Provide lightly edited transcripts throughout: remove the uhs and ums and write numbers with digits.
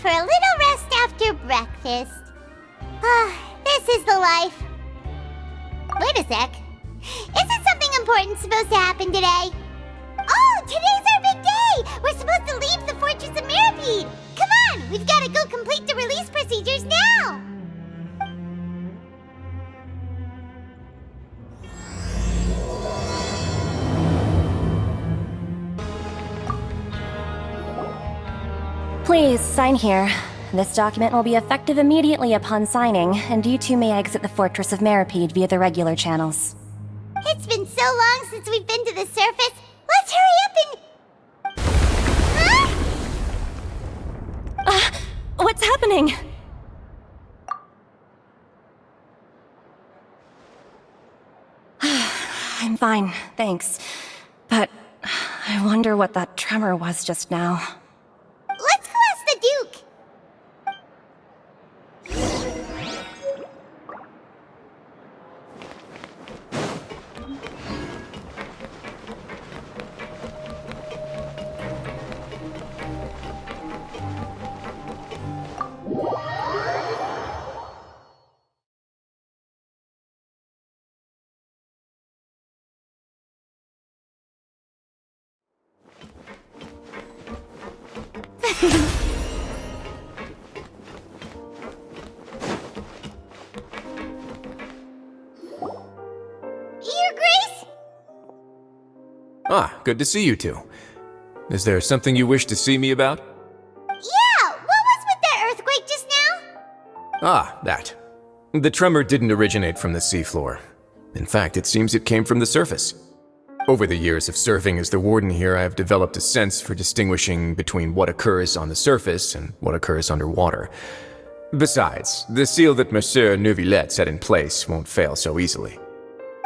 for a little rest after breakfast. This is the life. Wait a sec. Isn't something important supposed to happen today? Oh, today's our big day! We're supposed to leave the Fortress of Mirapede! Come on, we've got to go complete the release procedures now! Please, sign here. This document will be effective immediately upon signing, and you two may exit the Fortress of Mirapede via the regular channels. It's been so long since we've been to the surface. Let's hurry up and... Huh? What's happening? I'm fine, thanks. But I wonder what that tremor was just now. Let's go ask the Duke. Your Grace? Ah, good to see you two. Is there something you wish to see me about? Yeah, what was with that earthquake just now? Ah, that. The tremor didn't originate from the seafloor. In fact, it seems it came from the surface. Over the years of serving as the warden here, I have developed a sense for distinguishing between what occurs on the surface and what occurs underwater. Besides, the seal that Monsieur Neuvillette set in place won't fail so easily.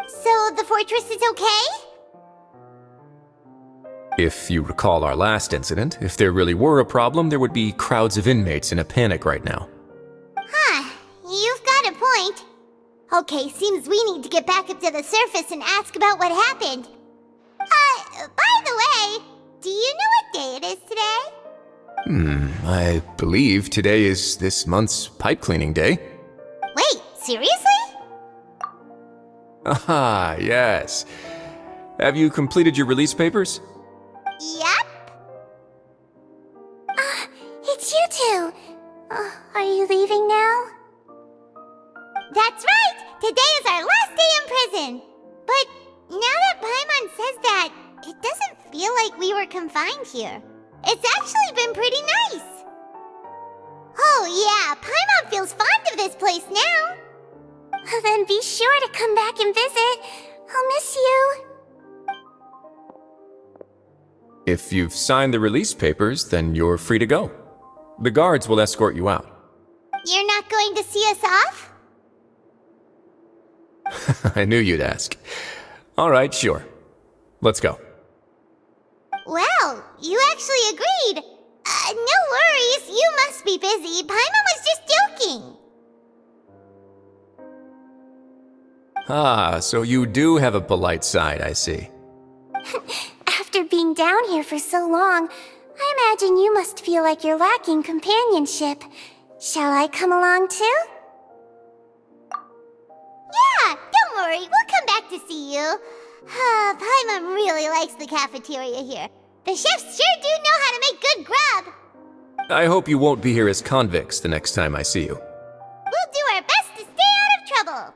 So the fortress is okay? If you recall our last incident, if there really were a problem, there would be crowds of inmates in a panic right now. Huh, you've got a point. Okay, seems we need to get back up to the surface and ask about what happened. By the way, do you know what day it is today? I believe today is this month's pipe cleaning day. Wait, seriously? Ah, yes. Have you completed your release papers? Yep. It's you two. Are you leaving now? That's right! Today is our last day in prison! But now that Paimon says that, it doesn't feel like we were confined here. It's actually been pretty nice. Oh yeah, Paimon feels fond of this place now. Then be sure to come back and visit. I'll miss you. If you've signed the release papers, then you're free to go. The guards will escort you out. You're not going to see us off? I knew you'd ask. All right, sure. Let's go. Well, you actually agreed. No worries, you must be busy. Paimon was just joking. Ah, so you do have a polite side, I see. After being down here for so long, I imagine you must feel like you're lacking companionship. Shall I come along too? Yeah, don't worry, we'll come back to see you. Paimon really likes the cafeteria here. The chefs sure do know how to make good grub. I hope you won't be here as convicts the next time I see you. We'll do our best to stay out of trouble.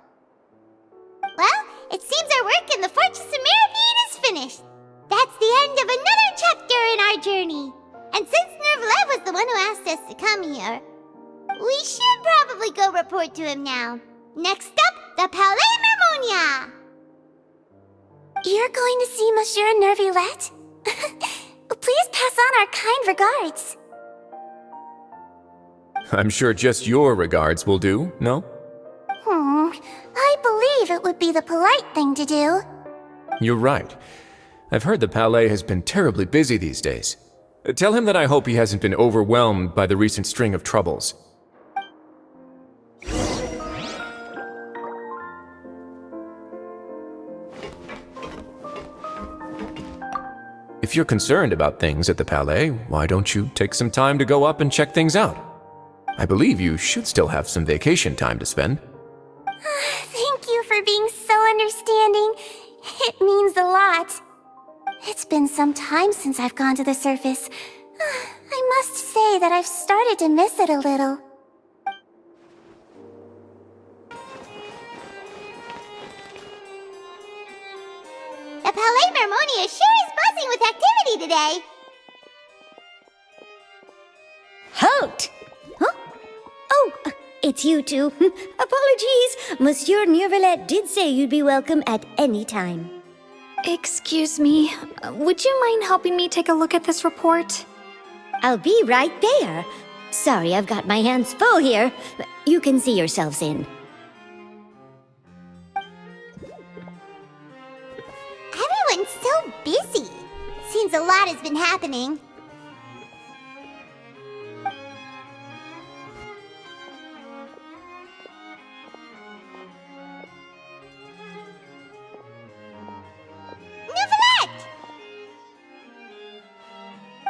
Well, it seems our work in the Fortress of Mirapede is finished. That's the end of another chapter in our journey. And since Neuvillette was the one who asked us to come here, we should probably go report to him now. Next up, the Palais Mermonia. You're going to see Monsieur Neuvillette? Please pass on our kind regards. I'm sure just your regards will do, no? I believe it would be the polite thing to do. You're right. I've heard the Palais has been terribly busy these days. Tell him that I hope he hasn't been overwhelmed by the recent string of troubles. If you're concerned about things at the Palais, why don't you take some time to go up and check things out? I believe you should still have some vacation time to spend. Thank you for being so understanding. It means a lot. It's been some time since I've gone to the surface. I must say that I've started to miss it a little. The Palais Mermonia sure is buzzing with activity today. Halt! Huh? Oh, it's you two. Apologies. Monsieur Neuvillette did say you'd be welcome at any time. Excuse me, would you mind helping me take a look at this report? I'll be right there. Sorry, I've got my hands full here. You can see yourselves in. Everyone's so busy. Seems a lot has been happening. Neuvillette!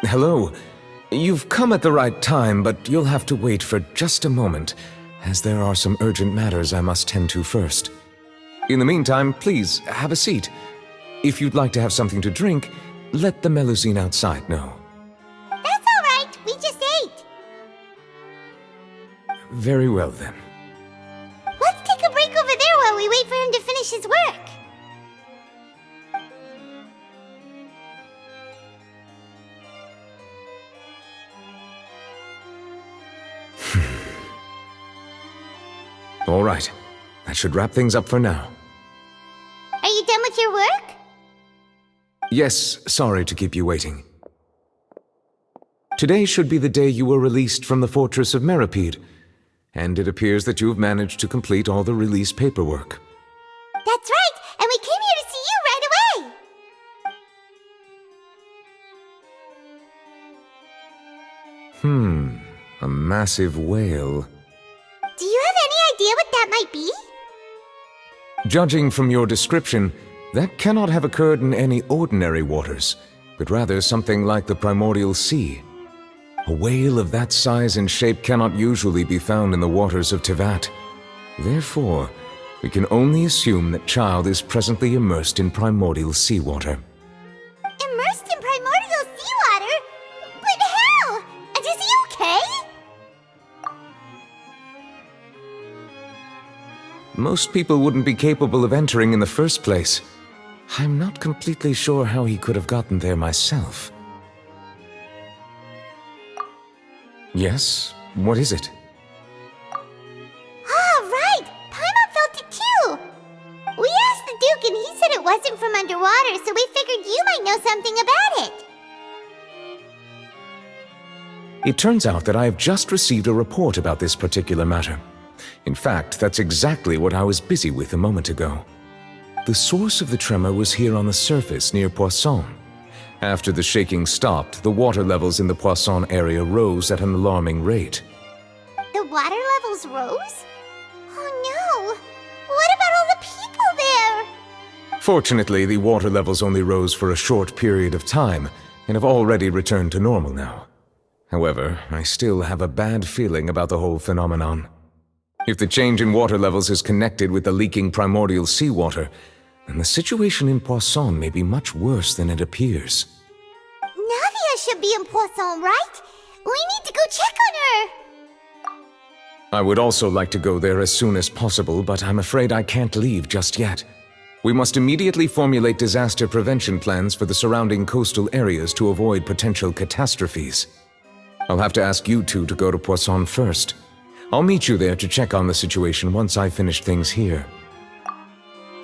Hello. You've come at the right time, but you'll have to wait for just a moment, as there are some urgent matters I must tend to first. In the meantime, please, have a seat. If you'd like to have something to drink, let the Melusine outside know. That's all right. We just ate. Very well, then. Let's take a break over there while we wait for him to finish his work. All right. That should wrap things up for now. Are you done with your work? Yes, sorry to keep you waiting. Today should be the day you were released from the Fortress of Meripede, and it appears that you've managed to complete all the release paperwork. That's right, and we came here to see you right away. A massive whale. Do you have any idea what that might be? Judging from your description, that cannot have occurred in any ordinary waters, but rather something like the primordial sea. A whale of that size and shape cannot usually be found in the waters of Tevat. Therefore, we can only assume that Child is presently immersed in primordial seawater. Immersed in primordial seawater? But how? And is he okay? Most people wouldn't be capable of entering in the first place. I'm not completely sure how he could have gotten there myself. Yes? What is it? Ah, right! Paimon felt it too! We asked the Duke and he said it wasn't from underwater, so we figured you might know something about it. It turns out that I have just received a report about this particular matter. In fact, that's exactly what I was busy with a moment ago. The source of the tremor was here on the surface near Poisson. After the shaking stopped, the water levels in the Poisson area rose at an alarming rate. The water levels rose? Oh no! What about all the people there? Fortunately, the water levels only rose for a short period of time and have already returned to normal now. However, I still have a bad feeling about the whole phenomenon. If the change in water levels is connected with the leaking primordial seawater, then the situation in Poisson may be much worse than it appears. Navia should be in Poisson, right? We need to go check on her! I would also like to go there as soon as possible, but I'm afraid I can't leave just yet. We must immediately formulate disaster prevention plans for the surrounding coastal areas to avoid potential catastrophes. I'll have to ask you two to go to Poisson first. I'll meet you there to check on the situation once I finish things here.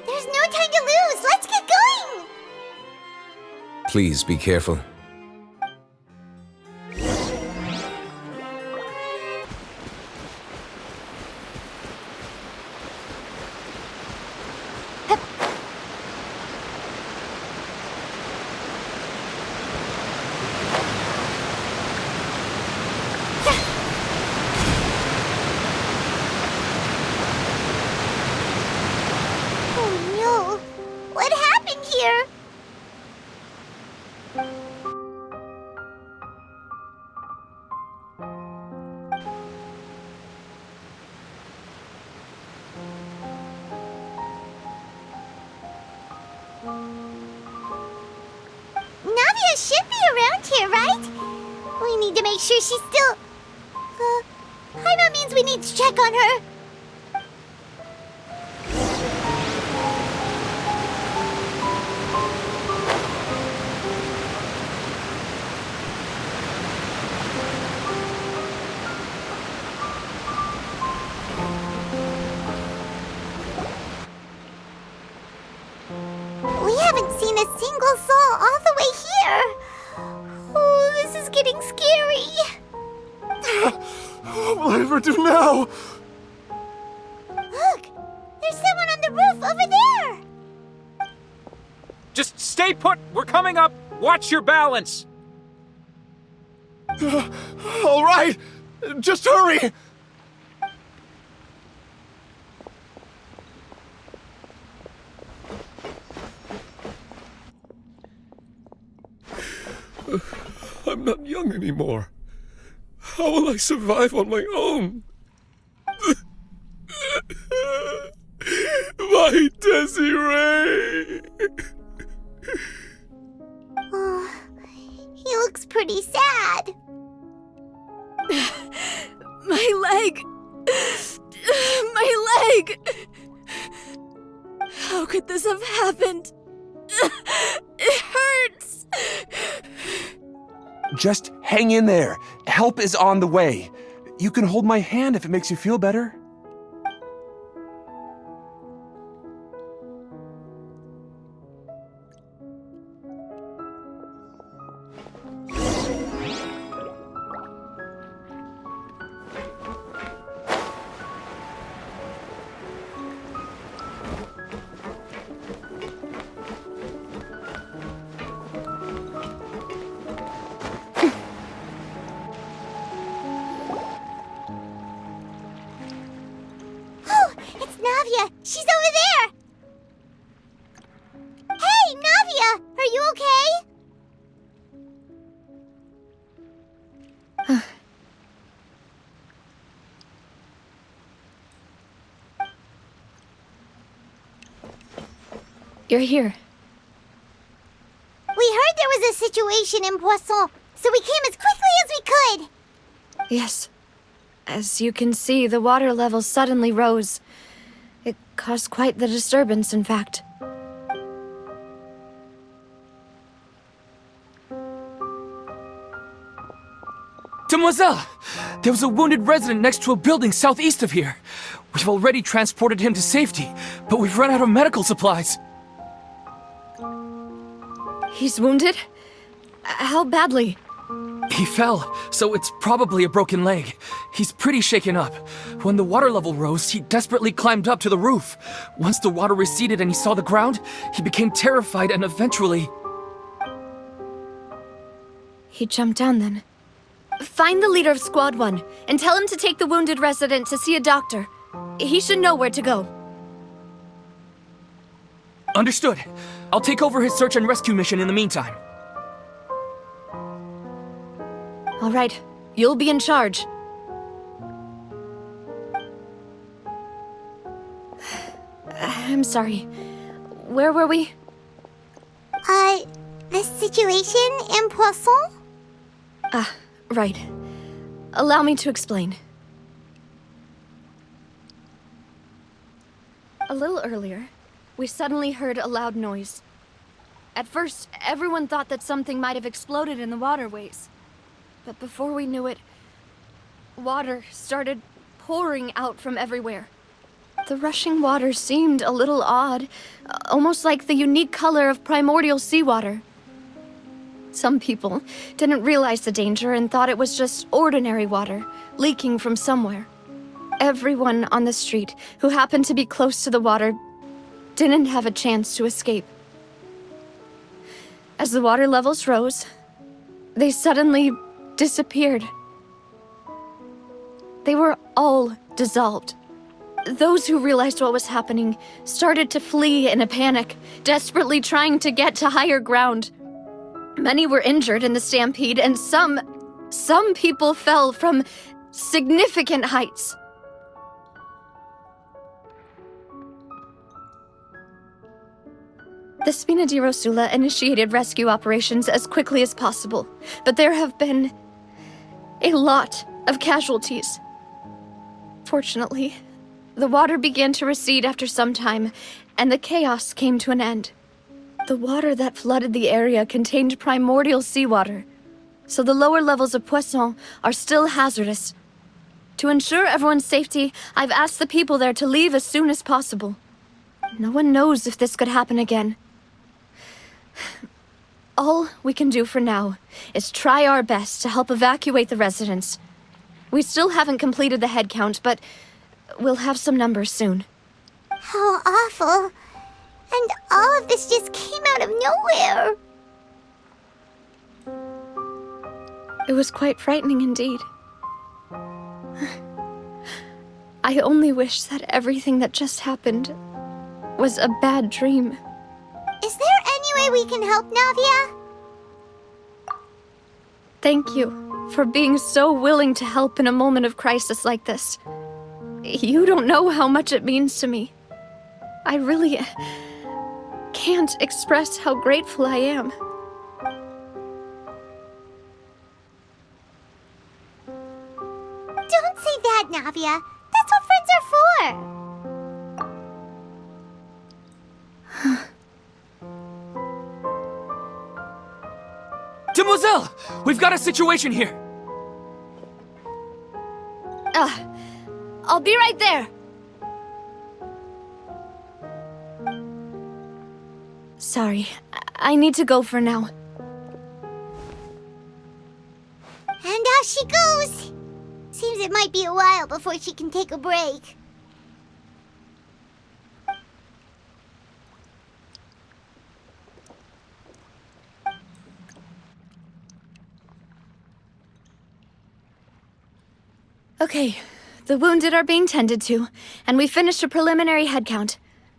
There's no time to lose! Let's get going! Please be careful. Oh no! What happened here? Navia should be around here, right? We need to make sure she's still... Paimon means we need to check on her. We haven't seen a single soul all the way here. Oh, this is getting scary. What will I ever do now? Look, there's someone on the roof over there. Just stay put! We're coming up! Watch your balance! All right, just hurry! I'm not young anymore. How will I survive on my own? My Desiree! Oh, he looks pretty sad. My leg! My leg! How could this have happened? It hurts! Just hang in there. Help is on the way. You can hold my hand if it makes you feel better. Navia, she's over there! Hey, Navia! Are you okay? You're here. We heard there was a situation in Poisson, so we came as quickly as we could! Yes. As you can see, the water level suddenly rose. It caused quite the disturbance, in fact. Demoiselle! There was a wounded resident next to a building southeast of here. We've already transported him to safety, but we've run out of medical supplies. He's wounded? How badly? He fell, so it's probably a broken leg. He's pretty shaken up. When the water level rose, he desperately climbed up to the roof. Once the water receded and he saw the ground, he became terrified and eventually... He jumped down then. Find the leader of Squad 1 and tell him to take the wounded resident to see a doctor. He should know where to go. Understood. I'll take over his search and rescue mission in the meantime. All right, you'll be in charge. I'm sorry. Where were we? The situation in Poisson? Right. Allow me to explain. A little earlier, we suddenly heard a loud noise. At first, everyone thought that something might have exploded in the waterways. But before we knew it, water started pouring out from everywhere. The rushing water seemed a little odd, almost like the unique color of primordial seawater. Some people didn't realize the danger and thought it was just ordinary water, leaking from somewhere. Everyone on the street who happened to be close to the water didn't have a chance to escape. As the water levels rose, they suddenly disappeared. They were all dissolved. Those who realized what was happening started to flee in a panic, desperately trying to get to higher ground. Many were injured in the stampede, and some people fell from significant heights. The Spina di Rosula initiated rescue operations as quickly as possible, but there have been a lot of casualties. Fortunately, the water began to recede after some time, and the chaos came to an end. The water that flooded the area contained primordial seawater, so the lower levels of Poisson are still hazardous. To ensure everyone's safety, I've asked the people there to leave as soon as possible. No one knows if this could happen again. All we can do for now is try our best to help evacuate the residents. We still haven't completed the head count, but we'll have some numbers soon. How awful. And all of this just came out of nowhere. It was quite frightening indeed. I only wish that everything that just happened was a bad dream. Is there any way we can help, Navia? Thank you for being so willing to help in a moment of crisis like this. You don't know how much it means to me. I really can't express how grateful I am. Don't say that, Navia. That's what friends are for. Demoiselle! We've got a situation here! I'll be right there. Sorry, I need to go for now. And off she goes. Seems it might be a while before she can take a break. Okay, the wounded are being tended to, and we finished a preliminary head count.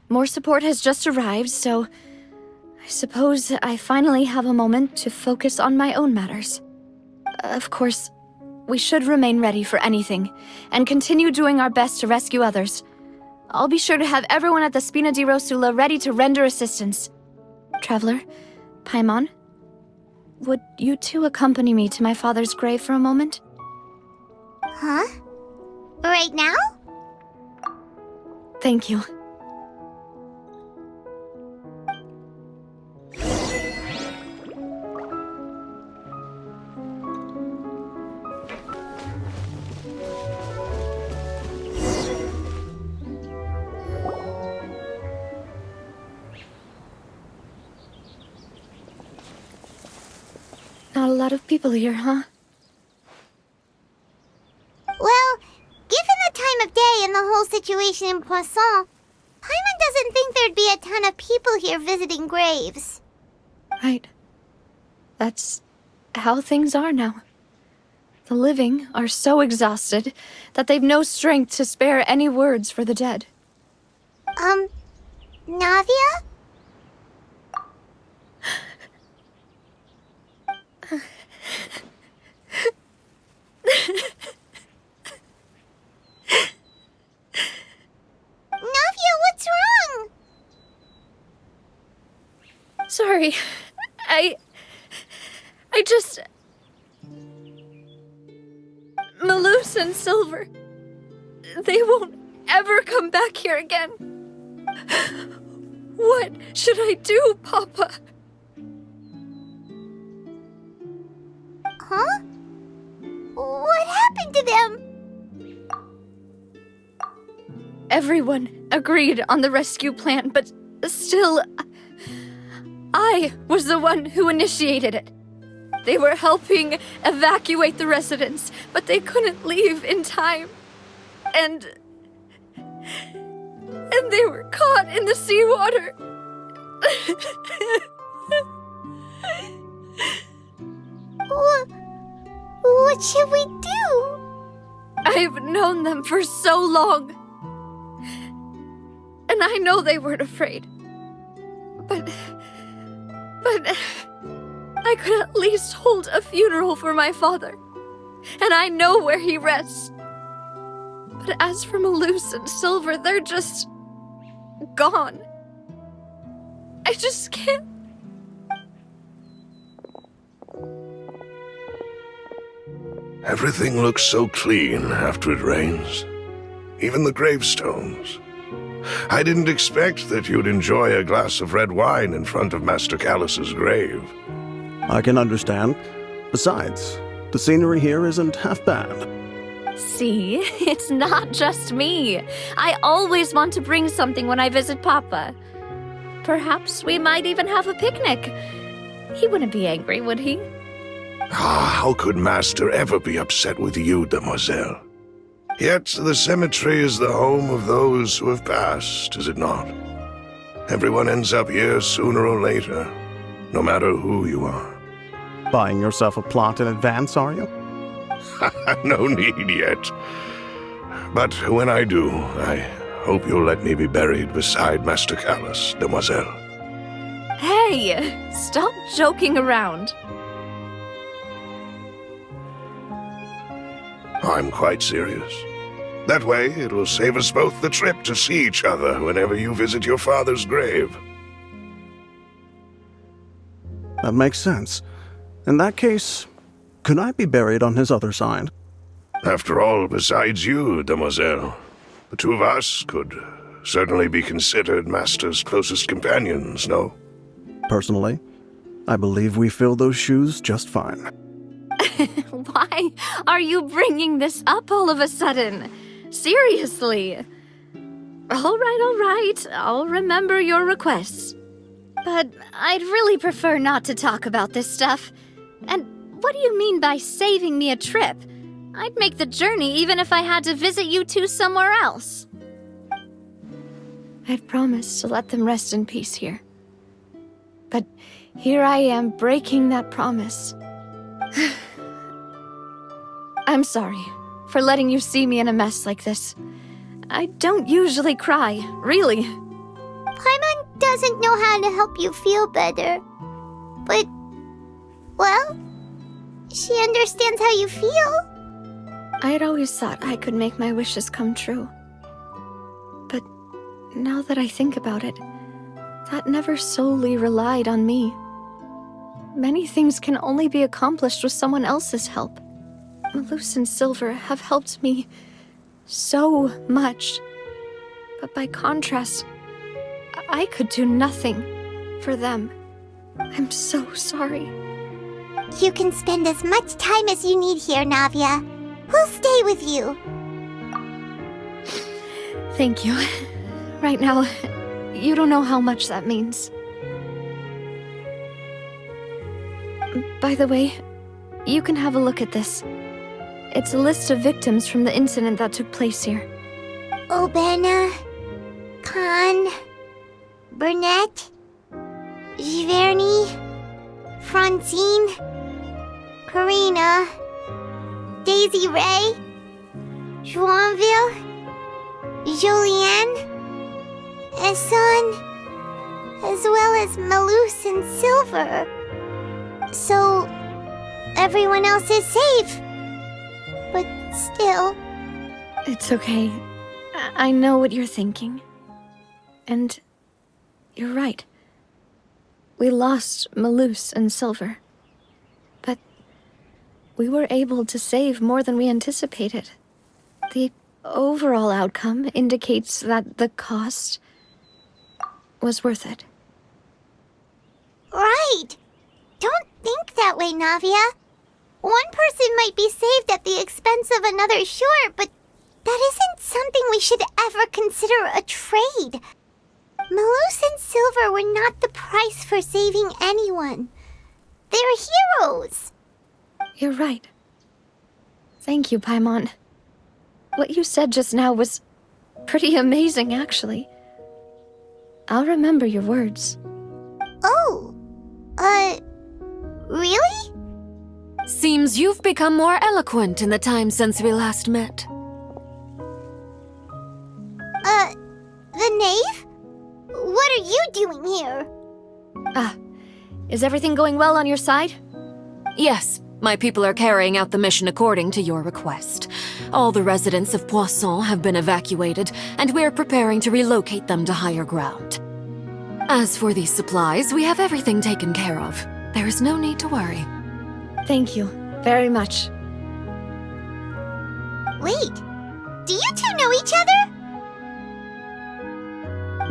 More support has just arrived, so I suppose I finally have a moment to focus on my own matters. Of course, we should remain ready for anything, and continue doing our best to rescue others. I'll be sure to have everyone at the Spina di Rosula ready to render assistance. Traveler, Paimon, would you two accompany me to my father's grave for a moment? Huh? Right now? Thank you. Not a lot of people here, huh? Well, given the time of day and the whole situation in Poisson, Paimon doesn't think there'd be a ton of people here visiting graves. Right. That's how things are now. The living are so exhausted that they've no strength to spare any words for the dead. Navia? Navia, what's wrong? Sorry. I just... Malus and Silver, they won't ever come back here again. What should I do, Papa? Huh? What happened to them? Everyone agreed on the rescue plan, but still, I was the one who initiated it. They were helping evacuate the residents, but they couldn't leave in time. And they were caught in the seawater. What should we do? I've known them for so long. And I know they weren't afraid. But I could at least hold a funeral for my father. And I know where he rests. But as for Malus and Silver, they're just gone. I just can't. Everything looks so clean after it rains. Even the gravestones. I didn't expect that you'd enjoy a glass of red wine in front of Master Callus's grave. I can understand. Besides, the scenery here isn't half bad. See, it's not just me. I always want to bring something when I visit Papa. Perhaps we might even have a picnic. He wouldn't be angry, would he? How could Master ever be upset with you, demoiselle? Yet the cemetery is the home of those who have passed, is it not? Everyone ends up here sooner or later, no matter who you are. Buying yourself a plot in advance, are you? No need yet. But when I do, I hope you'll let me be buried beside Master Callus, demoiselle. Hey, stop joking around. I'm quite serious. That way, it will save us both the trip to see each other whenever you visit your father's grave. That makes sense. In that case, could I be buried on his other side? After all, besides you, demoiselle, the two of us could certainly be considered Master's closest companions, no? Personally, I believe we fill those shoes just fine. Why are you bringing this up all of a sudden? Seriously. All right. I'll remember your requests. But I'd really prefer not to talk about this stuff. And what do you mean by saving me a trip? I'd make the journey even if I had to visit you two somewhere else. I'd promised to let them rest in peace here. But here I am breaking that promise. I'm sorry for letting you see me in a mess like this. I don't usually cry, really. Paimon doesn't know how to help you feel better. But, well, she understands how you feel. I had always thought I could make my wishes come true. But now that I think about it, that never solely relied on me. Many things can only be accomplished with someone else's help. Malus and Silver have helped me so much. But by contrast, I could do nothing for them. I'm so sorry. You can spend as much time as you need here, Navia. We'll stay with you. Thank you. Right now, you don't know how much that means. By the way, you can have a look at this. It's a list of victims from the incident that took place here. Obena, Khan, Burnett, Giverny, Francine, Karina, Daisy Ray, Joinville, Jolienne, Esson, as well as Malus and Silver. So, everyone else is safe. But still... It's okay. I know what you're thinking. And you're right. We lost Malus and Silver. But we were able to save more than we anticipated. The overall outcome indicates that the cost was worth it. Right! Don't think that way, Navia. One person might be saved at the expense of another, sure, but that isn't something we should ever consider a trade. Malus and Silver were not the price for saving anyone. They're heroes. You're right. Thank you, Paimon. What you said just now was pretty amazing, actually. I'll remember your words. Oh, really? Seems you've become more eloquent in the time since we last met. The knave? What are you doing here? Is everything going well on your side? Yes, my people are carrying out the mission according to your request. All the residents of Poisson have been evacuated, and we're preparing to relocate them to higher ground. As for these supplies, we have everything taken care of. There is no need to worry. Thank you very much. Wait, do you two know each other?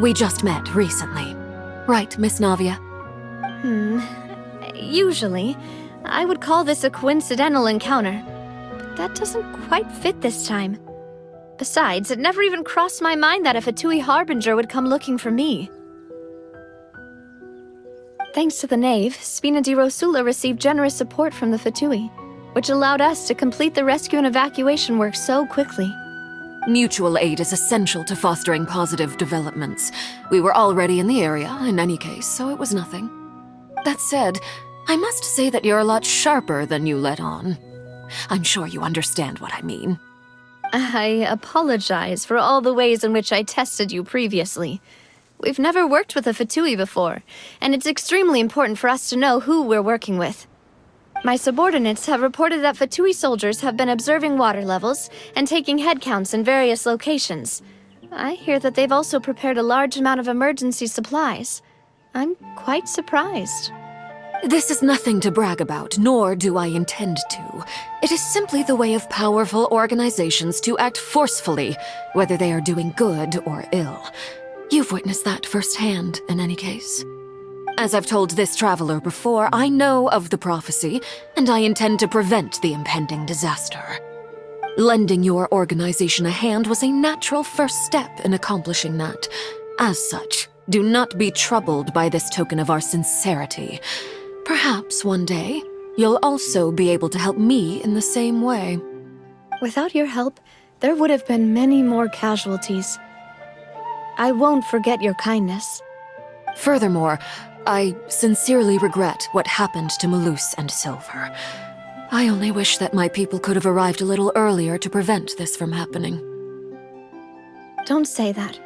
We just met recently. Right, Miss Navia? Usually, I would call this a coincidental encounter. But that doesn't quite fit this time. Besides, it never even crossed my mind that a Fatui Harbinger would come looking for me. Thanks to the Knave, Spina di Rosula received generous support from the Fatui, which allowed us to complete the rescue and evacuation work so quickly. Mutual aid is essential to fostering positive developments. We were already in the area, in any case, so it was nothing. That said, I must say that you're a lot sharper than you let on. I'm sure you understand what I mean. I apologize for all the ways in which I tested you previously. We've never worked with a Fatui before, and it's extremely important for us to know who we're working with. My subordinates have reported that Fatui soldiers have been observing water levels and taking head counts in various locations. I hear that they've also prepared a large amount of emergency supplies. I'm quite surprised. This is nothing to brag about, nor do I intend to. It is simply the way of powerful organizations to act forcefully, whether they are doing good or ill. You've witnessed that firsthand, in any case. As I've told this traveler before, I know of the prophecy, and I intend to prevent the impending disaster. Lending your organization a hand was a natural first step in accomplishing that. As such, do not be troubled by this token of our sincerity. Perhaps one day, you'll also be able to help me in the same way. Without your help, there would have been many more casualties. I won't forget your kindness. Furthermore, I sincerely regret what happened to Malus and Silver. I only wish that my people could have arrived a little earlier to prevent this from happening. Don't say that.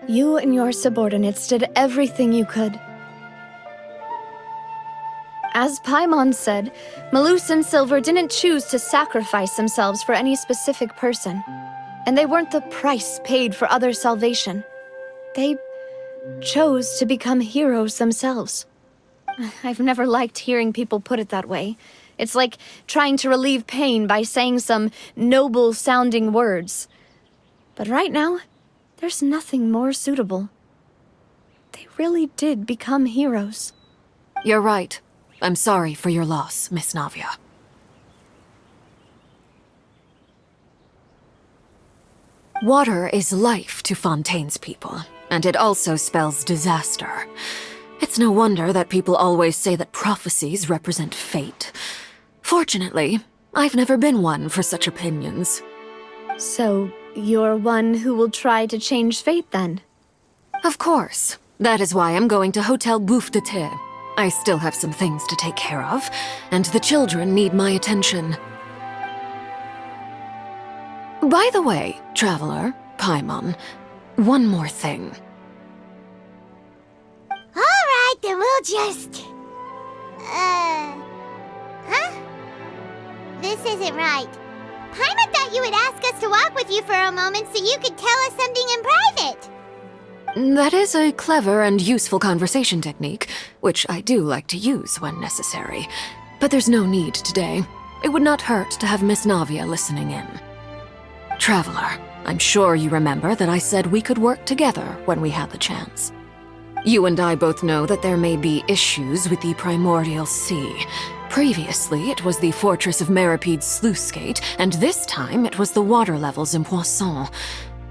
You and your subordinates did everything you could. As Paimon said, Malus and Silver didn't choose to sacrifice themselves for any specific person. And they weren't the price paid for other salvation. They chose to become heroes themselves. I've never liked hearing people put it that way. It's like trying to relieve pain by saying some noble-sounding words. But right now, there's nothing more suitable. They really did become heroes. You're right. I'm sorry for your loss, Miss Navia. Water is life to Fontaine's people, and it also spells disaster. It's no wonder that people always say that prophecies represent fate. Fortunately, I've never been one for such opinions. So, you're one who will try to change fate, then? Of course. That is why I'm going to Hotel Bouffe de Thé. I still have some things to take care of, and the children need my attention. By the way, traveler, Paimon, one more thing. Alright, then we'll just... Huh? This isn't right. Paimon thought you would ask us to walk with you for a moment so you could tell us something in private. That is a clever and useful conversation technique, which I do like to use when necessary. But there's no need today. It would not hurt to have Miss Navia listening in. Traveler, I'm sure you remember that I said we could work together when we had the chance. You and I both know that there may be issues with the Primordial Sea. Previously, it was the Fortress of Meripede's sluice gate, and this time it was the water levels in Poisson.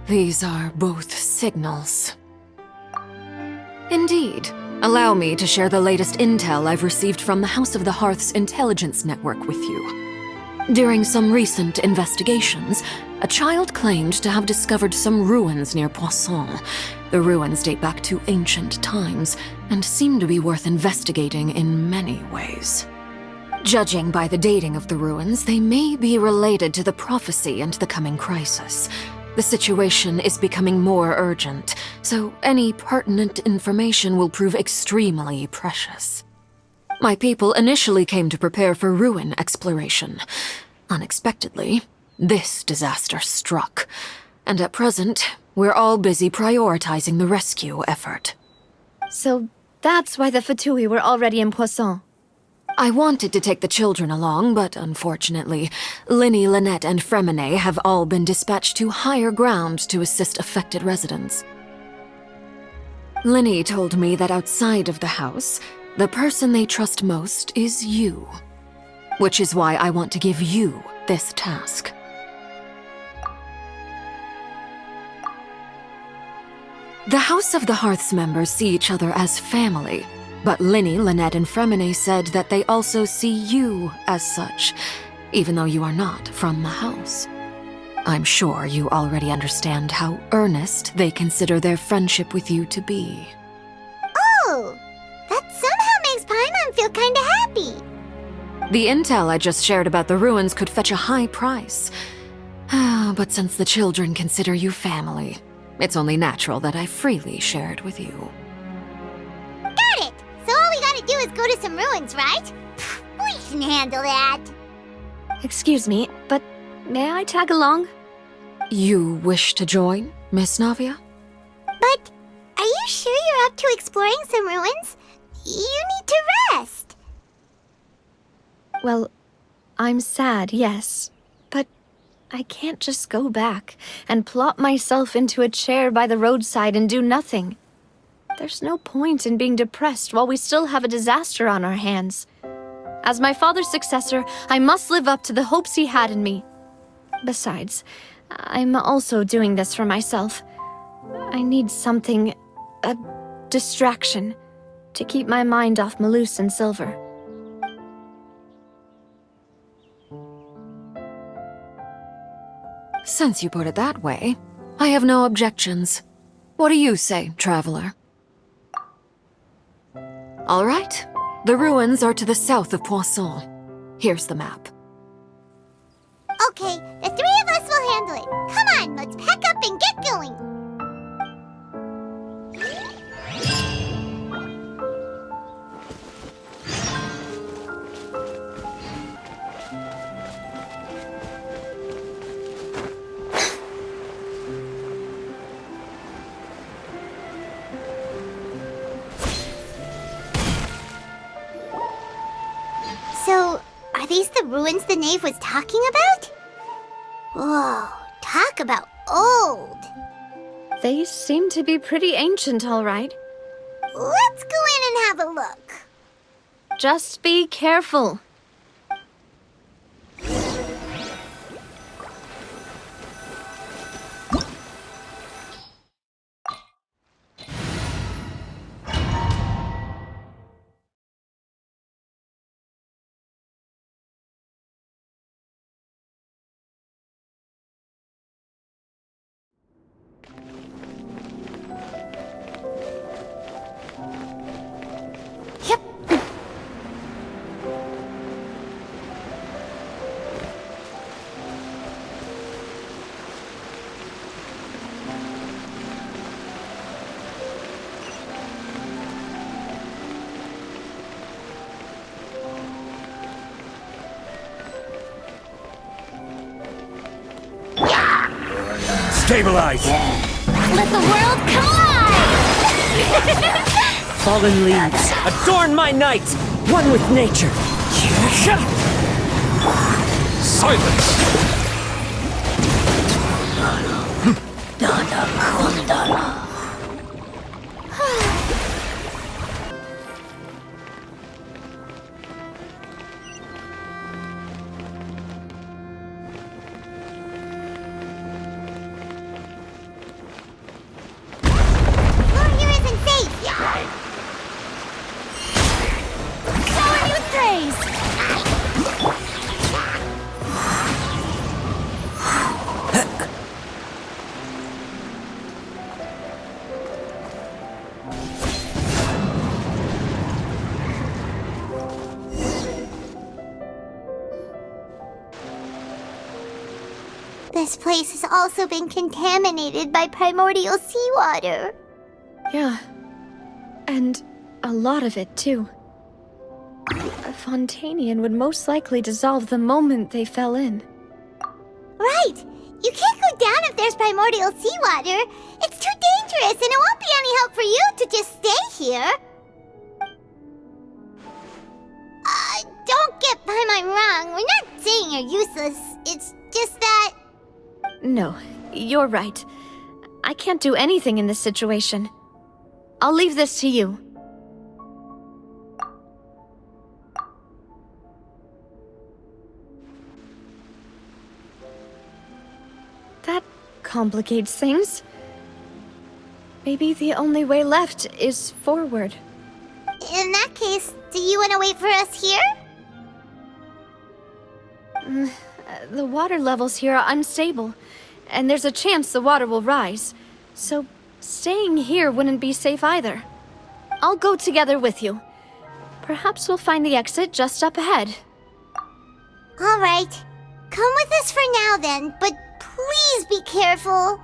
These are both signals. Indeed. Allow me to share the latest intel I've received from the House of the Hearth's intelligence network with you. During some recent investigations, a child claimed to have discovered some ruins near Poisson. The ruins date back to ancient times, and seem to be worth investigating in many ways. Judging by the dating of the ruins, they may be related to the prophecy and the coming crisis. The situation is becoming more urgent, so any pertinent information will prove extremely precious. My people initially came to prepare for ruin exploration. Unexpectedly, this disaster struck, and at present, we're all busy prioritizing the rescue effort. So that's why the Fatui were already in Poisson. I wanted to take the children along, but unfortunately, Linny, Lynette, and Fremine have all been dispatched to higher ground to assist affected residents. Linny told me that outside of the house, the person they trust most is you. Which is why I want to give you this task. The House of the Hearth's members see each other as family, but Linny, Lynette, and Fremine said that they also see you as such, even though you are not from the house. I'm sure you already understand how earnest they consider their friendship with you to be. Oh, that somehow makes Paimon feel kinda happy. The intel I just shared about the ruins could fetch a high price. But since the children consider you family, it's only natural that I freely share it with you. Got it! So all we gotta do is go to some ruins, right? We can handle that. Excuse me, but may I tag along? You wish to join, Miss Navia? But are you sure you're up to exploring some ruins? You need to rest. Well, I'm sad, yes. But I can't just go back and plop myself into a chair by the roadside and do nothing. There's no point in being depressed while we still have a disaster on our hands. As my father's successor, I must live up to the hopes he had in me. Besides, I'm also doing this for myself. I need something, a distraction, to keep my mind off Malus and Silver. Since you put it that way, I have no objections. What do you say, traveler? All right. The ruins are to the south of Poisson. Here's the map. Okay, the three of us will handle it. Come on, let's pack up and get going. So, are these the ruins the knave was talking about? Whoa, talk about old. They seem to be pretty ancient, all right. Let's go in and have a look. Just be careful. Stabilize! Let the world come alive! Fallen leaves, adorn my night! One with nature! Silence! This place has also been contaminated by primordial seawater. Yeah. And a lot of it, too. A Fontanian would most likely dissolve the moment they fell in. Right! You can't go down if there's primordial seawater. It's too dangerous, and it won't be any help for you to just stay here. Don't get by my wrong. We're not saying you're useless. It's just that... No, you're right. I can't do anything in this situation. I'll leave this to you. That complicates things. Maybe the only way left is forward. In that case, do you want to wait for us here? The water levels here are unstable, and there's a chance the water will rise. So, staying here wouldn't be safe either. I'll go together with you. Perhaps we'll find the exit just up ahead. All right. Come with us for now then, but please be careful.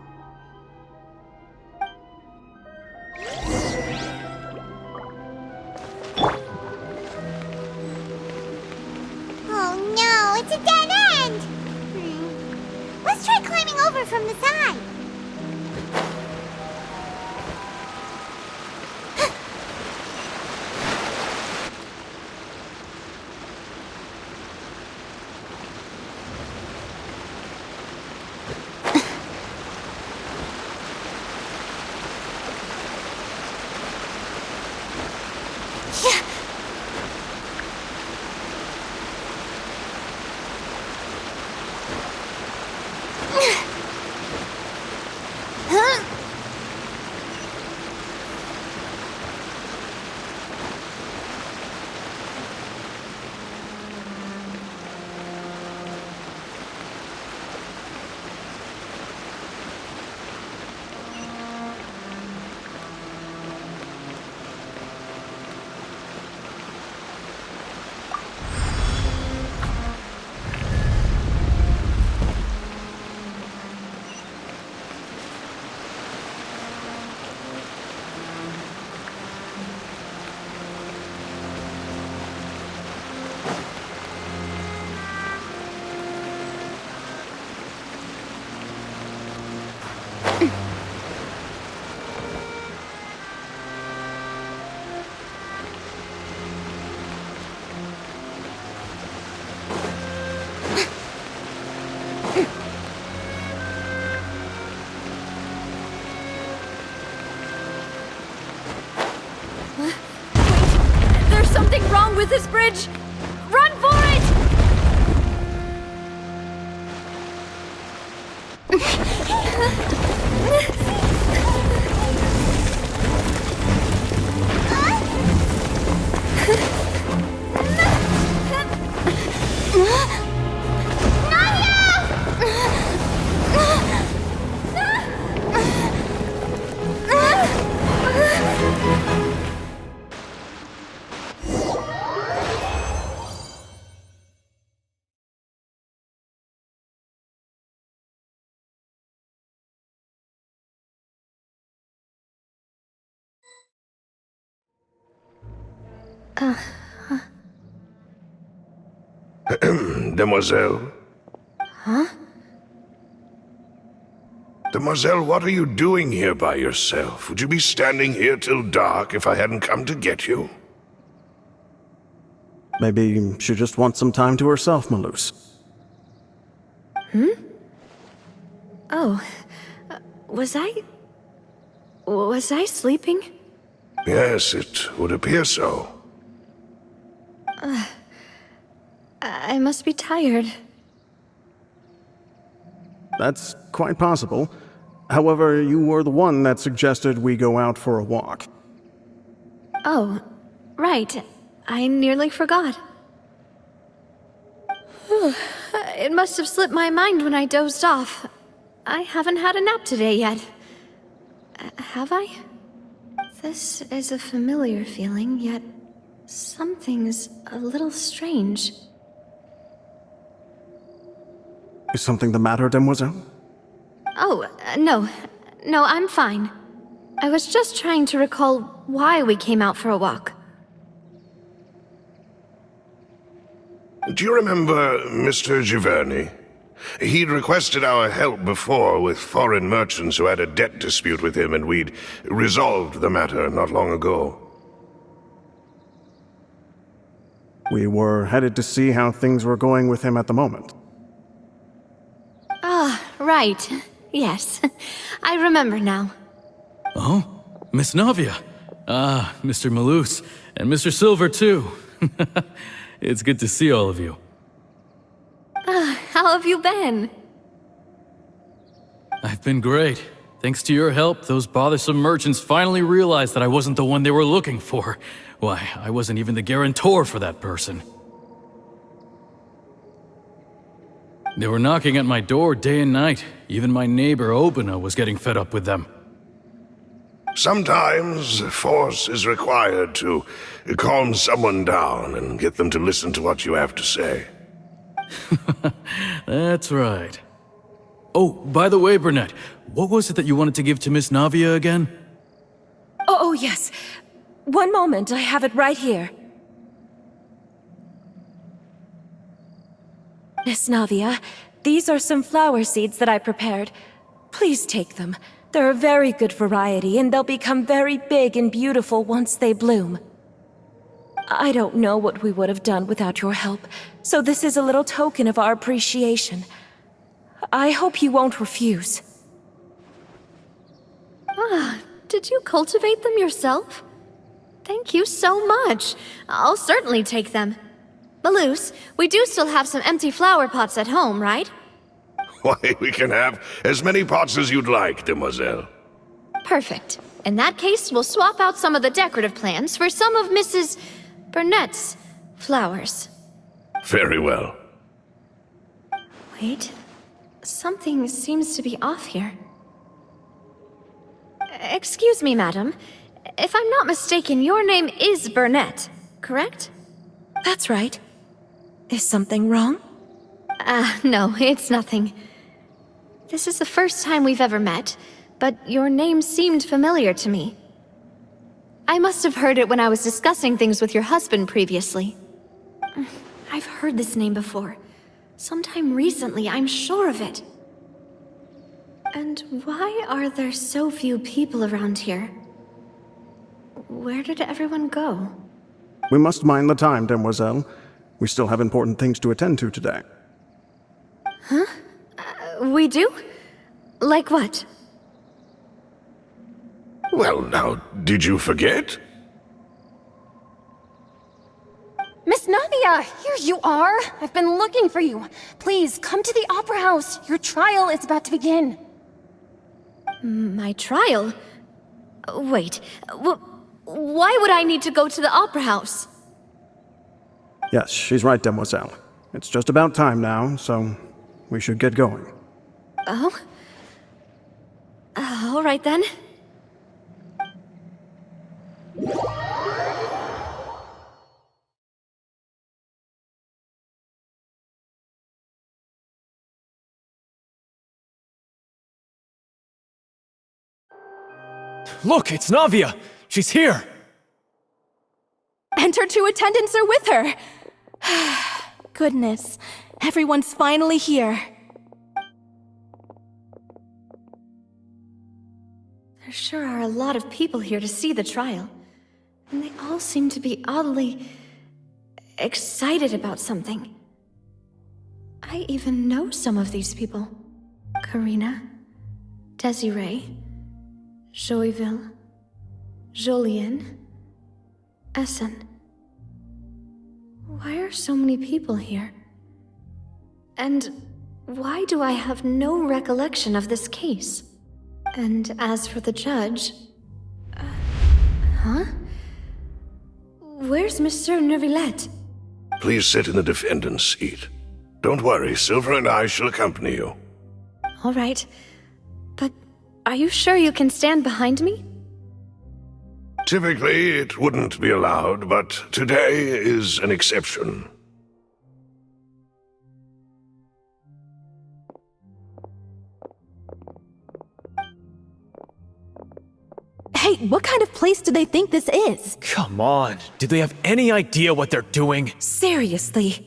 Oh no, it's a dead end! Let's try climbing over from the side. With this bridge! Run for it! Demoiselle? Huh? Demoiselle, what are you doing here by yourself? Would you be standing here till dark if I hadn't come to get you? Maybe she just wants some time to herself, Malus. Oh, was I sleeping? Yes, it would appear so. I must be tired. That's quite possible. However, you were the one that suggested we go out for a walk. Oh, right. I nearly forgot. It must have slipped my mind when I dozed off. I haven't had a nap today yet. Have I? This is a familiar feeling, yet something's a little strange. Is something the matter, Demoiselle? Oh, no. No, I'm fine. I was just trying to recall why we came out for a walk. Do you remember Mr. Giverny? He'd requested our help before with foreign merchants who had a debt dispute with him, and we'd resolved the matter not long ago. We were headed to see how things were going with him at the moment. Ah, right. Yes. I remember now. Oh, Miss Navia. Ah, Mr. Malus, and Mr. Silver, too. It's good to see all of you. How have you been? I've been great. Thanks to your help, those bothersome merchants finally realized that I wasn't the one they were looking for. Why, I wasn't even the guarantor for that person. They were knocking at my door day and night. Even my neighbor, Obina, was getting fed up with them. Sometimes force is required to calm someone down and get them to listen to what you have to say. That's right. Oh, by the way, Burnett, what was it that you wanted to give to Miss Navia again? Oh, yes. One moment, I have it right here. Miss Navia, these are some flower seeds that I prepared. Please take them. They're a very good variety, and they'll become very big and beautiful once they bloom. I don't know what we would have done without your help, so this is a little token of our appreciation. I hope you won't refuse. Ah, did you cultivate them yourself? Thank you so much. I'll certainly take them. Malus, we do still have some empty flower pots at home, right? Why, we can have as many pots as you'd like, demoiselle. Perfect. In that case, we'll swap out some of the decorative plants for some of Mrs. Burnett's flowers. Very well. Wait. Something seems to be off here. Excuse me, madam. If I'm not mistaken, your name is Burnett, correct? That's right. Is something wrong? No, it's nothing. This is the first time we've ever met, but your name seemed familiar to me. I must have heard it when I was discussing things with your husband previously. I've heard this name before. Sometime recently, I'm sure of it. And why are there so few people around here? Where did everyone go? We must mind the time, demoiselle. We still have important things to attend to today. Huh? We do? Like what? Well, now, did you forget? Miss Navia, here you are! I've been looking for you. Please, come to the Opera House. Your trial is about to begin. My trial? Wait, why would I need to go to the Opera House? Yes, she's right, demoiselle. It's just about time now, so we should get going. Oh? All right then. Look, it's Navia! She's here! And her two attendants are with her! Goodness, everyone's finally here. There sure are a lot of people here to see the trial. And they all seem to be oddly excited about something. I even know some of these people. Karina, Desiree, Joyville, Jolien, Essen. Why are so many people here? And why do I have no recollection of this case? And as for the judge... huh? Where's Monsieur Neuvillette? Please sit in the defendant's seat. Don't worry, Silver and I shall accompany you. All right. But are you sure you can stand behind me? Typically, it wouldn't be allowed, but today is an exception. Hey, what kind of place do they think this is? Come on, do they have any idea what they're doing? Seriously.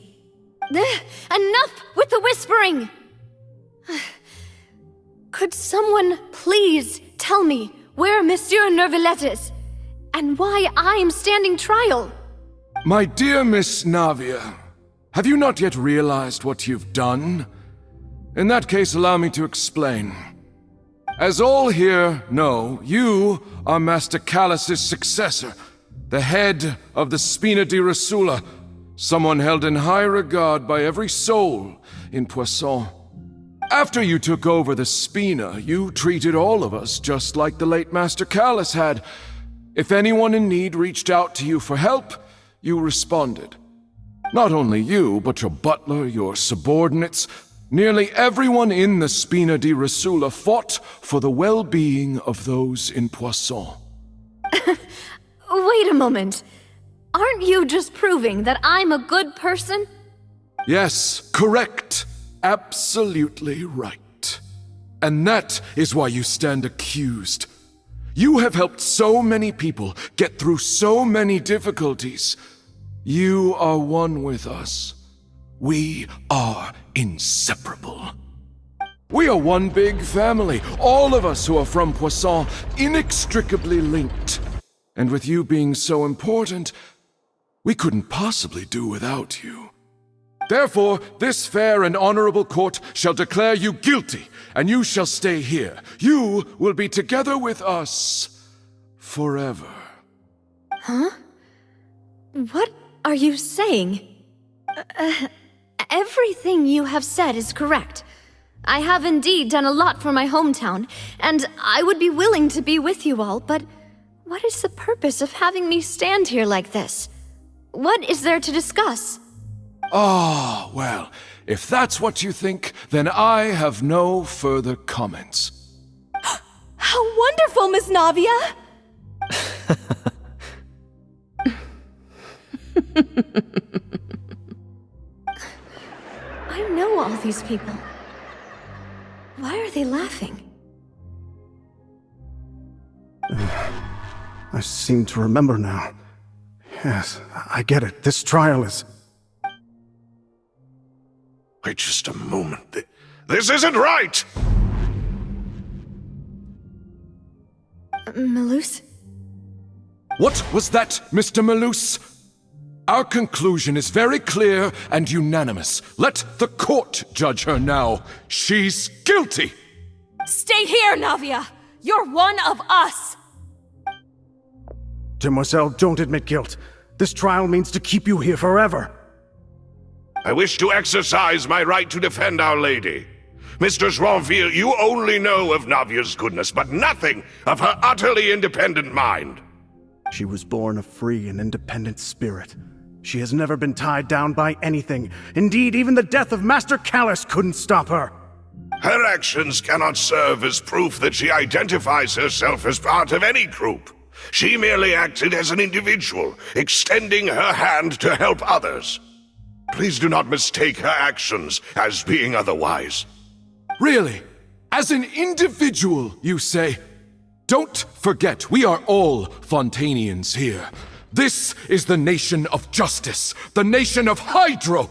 Enough with the whispering! Could someone please tell me where Monsieur Neuvillette is? And why I am standing trial? My dear Miss Navia, have you not yet realized what you've done? In that case, allow me to explain. As all here know, you are Master Callus's successor, the head of the Spina di Rosula, someone held in high regard by every soul in Poisson. After you took over the Spina, you treated all of us just like the late Master Callus had. If anyone in need reached out to you for help, you responded. Not only you, but your butler, your subordinates, nearly everyone in the Spina di Rosula fought for the well-being of those in Poisson. Wait a moment. Aren't you just proving that I'm a good person? Yes, correct. Absolutely right. And that is why you stand accused. You have helped so many people get through so many difficulties. You are one with us. We are inseparable. We are one big family, all of us who are from Poisson, inextricably linked. And with you being so important, we couldn't possibly do without you. Therefore, this fair and honorable court shall declare you guilty, and you shall stay here. You will be together with us forever. Huh? What are you saying? Everything you have said is correct. I have indeed done a lot for my hometown, and I would be willing to be with you all, but what is the purpose of having me stand here like this? What is there to discuss? Ah, well, if that's what you think, then I have no further comments. How wonderful, Miss Navia! I know all these people. Why are they laughing? I seem to remember now. Yes, I get it. This trial is... Wait just a moment. This isn't right! Malus? What was that, Mr. Malus? Our conclusion is very clear and unanimous. Let the court judge her now. She's guilty! Stay here, Navia! You're one of us! Demoiselle, don't admit guilt. This trial means to keep you here forever. I wish to exercise my right to defend Our Lady. Mr. Joinville, you only know of Navia's goodness, but nothing of her utterly independent mind. She was born a free and independent spirit. She has never been tied down by anything. Indeed, even the death of Master Callus couldn't stop her. Her actions cannot serve as proof that she identifies herself as part of any group. She merely acted as an individual, extending her hand to help others. Please do not mistake her actions as being otherwise. Really? As an individual, you say? Don't forget, we are all Fontanians here. This is the nation of justice, the nation of Hydro.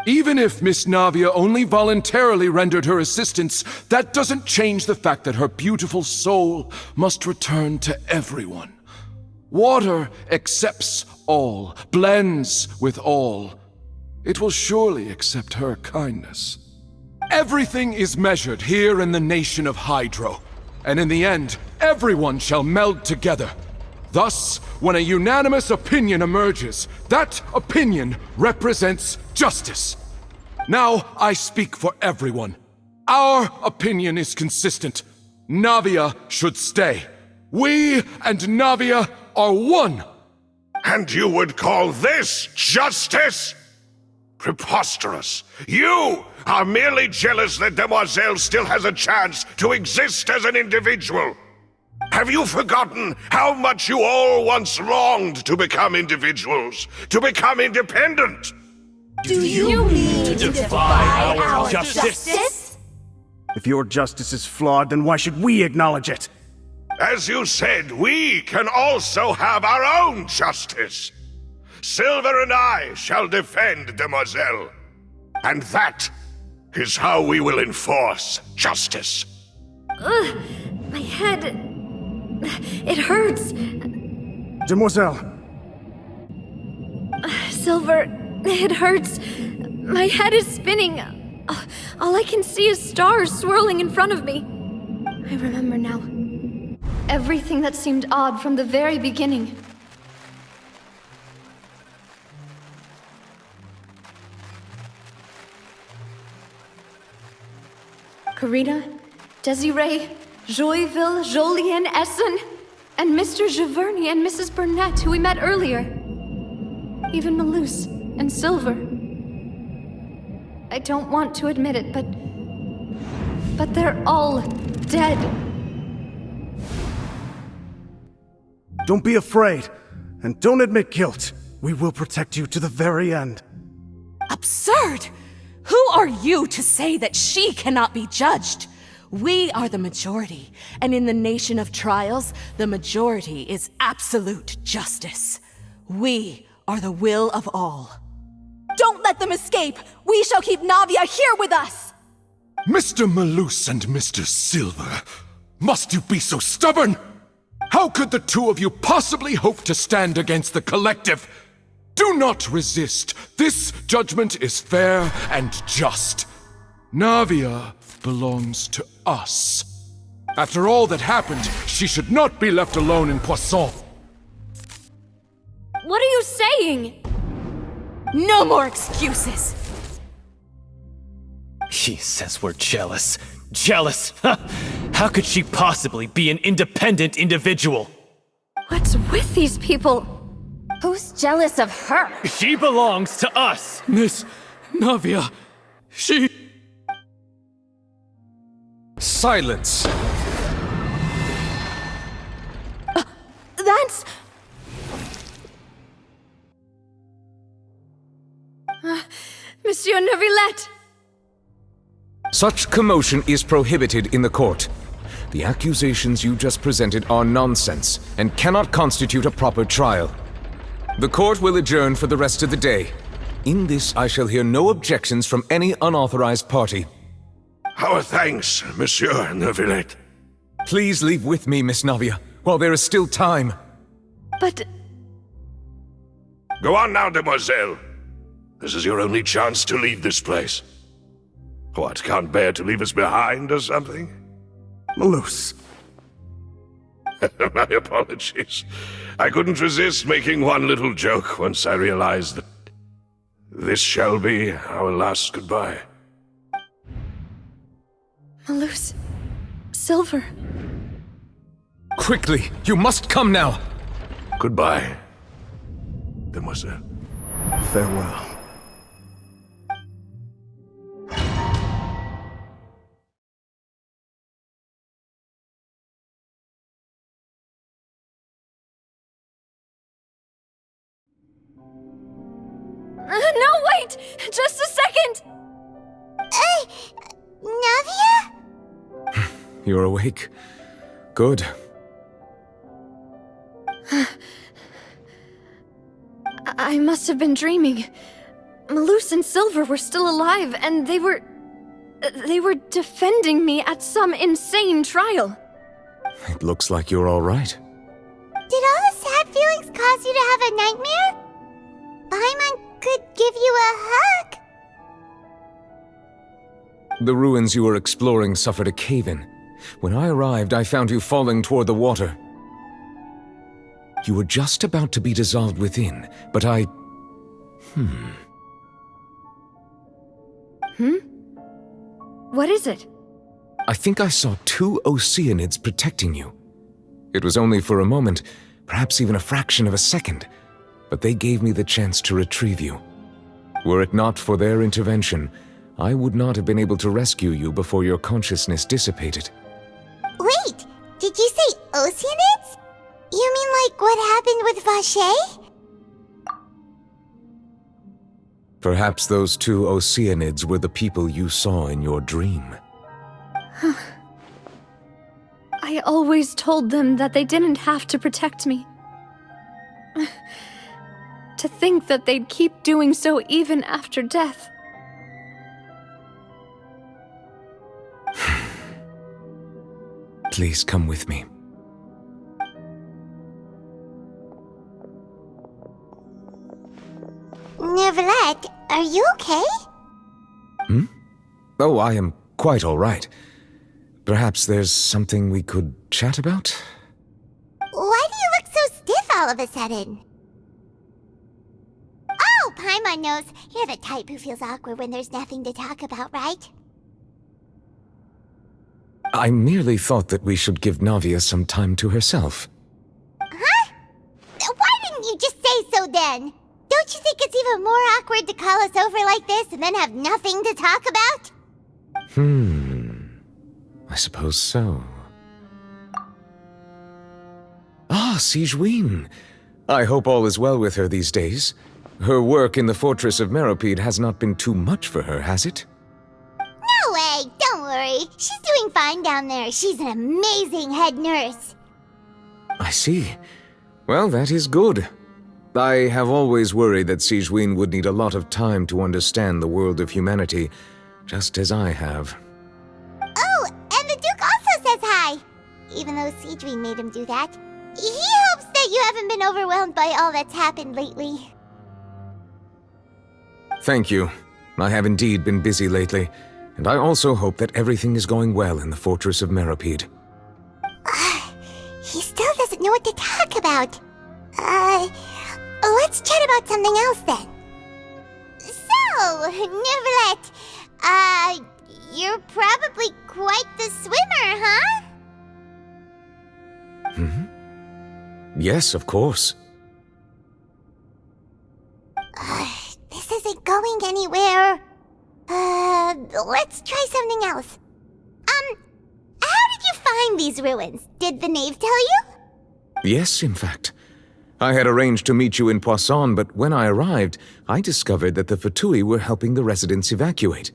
Even if Miss Navia only voluntarily rendered her assistance, that doesn't change the fact that her beautiful soul must return to everyone. Water accepts all, blends with all. It will surely accept her kindness. Everything is measured here in the nation of Hydro, and in the end, everyone shall meld together. Thus, when a unanimous opinion emerges, that opinion represents justice. Now I speak for everyone. Our opinion is consistent. Navia should stay. We and Navia are one. And you would call this justice? Preposterous. You are merely jealous that Demoiselle still has a chance to exist as an individual. Have you forgotten how much you all once longed to become individuals, to become independent? Do you mean to defy our justice? If your justice is flawed, then why should we acknowledge it? As you said, we can also have our own justice. Silver and I shall defend Demoiselle. And that is how we will enforce justice. Ugh, my head... It hurts. Demoiselle! Silver, it hurts. My head is spinning. All I can see is stars swirling in front of me. I remember now. Everything that seemed odd from the very beginning. Karina, Desiree, Joyville, Jolien, Essen, and Mr. Giverny and Mrs. Burnett, who we met earlier. Even Malus and Silver. I don't want to admit it, but they're all dead. Don't be afraid, and don't admit guilt. We will protect you to the very end. Absurd! Who are you to say that she cannot be judged? We are the majority, and in the nation of trials, the majority is absolute justice. We are the will of all. Don't let them escape! We shall keep Navia here with us! Mr. Malus and Mr. Silver, must you be so stubborn? How could the two of you possibly hope to stand against the collective? Do not resist. This judgment is fair and just. Navia belongs to us. After all that happened, she should not be left alone in Poisson. What are you saying? No more excuses! She says we're jealous. Jealous? How could she possibly be an independent individual? What's with these people? Who's jealous of her? She belongs to us! Miss Navia, she... Silence! That's... Monsieur Neuvillette! Such commotion is prohibited in the court. The accusations you just presented are nonsense and cannot constitute a proper trial. The court will adjourn for the rest of the day. In this, I shall hear no objections from any unauthorized party. Our thanks, Monsieur Neuvillette. Please leave with me, Miss Navia, while there is still time. But... Go on now, demoiselle. This is your only chance to leave this place. What, can't bear to leave us behind or something? Malus. My apologies. I couldn't resist making one little joke once I realized that this shall be our last goodbye. Malus... Silver... Quickly, you must come now! Goodbye, demoiselle. Farewell. No, wait! Just a second! Navia? You're awake. Good. I must have been dreaming. Malus and Silver were still alive, and they were defending me at some insane trial. It looks like you're all right. Did all the sad feelings cause you to have a nightmare? Paimon could give you a hug. The ruins you were exploring suffered a cave-in. When I arrived, I found you falling toward the water. You were just about to be dissolved within, but I... What is it? I think I saw 2 Oceanids protecting you. It was only for a moment, perhaps even a fraction of a second, but they gave me the chance to retrieve you. Were it not for their intervention, I would not have been able to rescue you before your consciousness dissipated. Wait, did you say Oceanids? You mean like what happened with Vache? Perhaps those 2 Oceanids were the people you saw in your dream. I always told them that they didn't have to protect me. To think that they'd keep doing so even after death. please come with me. Neverlet, are you okay? Oh, I am quite all right. Perhaps there's something we could chat about? Why do you look so stiff all of a sudden? Oh, Paimon knows. You're the type who feels awkward when there's nothing to talk about, right? I merely thought that we should give Navia some time to herself. Huh? Why didn't you just say so then? Don't you think it's even more awkward to call us over like this and then have nothing to talk about? I suppose so. Ah, Sigewinne. I hope all is well with her these days. Her work in the Fortress of Meropide has not been too much for her, has it? No way! Don't worry. She's doing fine down there. She's an amazing head nurse. I see. Well, that is good. I have always worried that Sigewinne would need a lot of time to understand the world of humanity, just as I have. Oh, and the Duke also says hi! Even though Sigewinne made him do that. He hopes that you haven't been overwhelmed by all that's happened lately. Thank you. I have indeed been busy lately, and I also hope that everything is going well in the Fortress of Meropide. He still doesn't know what to talk about. Let's chat about something else then. So, Neverlet, you're probably quite the swimmer, huh? Yes, of course. This isn't going anywhere. Let's try something else. How did you find these ruins? Did the knave tell you? Yes, in fact. I had arranged to meet you in Poisson, but when I arrived, I discovered that the Fatui were helping the residents evacuate.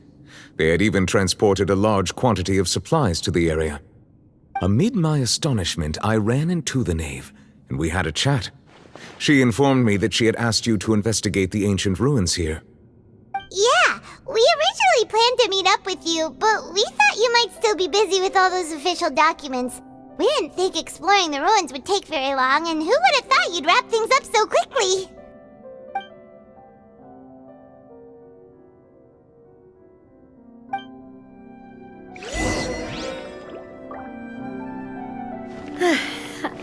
They had even transported a large quantity of supplies to the area. Amid my astonishment, I ran into the knave, and we had a chat. She informed me that she had asked you to investigate the ancient ruins here. Yeah, we originally planned to meet up with you, but we thought you might still be busy with all those official documents. We didn't think exploring the ruins would take very long, and who would have thought you'd wrap things up so quickly?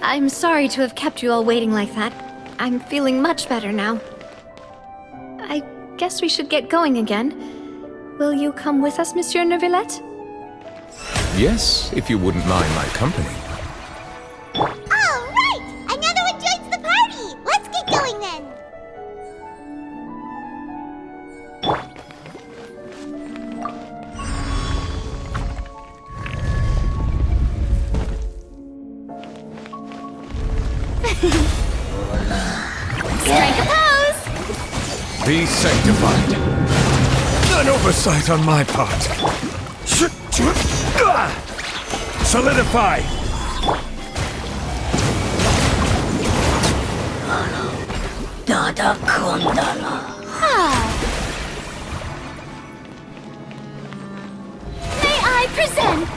I'm sorry to have kept you all waiting like that. I'm feeling much better now. I guess we should get going again. Will you come with us, Monsieur Neuvillette? Yes, if you wouldn't mind my company. All right! Another one joins the party! Let's get going then! Strike a pose! Be sanctified. An oversight on my part. Solidify! Dada Kondala. May I present?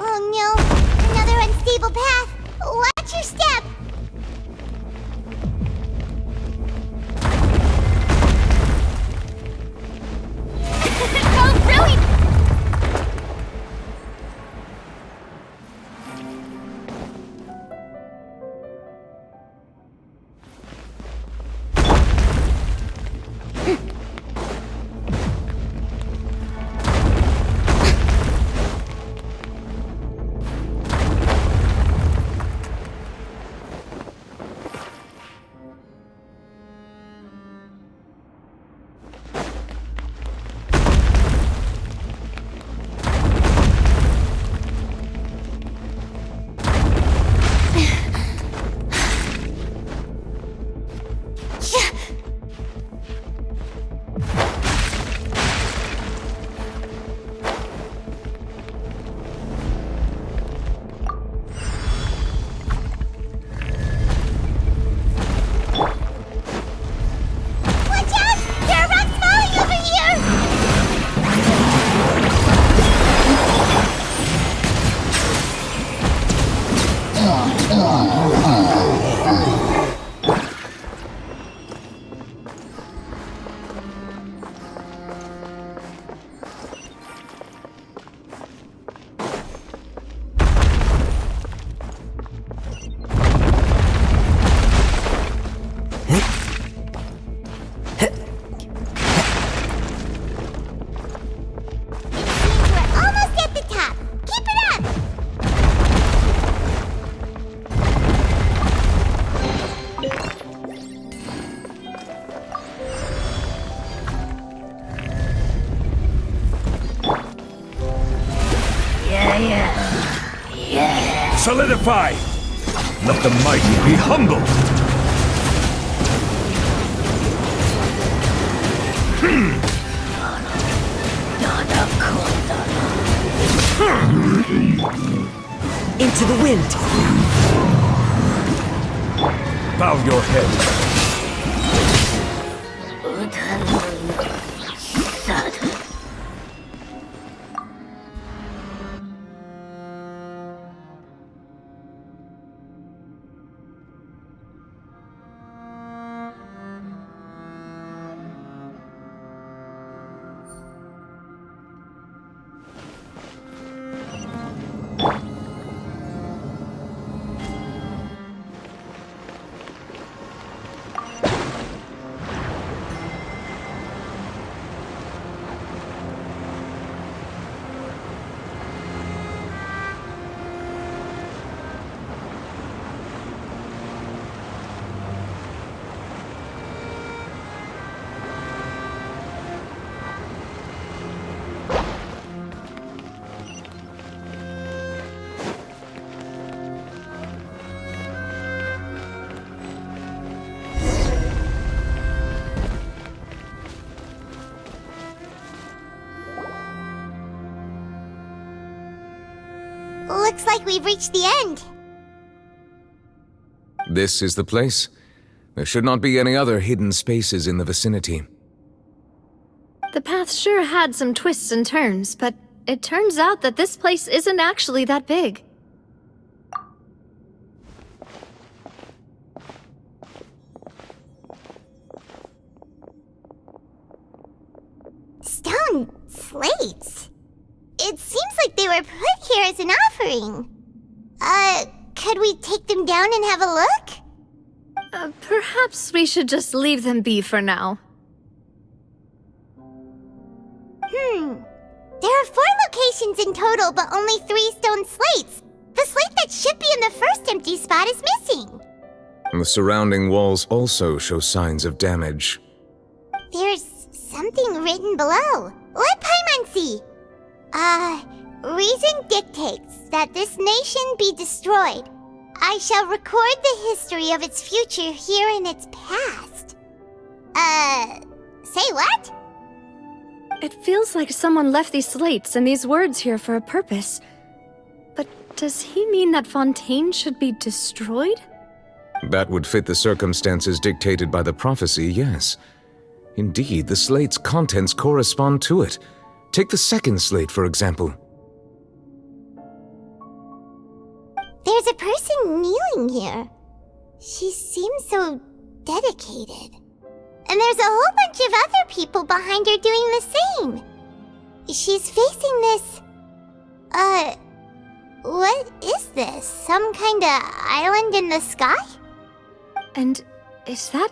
Oh no, another unstable path. Watch your step. Oh, brilliant! Solidify! Let the mighty be humbled! Into the wind! Bow your head. Looks like we've reached the end. This is the place. There should not be any other hidden spaces in the vicinity. The path sure had some twists and turns, but it turns out that this place isn't actually that big. Stone slates. It seems like they were put here as an offering. Could we take them down and have a look? Perhaps we should just leave them be for now. There are 4 locations in total, but only 3 stone slates. The slate that should be in the first empty spot is missing. The surrounding walls also show signs of damage. There's something written below. Let Paimon see. Reason dictates that this nation be destroyed. I shall record the history of its future here in its past. Say what? It feels like someone left these slates and these words here for a purpose. But does he mean that Fontaine should be destroyed? That would fit the circumstances dictated by the prophecy, yes. Indeed, the slate's contents correspond to it. Take the second slate, for example. There's a person kneeling here. She seems so dedicated. And there's a whole bunch of other people behind her doing the same. She's facing this... what is this? Some kind of island in the sky? And is that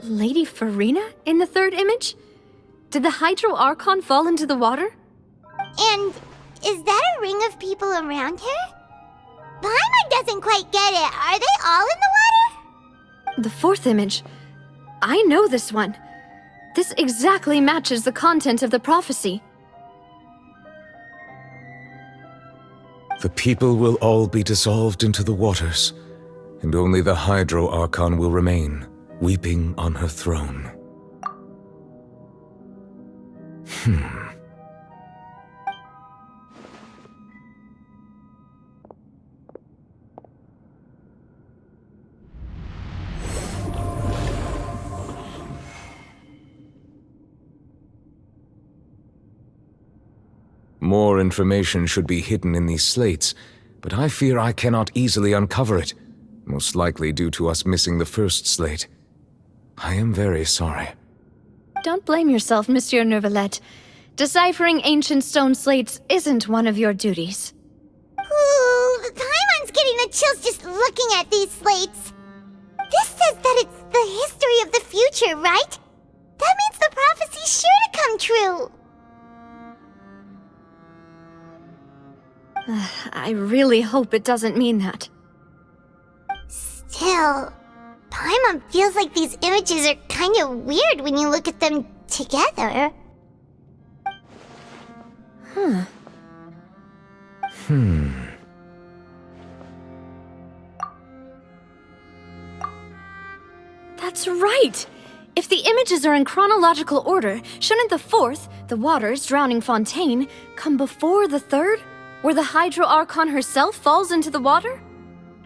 Lady Farina in the third image? Did the Hydro Archon fall into the water? And is that a ring of people around her? Paimon doesn't quite get it. Are they all in the water? The fourth image. I know this one. This exactly matches the content of the prophecy. The people will all be dissolved into the waters, and only the Hydro Archon will remain, weeping on her throne. More information should be hidden in these slates, but I fear I cannot easily uncover it, most likely due to us missing the first slate. I am very sorry. Don't blame yourself, Monsieur Neuvillette. Deciphering ancient stone slates isn't one of your duties. Ooh, Paimon's getting the chills just looking at these slates. This says that it's the history of the future, right? That means the prophecy's sure to come true. I really hope it doesn't mean that. Still, Paimon feels like these images are kind of weird when you look at them together. That's right! If the images are in chronological order, shouldn't the fourth, the waters drowning Fontaine, come before the third, where the Hydro Archon herself falls into the water?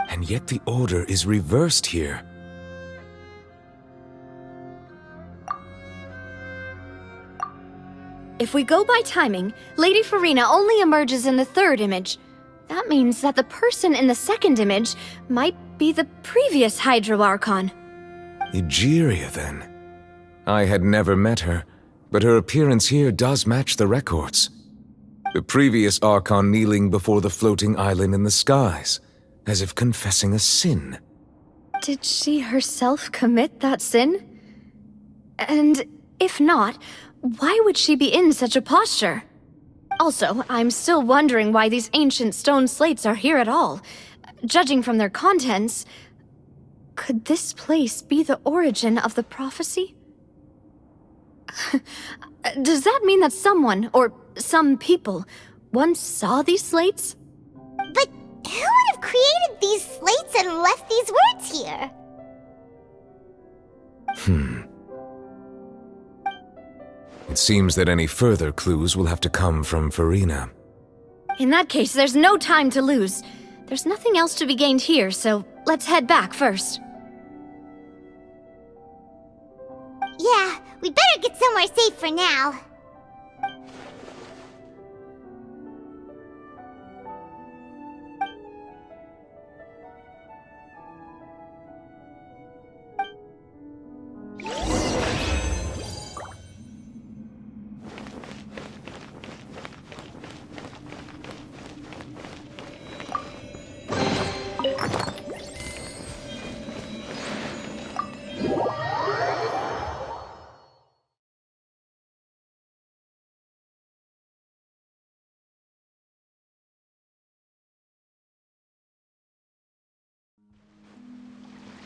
And yet the order is reversed here. If we go by timing, Lady Farina only emerges in the third image. That means that the person in the second image might be the previous Hydro Archon. Egeria, then. I had never met her, but her appearance here does match the records. The previous Archon kneeling before the floating island in the skies, as if confessing a sin. Did she herself commit that sin? And if not, why would she be in such a posture? Also, I'm still wondering why these ancient stone slates are here at all. Judging from their contents, could this place be the origin of the prophecy? Does that mean that someone, or some people, once saw these slates? But who would have created these slates and left these words here? It seems that any further clues will have to come from Farina. In that case, there's no time to lose. There's nothing else to be gained here, so let's head back first. Yeah, we better get somewhere safe for now.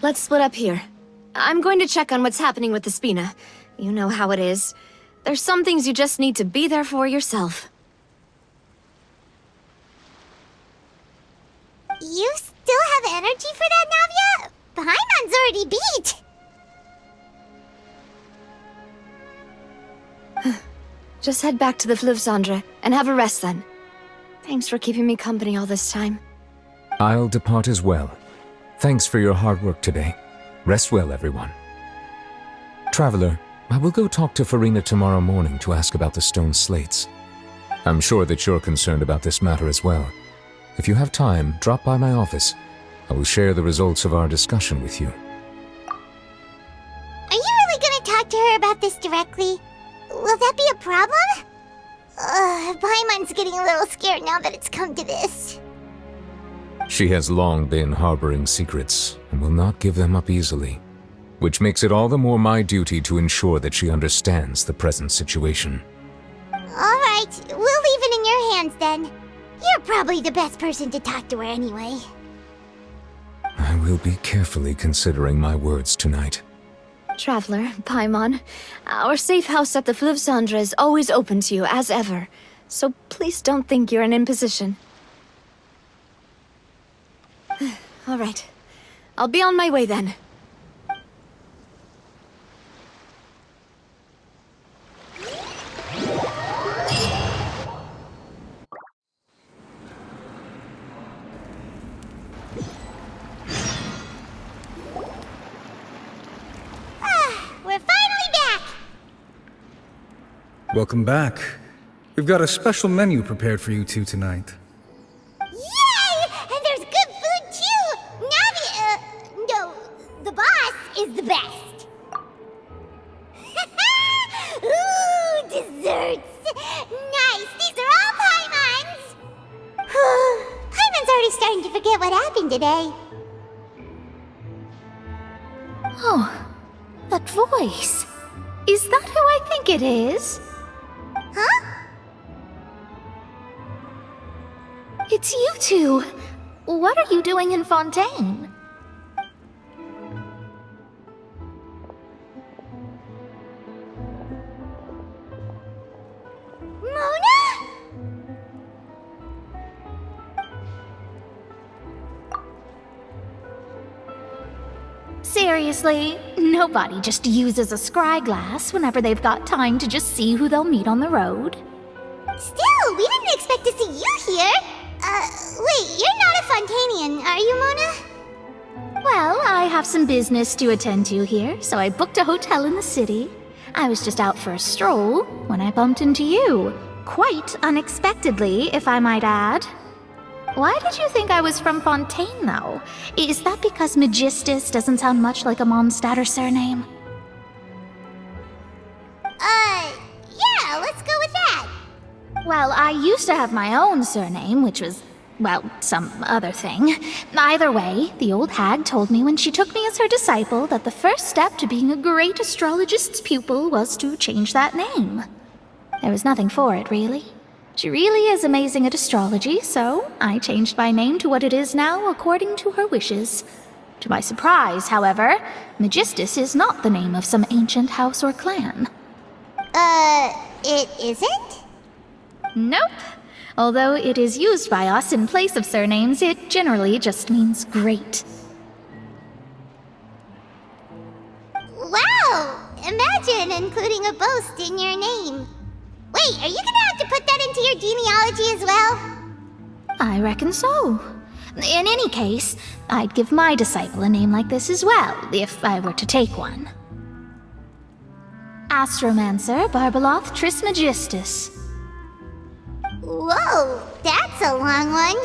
Let's split up here. I'm going to check on what's happening with the Spina. You know how it is. There's some things you just need to be there for yourself. You still have energy for that, Navia? Paimon's already beat. Just head back to the Fleuve Cendre and have a rest then. Thanks for keeping me company all this time. I'll depart as well. Thanks for your hard work today. Rest well, everyone. Traveler, I will go talk to Farina tomorrow morning to ask about the stone slates. I'm sure that you're concerned about this matter as well. If you have time, drop by my office. I will share the results of our discussion with you. Are you really gonna talk to her about this directly? Will that be a problem? Paimon's getting a little scared now that it's come to this. She has long been harboring secrets and will not give them up easily, which makes it all the more my duty to ensure that she understands the present situation. Alright, we'll leave it in your hands then. You're probably the best person to talk to her anyway. I will be carefully considering my words tonight. Traveler, Paimon, our safe house at the Fleuve Cendre is always open to you as ever, so please don't think you're an imposition. All right. I'll be on my way then. We're finally back! Welcome back. We've got a special menu prepared for you two tonight. Yay! And there's good food too! No, the boss is the best. Ooh, desserts! Nice, these are all Paimon's! Paimon's already starting to forget what happened today. Oh, that voice. Is that who I think it is? Huh? It's you two. What are you doing in Fontaine? Mona? Seriously, nobody just uses a scry glass whenever they've got time to just see who they'll meet on the road. Still, we didn't expect to see you here. Wait, you're not a Fontanian, are you, Mona? Well, I have some business to attend to here, so I booked a hotel in the city. I was just out for a stroll when I bumped into you. Quite unexpectedly, if I might add. Why did you think I was from Fontaine, though? Is that because Magistus doesn't sound much like a Mondstadter surname? Yeah, let's go with that. Well, I used to have my own surname, which was, well, some other thing. Either way, the old hag told me when she took me as her disciple that the first step to being a great astrologist's pupil was to change that name. There was nothing for it, really. She really is amazing at astrology, so I changed my name to what it is now according to her wishes. To my surprise, however, Magistus is not the name of some ancient house or clan. It isn't? Nope. Although it is used by us in place of surnames, it generally just means great. Wow! Imagine including a boast in your name. Wait, are you gonna have to put that into your genealogy as well? I reckon so. In any case, I'd give my disciple a name like this as well, if I were to take one. Astromancer Barbeloth Trismegistus. Whoa, that's a long one.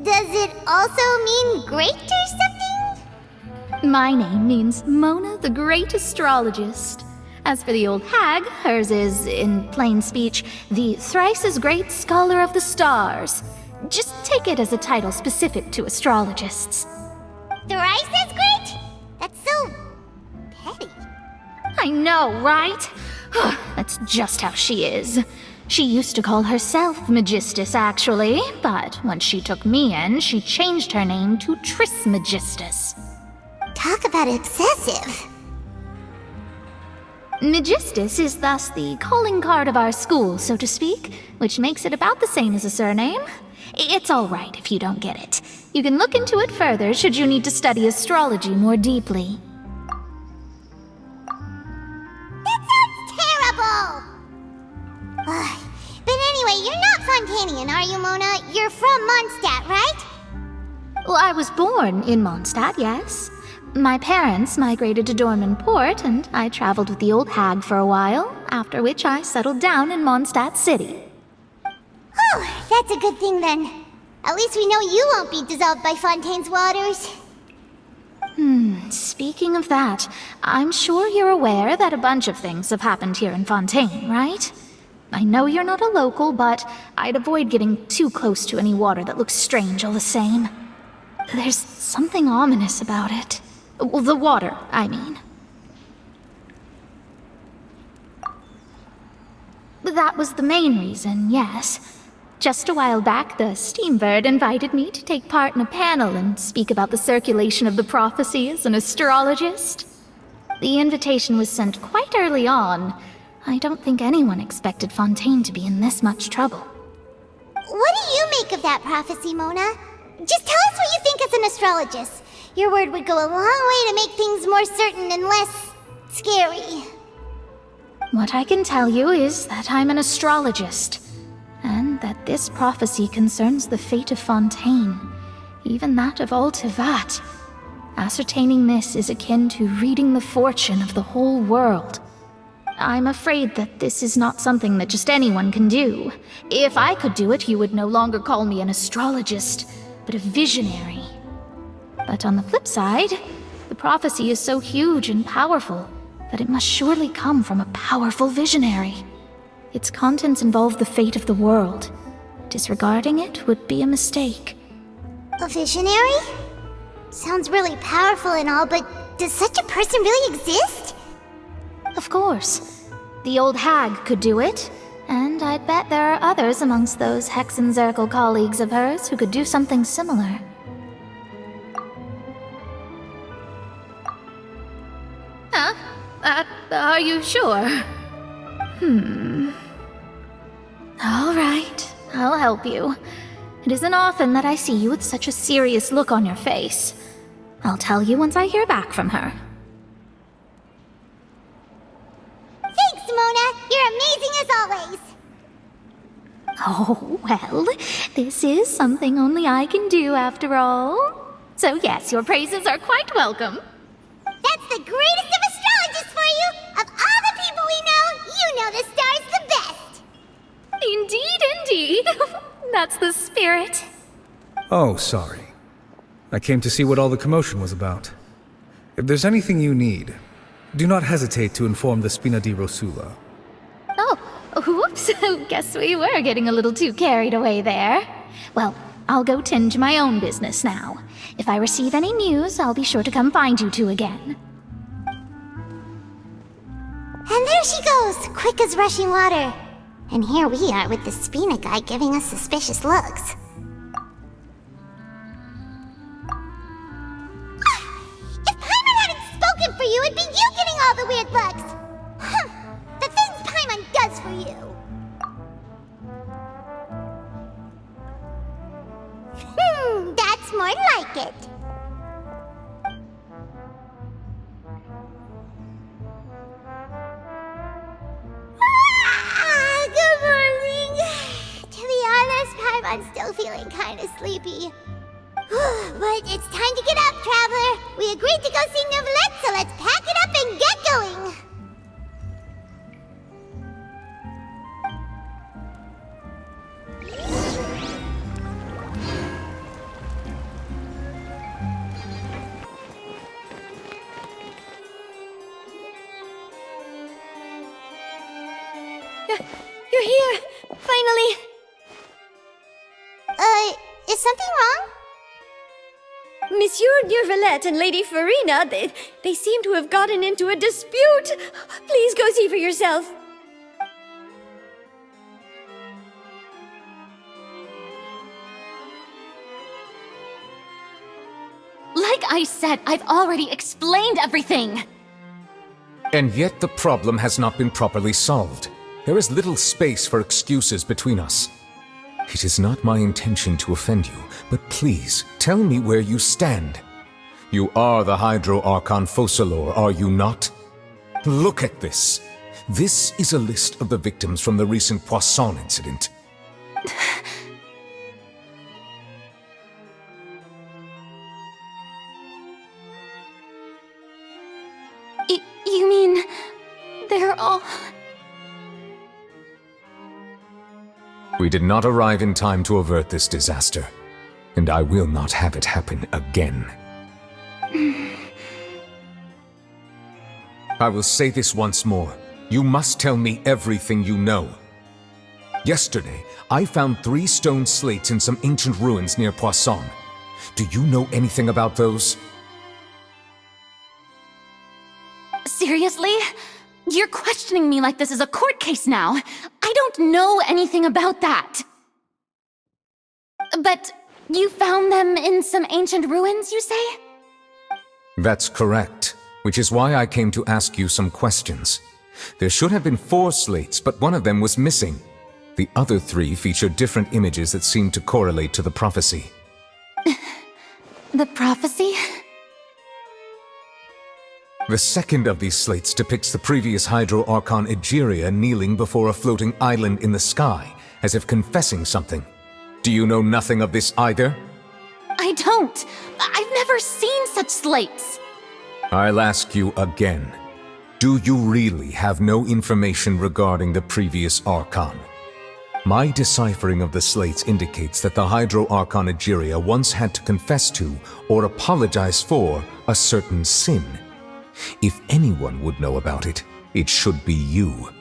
Does it also mean great or something? My name means Mona the Great Astrologist. As for the old hag, hers is, in plain speech, the thrice-as-great Scholar of the Stars. Just take it as a title specific to astrologists. Thrice as great? That's so petty. I know, right? That's just how she is. She used to call herself Magistus, actually, but once she took me in, she changed her name to Trismegistus. Talk about excessive. Magistus is thus the calling card of our school, so to speak, which makes it about the same as a surname. It's all right if you don't get it. You can look into it further should you need to study astrology more deeply. That sounds terrible! But anyway, you're not Fontanian, are you, Mona? You're from Mondstadt, right? Well, I was born in Mondstadt, yes. My parents migrated to Dorman Port, and I traveled with the old hag for a while, after which I settled down in Mondstadt City. Oh, that's a good thing then. At least we know you won't be dissolved by Fontaine's waters. Speaking of that, I'm sure you're aware that a bunch of things have happened here in Fontaine, right? I know you're not a local, but I'd avoid getting too close to any water that looks strange all the same. There's something ominous about it. Well, the water, I mean. That was the main reason, yes. Just a while back, the Steambird invited me to take part in a panel and speak about the circulation of the prophecy as an astrologist. The invitation was sent quite early on. I don't think anyone expected Fontaine to be in this much trouble. What do you make of that prophecy, Mona? Just tell us what you think as an astrologist. Your word would go a long way to make things more certain and less scary. What I can tell you is that I'm an astrologist, and that this prophecy concerns the fate of Fontaine, even that of all Tevat. Ascertaining this is akin to reading the fortune of the whole world. I'm afraid that this is not something that just anyone can do. If I could do it, you would no longer call me an astrologist, but a visionary. But on the flip side, the prophecy is so huge and powerful that it must surely come from a powerful visionary. Its contents involve the fate of the world. Disregarding it would be a mistake. A visionary? Sounds really powerful and all, but does such a person really exist? Of course. The old hag could do it, and I'd bet there are others amongst those Hexenzirkel colleagues of hers who could do something similar. Huh? Are you sure? All right, I'll help you. It isn't often that I see you with such a serious look on your face. I'll tell you once I hear back from her. Thanks, Mona. You're amazing as always. Oh, well, this is something only I can do after all. So yes, your praises are quite welcome. That's the greatest of astrologists for you! Of all the people we know, you know the star's the best! Indeed, indeed. That's the spirit. Oh, sorry. I came to see what all the commotion was about. If there's anything you need, do not hesitate to inform the Spina di Rosula. Oh, whoops. Guess we were getting a little too carried away there. Well, I'll go tend to my own business now. If I receive any news, I'll be sure to come find you two again. And there she goes, quick as rushing water. And here we are with the Spina guy giving us suspicious looks. If Paimon hadn't spoken for you, it'd be you getting all the weird looks. The things Paimon does for you. That's more like it. Good morning. To be honest, Paimon's still feeling kind of sleepy. But it's time to get up, Traveler. We agreed to go see Neuvillette, so let's pack it up and get going. You're here! Finally! Is something wrong? Monsieur Neuvillette and Lady Farina, they seem to have gotten into a dispute. Please go see for yourself. Like I said, I've already explained everything! And yet the problem has not been properly solved. There is little space for excuses between us. It is not my intention to offend you, but please, tell me where you stand. You are the Hydro Archon Focalor, are you not? Look at this. This is a list of the victims from the recent Poisson incident. You mean... they're all... We did not arrive in time to avert this disaster, and I will not have it happen again. I will say this once more. You must tell me everything you know. Yesterday, I found 3 stone slates in some ancient ruins near Poisson. Do you know anything about those? Seriously? You're questioning me like this is a court case now. I don't know anything about that. But you found them in some ancient ruins, you say? That's correct, which is why I came to ask you some questions. There should have been 4 slates, but one of them was missing. The other 3 featured different images that seemed to correlate to the prophecy. The prophecy? The second of these slates depicts the previous Hydro Archon Egeria kneeling before a floating island in the sky, as if confessing something. Do you know nothing of this either? I don't. I've never seen such slates. I'll ask you again. Do you really have no information regarding the previous Archon? My deciphering of the slates indicates that the Hydro Archon Egeria once had to confess to, or apologize for, a certain sin. If anyone would know about it, it should be you.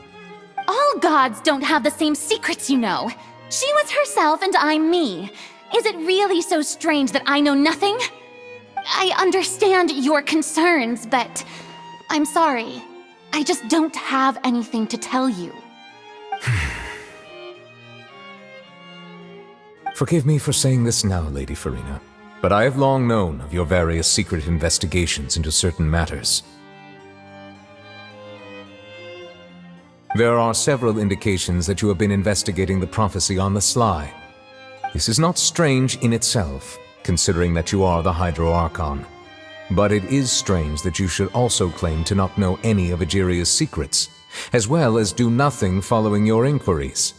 All gods don't have the same secrets, you know. She was herself and I'm me. Is it really so strange that I know nothing? I understand your concerns, but I'm sorry. I just don't have anything to tell you. Forgive me for saying this now, Lady Farina, but I have long known of your various secret investigations into certain matters. There are several indications that you have been investigating the prophecy on the sly. This is not strange in itself, considering that you are the Hydro Archon. But it is strange that you should also claim to not know any of Egeria's secrets, as well as do nothing following your inquiries.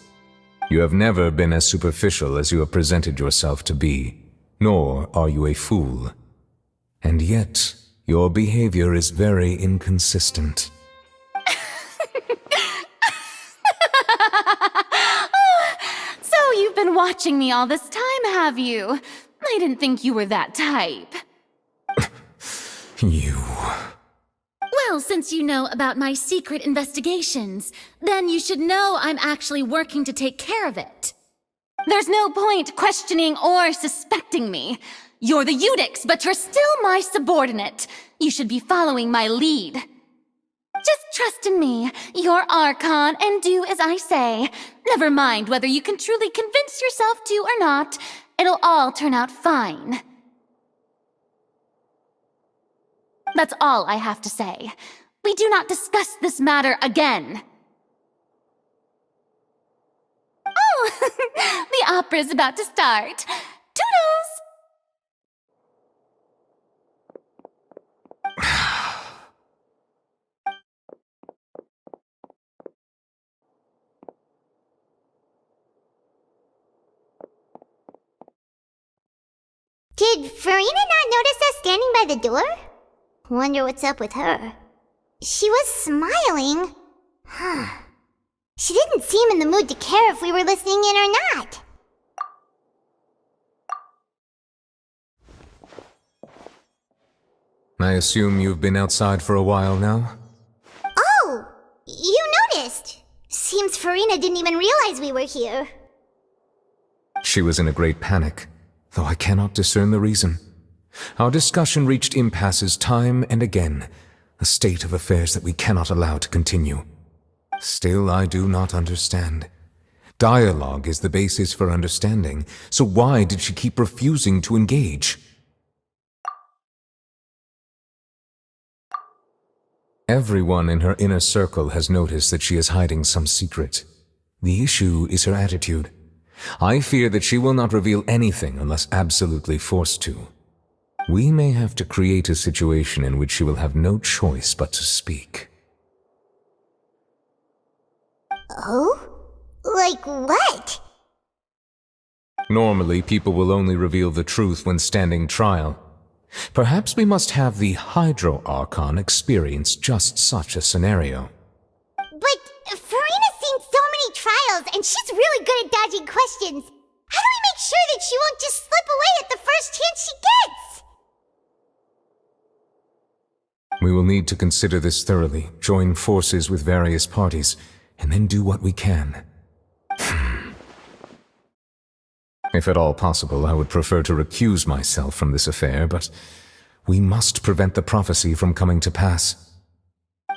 You have never been as superficial as you have presented yourself to be, nor are you a fool. And yet, your behavior is very inconsistent. So you've been watching me all this time, have you? I didn't think you were that type. You... Well, since you know about my secret investigations, then you should know I'm actually working to take care of it. There's no point questioning or suspecting me. You're the Eudix, but you're still my subordinate. You should be following my lead. Just trust in me, your Archon, and do as I say. Never mind whether you can truly convince yourself to or not. It'll all turn out fine. That's all I have to say. We do not discuss this matter again. Oh, the opera's about to start. Toodles! Did Farina not notice us standing by the door? Wonder what's up with her. She was smiling. She didn't seem in the mood to care if we were listening in or not. I assume you've been outside for a while now? Oh! You noticed! Seems Farina didn't even realize we were here. She was in a great panic, though I cannot discern the reason. Our discussion reached impasses time and again, a state of affairs that we cannot allow to continue. Still, I do not understand. Dialogue is the basis for understanding, so why did she keep refusing to engage? Everyone in her inner circle has noticed that she is hiding some secret. The issue is her attitude. I fear that she will not reveal anything unless absolutely forced to. We may have to create a situation in which she will have no choice but to speak. Oh? Like what? Normally, people will only reveal the truth when standing trial. Perhaps we must have the Hydro Archon experience just such a scenario. But Farina's seen so many trials, and she's really good at dodging questions. How do we make sure that she won't just slip away at the first chance she gets? We will need to consider this thoroughly, join forces with various parties, and then do what we can. If at all possible, I would prefer to recuse myself from this affair, but we must prevent the prophecy from coming to pass.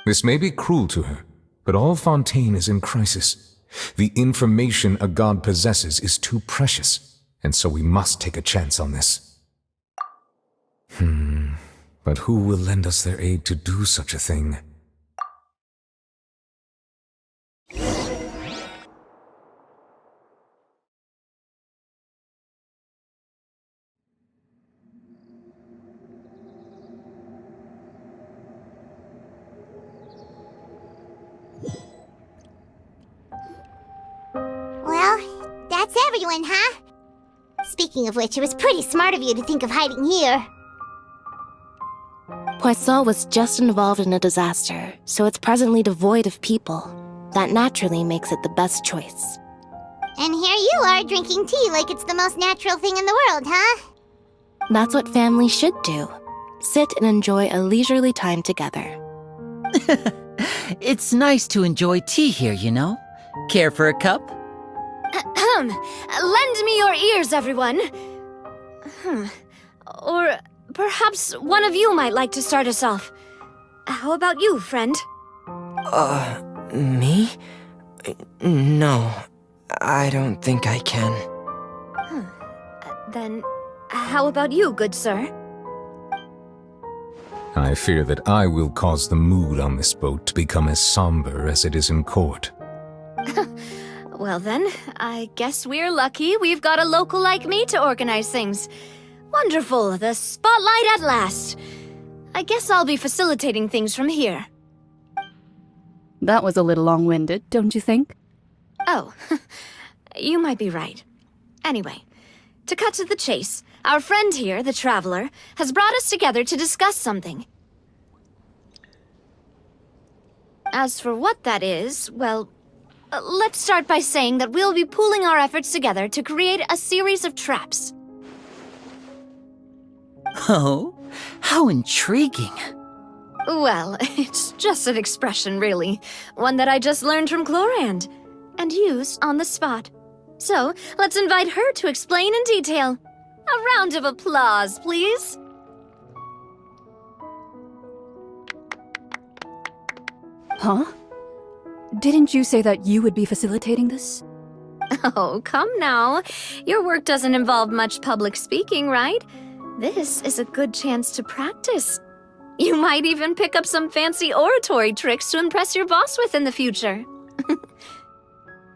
This may be cruel to her, but all Fontaine is in crisis. The information a god possesses is too precious, and so we must take a chance on this. But who will lend us their aid to do such a thing? Well, that's everyone, huh? Speaking of which, it was pretty smart of you to think of hiding here. Poisson was just involved in a disaster, so it's presently devoid of people. That naturally makes it the best choice. And here you are drinking tea like it's the most natural thing in the world, huh? That's what families should do. Sit and enjoy a leisurely time together. It's nice to enjoy tea here, you know? Care for a cup? Lend me your ears, everyone. Or perhaps one of you might like to start us off. How about you, friend? Me? No, I don't think I can. Then, how about you, good sir? I fear that I will cause the mood on this boat to become as somber as it is in court. Well then, I guess we're lucky we've got a local like me to organize things. Wonderful, the spotlight at last. I guess I'll be facilitating things from here. That was a little long-winded, don't you think? Oh, you might be right. Anyway, to cut to the chase, our friend here, the Traveler, has brought us together to discuss something. As for what that is, well, let's start by saying that we'll be pooling our efforts together to create a series of traps. Oh, how intriguing. Well, it's just an expression, really. One that I just learned from Chlorand, and used on the spot. So, let's invite her to explain in detail. A round of applause, please. Huh? Didn't you say that you would be facilitating this? Oh, come now. Your work doesn't involve much public speaking, right? This is a good chance to practice. You might even pick up some fancy oratory tricks to impress your boss with in the future.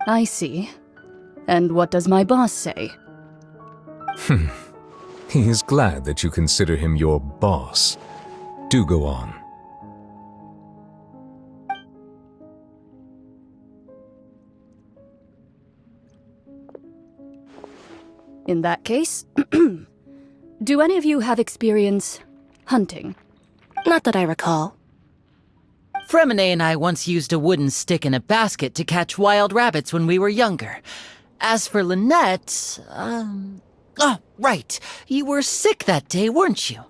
I see. And what does my boss say? He is glad that you consider him your boss. Do go on. In that case, do any of you have experience hunting? Not that I recall. Fremine and I once used a wooden stick in a basket to catch wild rabbits when we were younger. As for Lynette, oh, right. You were sick that day, weren't you?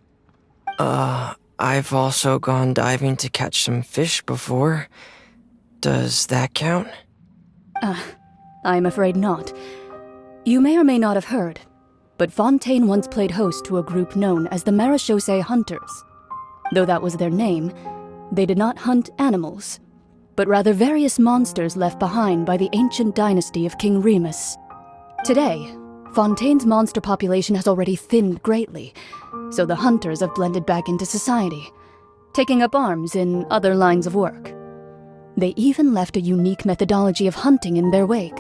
I've also gone diving to catch some fish before. Does that count? I'm afraid not. You may or may not have heard, but Fontaine once played host to a group known as the Marechaussee Hunters. Though that was their name, they did not hunt animals, but rather various monsters left behind by the ancient dynasty of King Remus. Today, Fontaine's monster population has already thinned greatly, so the hunters have blended back into society, taking up arms in other lines of work. They even left a unique methodology of hunting in their wake.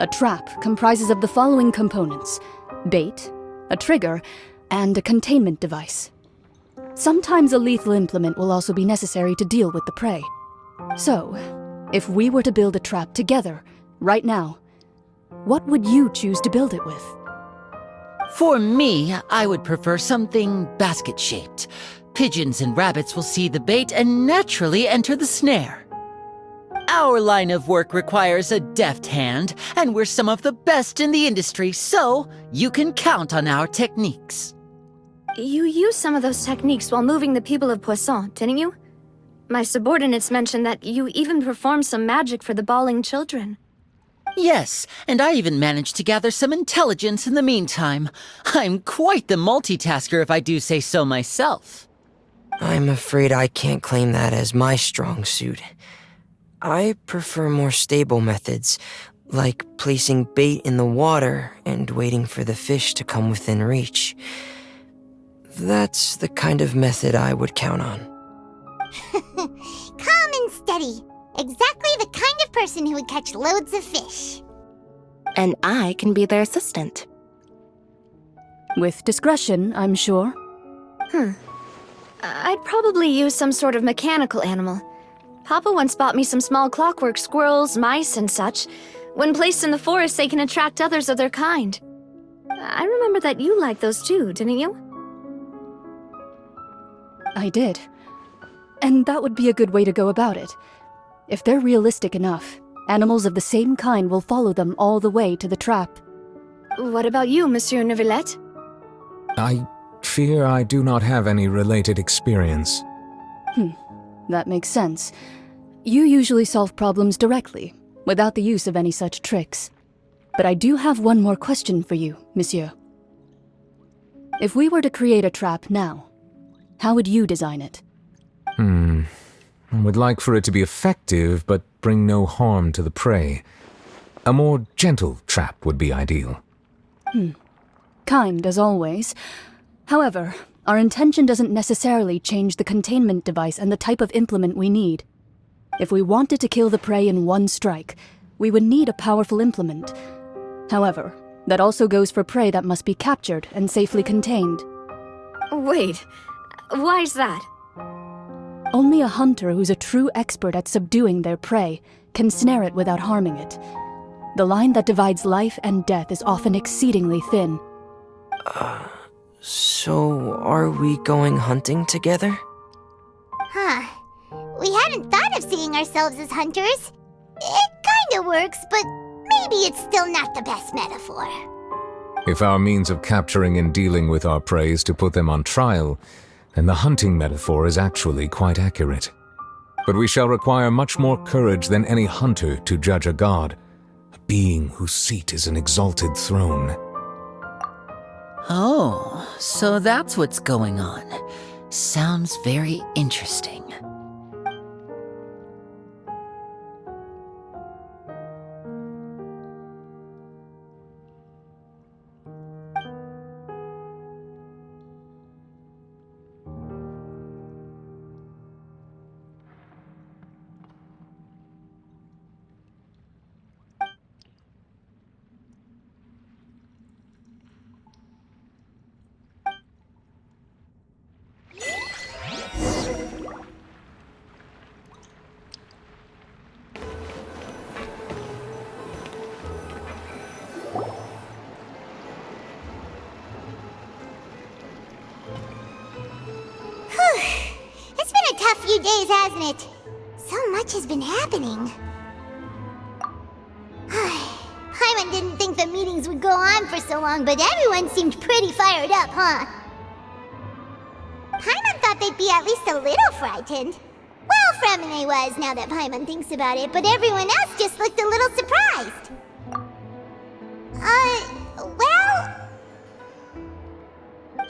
A trap comprises of the following components: bait, a trigger, and a containment device. Sometimes a lethal implement will also be necessary to deal with the prey. So, if we were to build a trap together, right now, what would you choose to build it with? For me, I would prefer something basket-shaped. Pigeons and rabbits will see the bait and naturally enter the snare. Our line of work requires a deft hand, and we're some of the best in the industry, so you can count on our techniques. You used some of those techniques while moving the people of Poisson, didn't you? My subordinates mentioned that you even performed some magic for the bawling children. Yes, and I even managed to gather some intelligence in the meantime. I'm quite the multitasker if I do say so myself. I'm afraid I can't claim that as my strong suit. I prefer more stable methods, like placing bait in the water and waiting for the fish to come within reach. That's the kind of method I would count on. Calm and steady. Exactly the kind of person who would catch loads of fish. And I can be their assistant. With discretion, I'm sure. I'd probably use some sort of mechanical animal. Papa once bought me some small clockwork squirrels, mice, and such. When placed in the forest, they can attract others of their kind. I remember that you liked those too, didn't you? I did. And that would be a good way to go about it. If they're realistic enough, animals of the same kind will follow them all the way to the trap. What about you, Monsieur Neuvillette? I fear I do not have any related experience. That makes sense. You usually solve problems directly, without the use of any such tricks. But I do have one more question for you, monsieur. If we were to create a trap now, how would you design it? I would like for it to be effective, but bring no harm to the prey. A more gentle trap would be ideal. Kind, as always. However, our intention doesn't necessarily change the containment device and the type of implement we need. If we wanted to kill the prey in one strike, we would need a powerful implement. However, that also goes for prey that must be captured and safely contained. Wait, Why's that? Only a hunter who's a true expert at subduing their prey can snare it without harming it. The line that divides life and death is often exceedingly thin. So are we going hunting together? Huh. We hadn't thought of seeing ourselves as hunters. It kinda works, but maybe it's still not the best metaphor. If our means of capturing and dealing with our prey is to put them on trial, then the hunting metaphor is actually quite accurate. But we shall require much more courage than any hunter to judge a god, a being whose seat is an exalted throne. Oh, so that's what's going on. Sounds very interesting. It's been a tough few days, hasn't it? So much has been happening. Paimon didn't think the meetings would go on for so long, but everyone seemed pretty fired up, huh? Paimon thought they'd be at least a little frightened. Well, Fremine was, now that Paimon thinks about it, but everyone else just looked a little surprised. Well...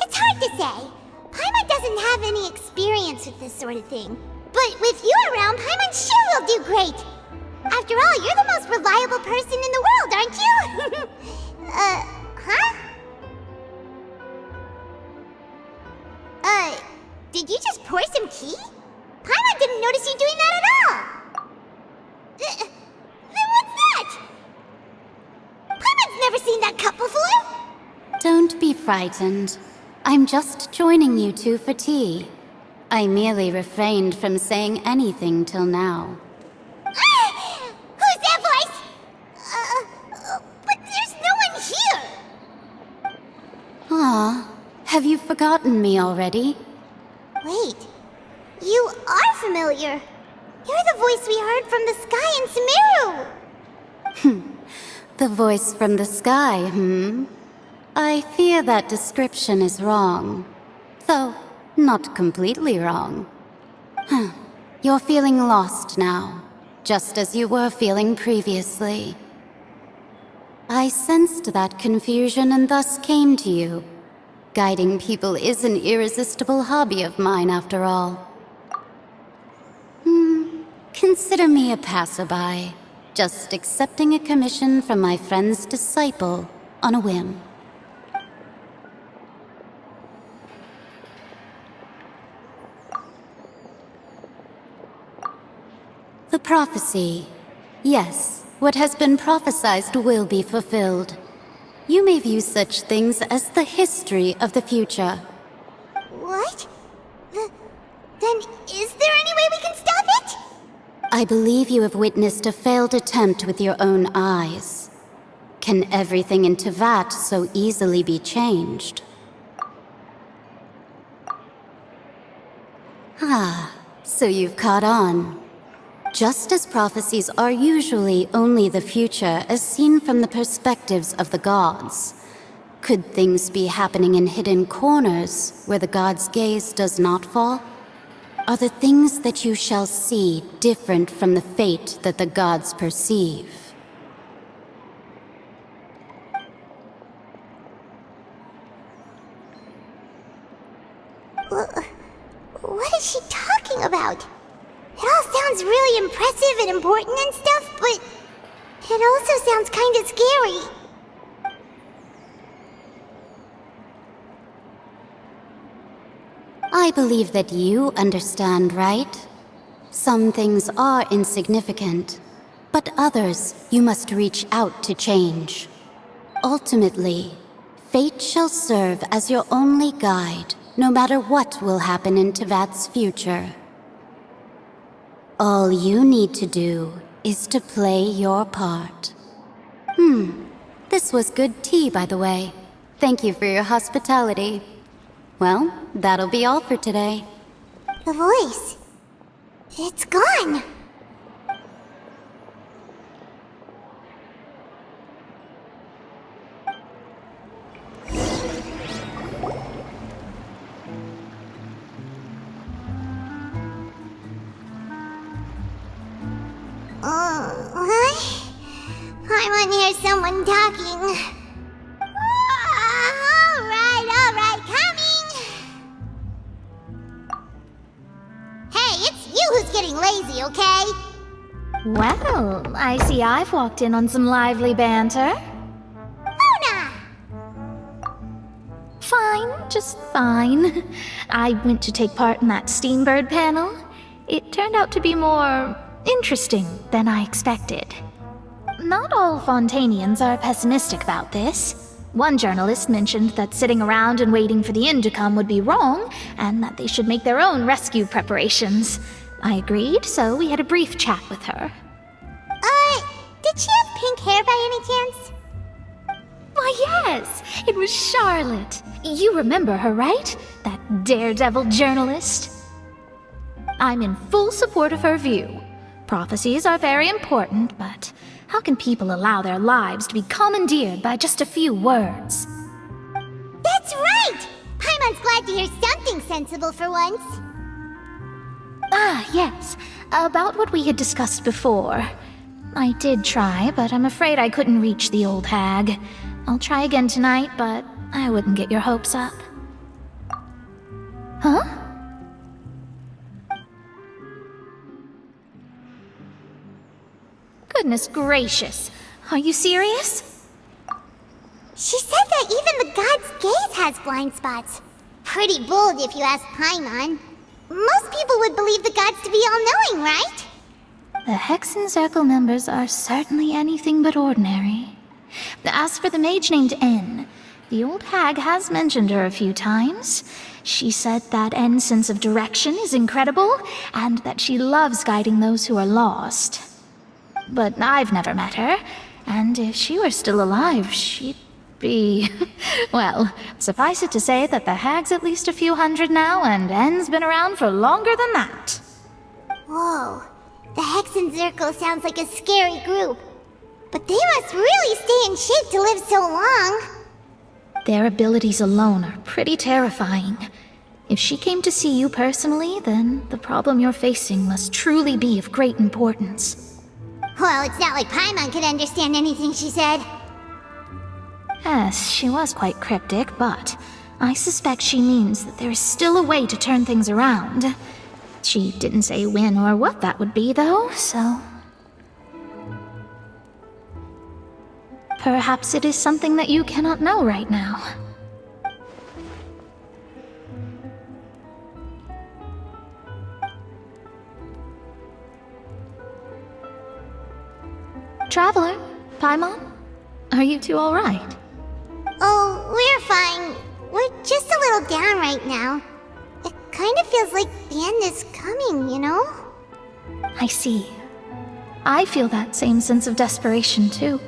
It's hard to say. Paimon doesn't have any experience with this sort of thing. But with you around, Paimon sure will do great. After all, you're the most reliable person in the world, aren't you? Huh? Did you just pour some tea? Paimon didn't notice you doing that at all. Then what's that? Paimon's never seen that cup before. Don't be frightened. I'm just joining you two for tea. I merely refrained from saying anything till now. Who's that voice? But there's no one here. Ah, have you forgotten me already? Wait, you are familiar. You're the voice we heard from the sky in Sumeru. The voice from the sky, I fear that description is wrong. Though, not completely wrong. You're feeling lost now, just as you were feeling previously. I sensed that confusion and thus came to you. Guiding people is an irresistible hobby of mine, after all. Consider me a passerby, just accepting a commission from my friend's disciple on a whim. The prophecy. Yes, what has been prophesied will be fulfilled. You may view such things as the history of the future. What? Then is there any way we can stop it? I believe you have witnessed a failed attempt with your own eyes. Can everything in Tevat so easily be changed? Ah, so you've caught on. Just as prophecies are usually only the future as seen from the perspectives of the gods, could things be happening in hidden corners where the gods' gaze does not fall? Are the things that you shall see different from the fate that the gods perceive? What is she talking about? It all sounds really impressive and important and stuff, but it also sounds kinda scary. I believe that you understand, right? Some things are insignificant, but others you must reach out to change. Ultimately, fate shall serve as your only guide, no matter what will happen in Tevat's future. All you need to do is to play your part. This was good tea, by the way. Thank you for your hospitality. Well, that'll be all for today. The voice. It's gone. I want to hear someone talking. Alright, coming! Hey, it's you who's getting lazy, okay? Well, I see I've walked in on some lively banter. Luna! Fine, just fine. I went to take part in that Steambird panel. It turned out to be more interesting than I expected. Not all Fontainians are pessimistic about this. One journalist mentioned that sitting around and waiting for the end to come would be wrong, and that they should make their own rescue preparations. I agreed, so we had a brief chat with her. Did she have pink hair by any chance? Why, yes! It was Charlotte. You remember her, right? That daredevil journalist? I'm in full support of her view. Prophecies are very important, but how can people allow their lives to be commandeered by just a few words? That's right! Paimon's glad to hear something sensible for once. Ah, yes. About what we had discussed before. I did try, but I'm afraid I couldn't reach the old hag. I'll try again tonight, but I wouldn't get your hopes up. Huh? Goodness gracious. Are you serious? She said that even the god's gaze has blind spots. Pretty bold if you ask Paimon. Most people would believe the gods to be all-knowing, right? The Hexen Circle members are certainly anything but ordinary. As for the mage named N, the old hag has mentioned her a few times. She said that N's sense of direction is incredible, and that she loves guiding those who are lost. But I've never met her, and if she were still alive, she'd be... Well, suffice it to say that the hag's at least a few hundred now, and N's been around for longer than that. Whoa, the Hexen Circle sounds like a scary group. But they must really stay in shape to live so long. Their abilities alone are pretty terrifying. If she came to see you personally, then the problem you're facing must truly be of great importance. Well, it's not like Paimon could understand anything she said. Yes, she was quite cryptic, but I suspect she means that there is still a way to turn things around. She didn't say when or what that would be, though, so... Perhaps it is something that you cannot know right now. Traveler, Paimon, are you two all right? Oh, we're fine. We're just a little down right now. It kind of feels like the end is coming, you know? I see. I feel that same sense of desperation, too.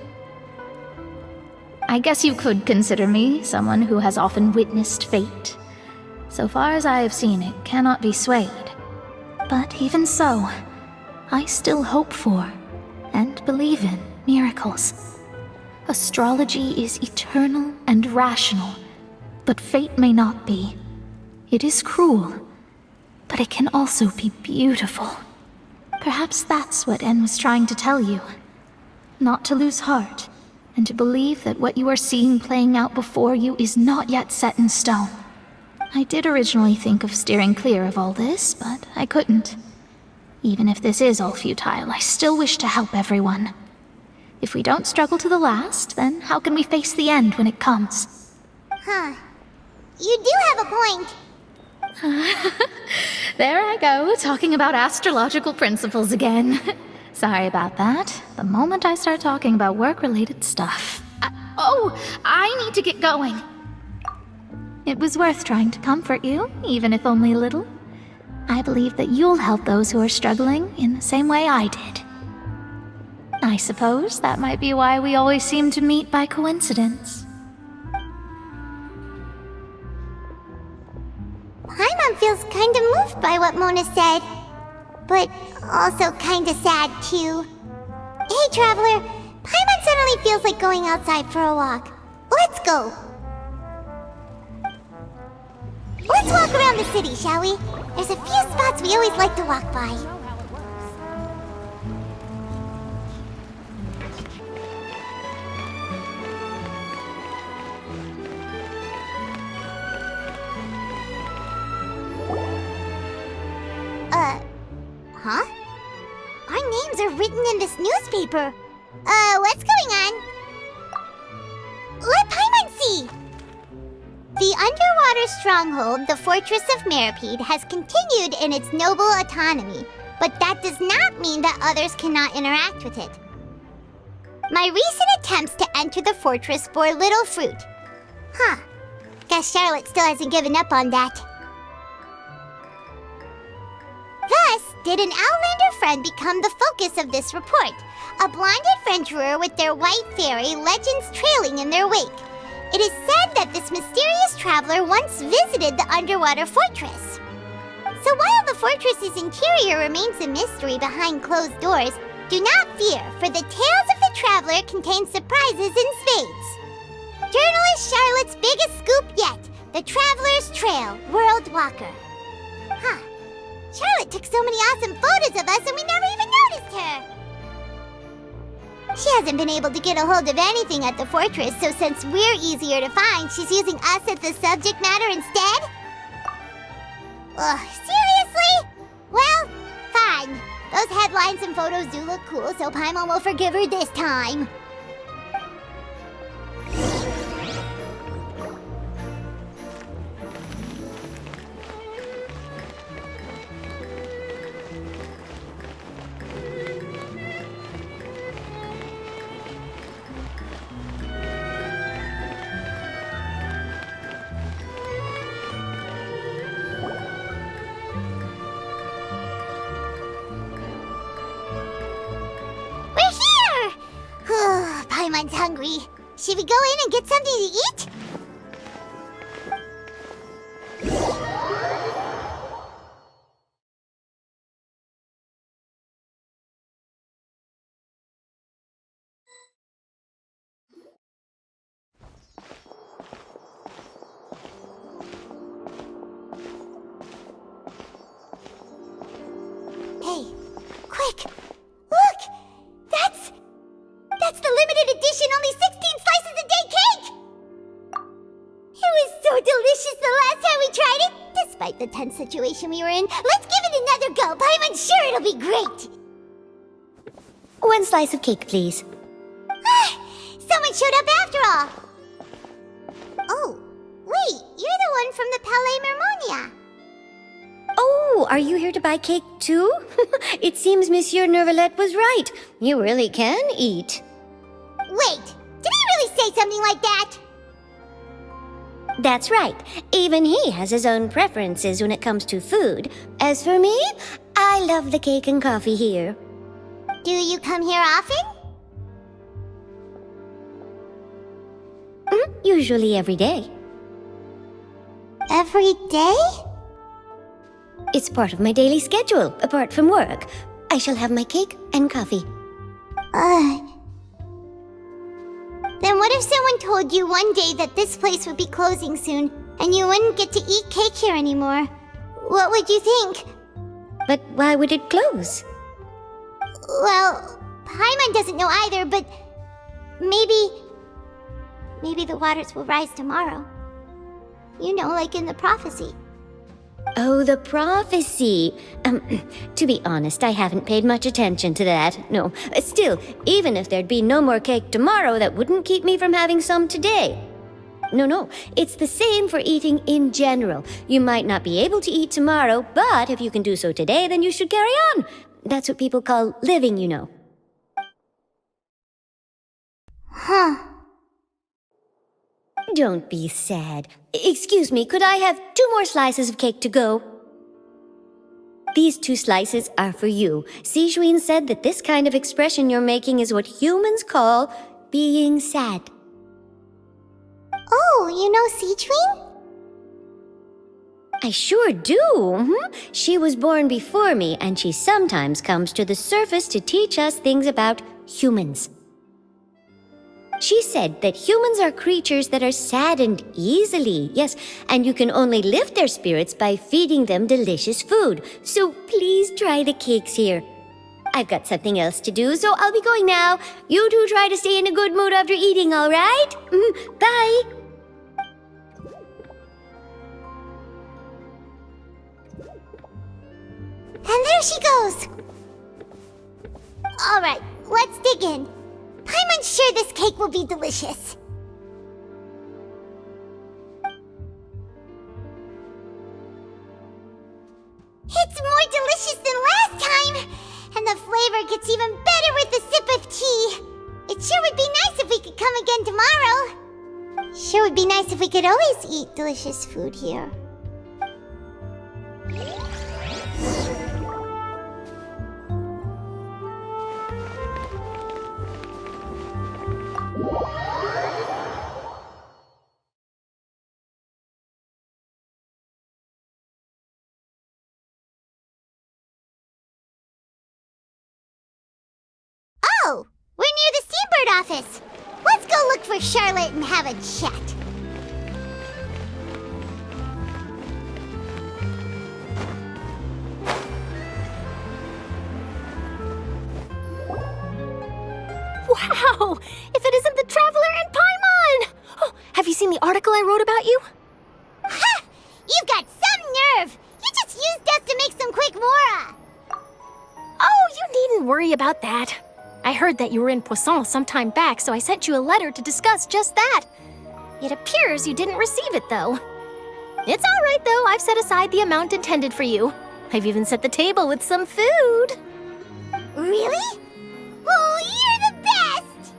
I guess you could consider me someone who has often witnessed fate. So far as I have seen, it cannot be swayed. But even so, I still hope for and believe in miracles. Astrology is eternal and rational, but fate may not be. It is cruel, but it can also be beautiful. Perhaps that's what En was trying to tell you. Not to lose heart, and to believe that what you are seeing playing out before you is not yet set in stone. I did originally think of steering clear of all this, but I couldn't. Even if this is all futile, I still wish to help everyone. If we don't struggle to the last, then how can we face the end when it comes? Huh. You do have a point. There I go, talking about astrological principles again. Sorry about that. The moment I start talking about work-related stuff... I need to get going. It was worth trying to comfort you, even if only a little. I believe that you'll help those who are struggling in the same way I did. I suppose that might be why we always seem to meet by coincidence. Paimon feels kinda moved by what Mona said, but also kinda sad too. Hey, Traveler, Paimon suddenly feels like going outside for a walk. Let's go. Let's walk around the city, shall we? There's a few spots we always like to walk by. Huh? Our names are written in this newspaper. What's going on? Let Paimon see! The underwater stronghold, the Fortress of Meripede, has continued in its noble autonomy, but that does not mean that others cannot interact with it. My recent attempts to enter the fortress bore little fruit. Huh. Guess Charlotte still hasn't given up on that. Thus, did an Outlander friend become the focus of this report, a blind adventurer with their white fairy legends trailing in their wake. It is said that this mysterious traveler once visited the underwater fortress. So while the fortress's interior remains a mystery behind closed doors, do not fear, for the tales of the traveler contain surprises in spades. Journalist Charlotte's biggest scoop yet, the Traveler's Trail, World Walker. Huh. Charlotte took so many awesome photos of us and we never even noticed her. She hasn't been able to get a hold of anything at the fortress, so since we're easier to find, she's using us as the subject matter instead? Ugh, seriously? Well, fine. Those headlines and photos do look cool, so Paimon will forgive her this time. Paimon's hungry. Should we go in and get something to eat? Hey, quick! Look! That's the limited edition only 16 slices a day cake! It was so delicious the last time we tried it, despite the tense situation we were in. Let's give it another go. I'm sure it'll be great. 1 slice of cake, please. Someone showed up after all. Oh, wait, you're the one from the Palais Mermonia. Oh, are you here to buy cake too? It seems Monsieur Neuvillette was right. You really can eat. Wait, did he really say something like that? That's right. Even he has his own preferences when it comes to food. As for me, I love the cake and coffee here. Do you come here often? Usually every day. Every day? It's part of my daily schedule, apart from work. I shall have my cake and coffee. Then what if someone told you one day that this place would be closing soon, and you wouldn't get to eat cake here anymore? What would you think? But why would it close? Well, Paimon doesn't know either, but maybe the waters will rise tomorrow. You know, like in the prophecy. Oh, the prophecy. To be honest, I haven't paid much attention to that. No, still, even if there'd be no more cake tomorrow, that wouldn't keep me from having some today. No, it's the same for eating in general. You might not be able to eat tomorrow, but if you can do so today, then you should carry on. That's what people call living, you know. Don't be sad. Excuse me, could I have 2 more slices of cake to go? These 2 slices are for you. Sijuin said that this kind of expression you're making is what humans call being sad. Oh, you know Sijuin? I sure do. She was born before me, and she sometimes comes to the surface to teach us things about humans. She said that humans are creatures that are saddened easily, yes, and you can only lift their spirits by feeding them delicious food. So please try the cakes here. I've got something else to do, so I'll be going now. You two try to stay in a good mood after eating, all right? Bye. And there she goes! Alright, let's dig in. Paimon's sure this cake will be delicious. It's more delicious than last time! And the flavor gets even better with a sip of tea. It sure would be nice if we could come again tomorrow. Sure would be nice if we could always eat delicious food here. Oh, we're near the Steambird office. Let's go look for Charlotte and have a chat. Wow! If it isn't the Traveler and Paimon! Oh, have you seen the article I wrote about you? Ha! You've got some nerve! You just used us to make some quick mora! Oh, you needn't worry about that. I heard that you were in Poisson some time back, so I sent you a letter to discuss just that. It appears you didn't receive it, though. It's all right, though. I've set aside the amount intended for you. I've even set the table with some food. Really? Oh, you're the best!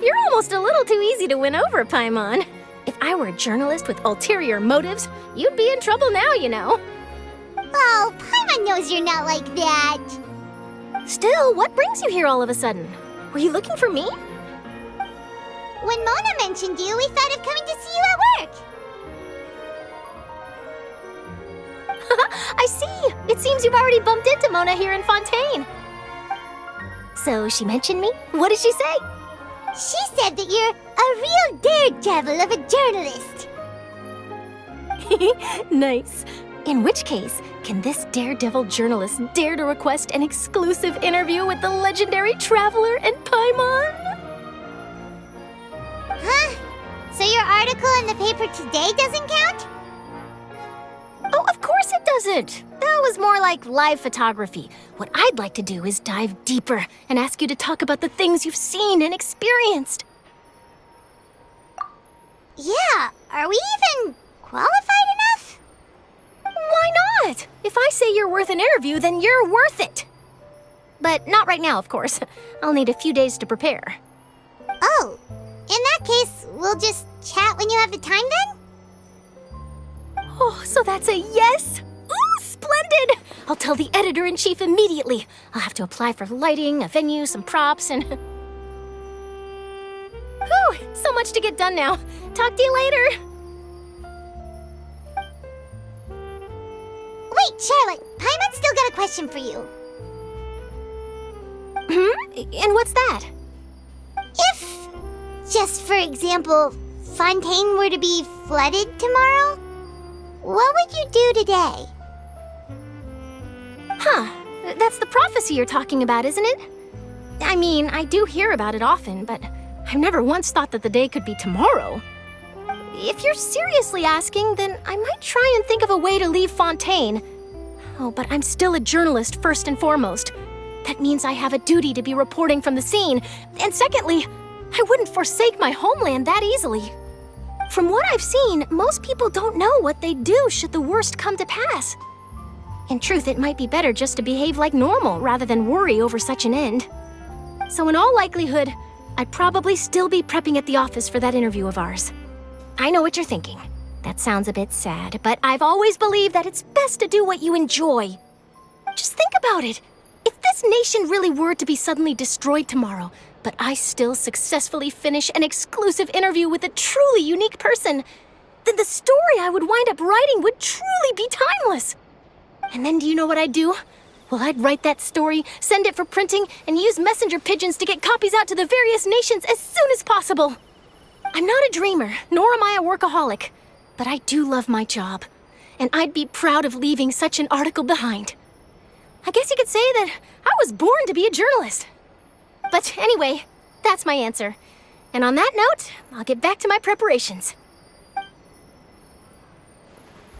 You're almost a little too easy to win over, Paimon. If I were a journalist with ulterior motives, you'd be in trouble now, you know. Oh, Paimon knows you're not like that. Still, what brings you here all of a sudden? Were you looking for me? When Mona mentioned you, we thought of coming to see you at work. I see! It seems you've already bumped into Mona here in Fontaine. So she mentioned me? What did she say? She said that you're a real daredevil of a journalist. Nice. In which case, can this daredevil journalist dare to request an exclusive interview with the legendary Traveler and Paimon? Huh? So your article in the paper today doesn't count? Oh, of course it doesn't. That was more like live photography. What I'd like to do is dive deeper and ask you to talk about the things you've seen and experienced. Yeah, are we even qualified enough? Why not? If I say you're worth an interview, then you're worth it. But not right now, of course. I'll need a few days to prepare. Oh, in that case, we'll just chat when you have the time then? Oh, so that's a yes? Ooh, splendid! I'll tell the editor-in-chief immediately. I'll have to apply for lighting, a venue, some props, and... Whew, so much to get done now. Talk to you later. Wait, Charlotte, Paimon's still got a question for you. And what's that? If, just for example, Fontaine were to be flooded tomorrow, what would you do today? Huh, that's the prophecy you're talking about, isn't it? I mean, I do hear about it often, but I've never once thought that the day could be tomorrow. If you're seriously asking, then I might try and think of a way to leave Fontaine. Oh, but I'm still a journalist first and foremost. That means I have a duty to be reporting from the scene. And secondly, I wouldn't forsake my homeland that easily. From what I've seen, most people don't know what they'd do should the worst come to pass. In truth, it might be better just to behave like normal rather than worry over such an end. So in all likelihood, I'd probably still be prepping at the office for that interview of ours. I know what you're thinking. That sounds a bit sad, but I've always believed that it's best to do what you enjoy. Just think about it. If this nation really were to be suddenly destroyed tomorrow, but I still successfully finish an exclusive interview with a truly unique person, then the story I would wind up writing would truly be timeless. And then do you know what I'd do? Well, I'd write that story, send it for printing, and use messenger pigeons to get copies out to the various nations as soon as possible. I'm not a dreamer, nor am I a workaholic, but I do love my job, and I'd be proud of leaving such an article behind. I guess you could say that I was born to be a journalist. But anyway, that's my answer. And on that note, I'll get back to my preparations.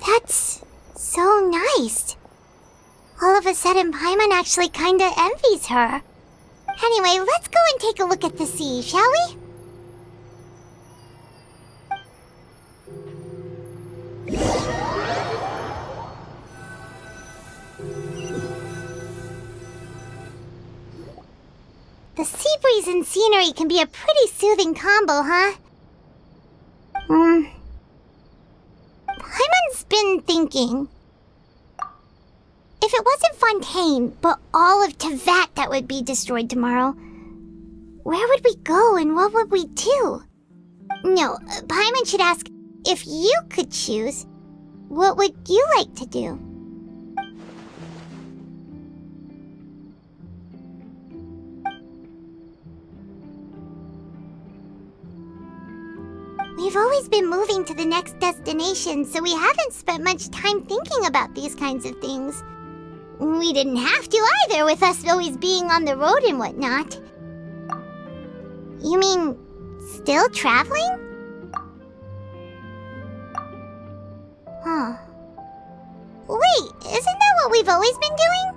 That's so nice. All of a sudden, Paimon actually kinda envies her. Anyway, let's go and take a look at the sea, shall we? The sea breeze and scenery can be a pretty soothing combo, huh? Paimon's been thinking. If it wasn't Fontaine, but all of Tevat that would be destroyed tomorrow, where would we go and what would we do? No, Paimon should ask, if you could choose, what would you like to do? We've always been moving to the next destination, so we haven't spent much time thinking about these kinds of things. We didn't have to either, with us always being on the road and whatnot. You mean, still traveling? Huh. Wait, isn't that what we've always been doing?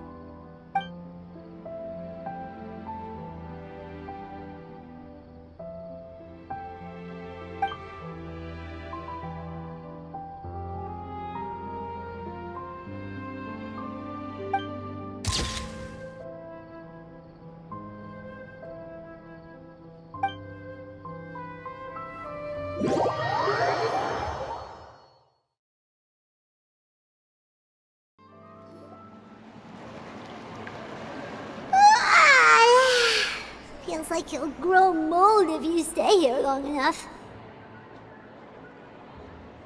Feels like you'll grow mold if you stay here long enough.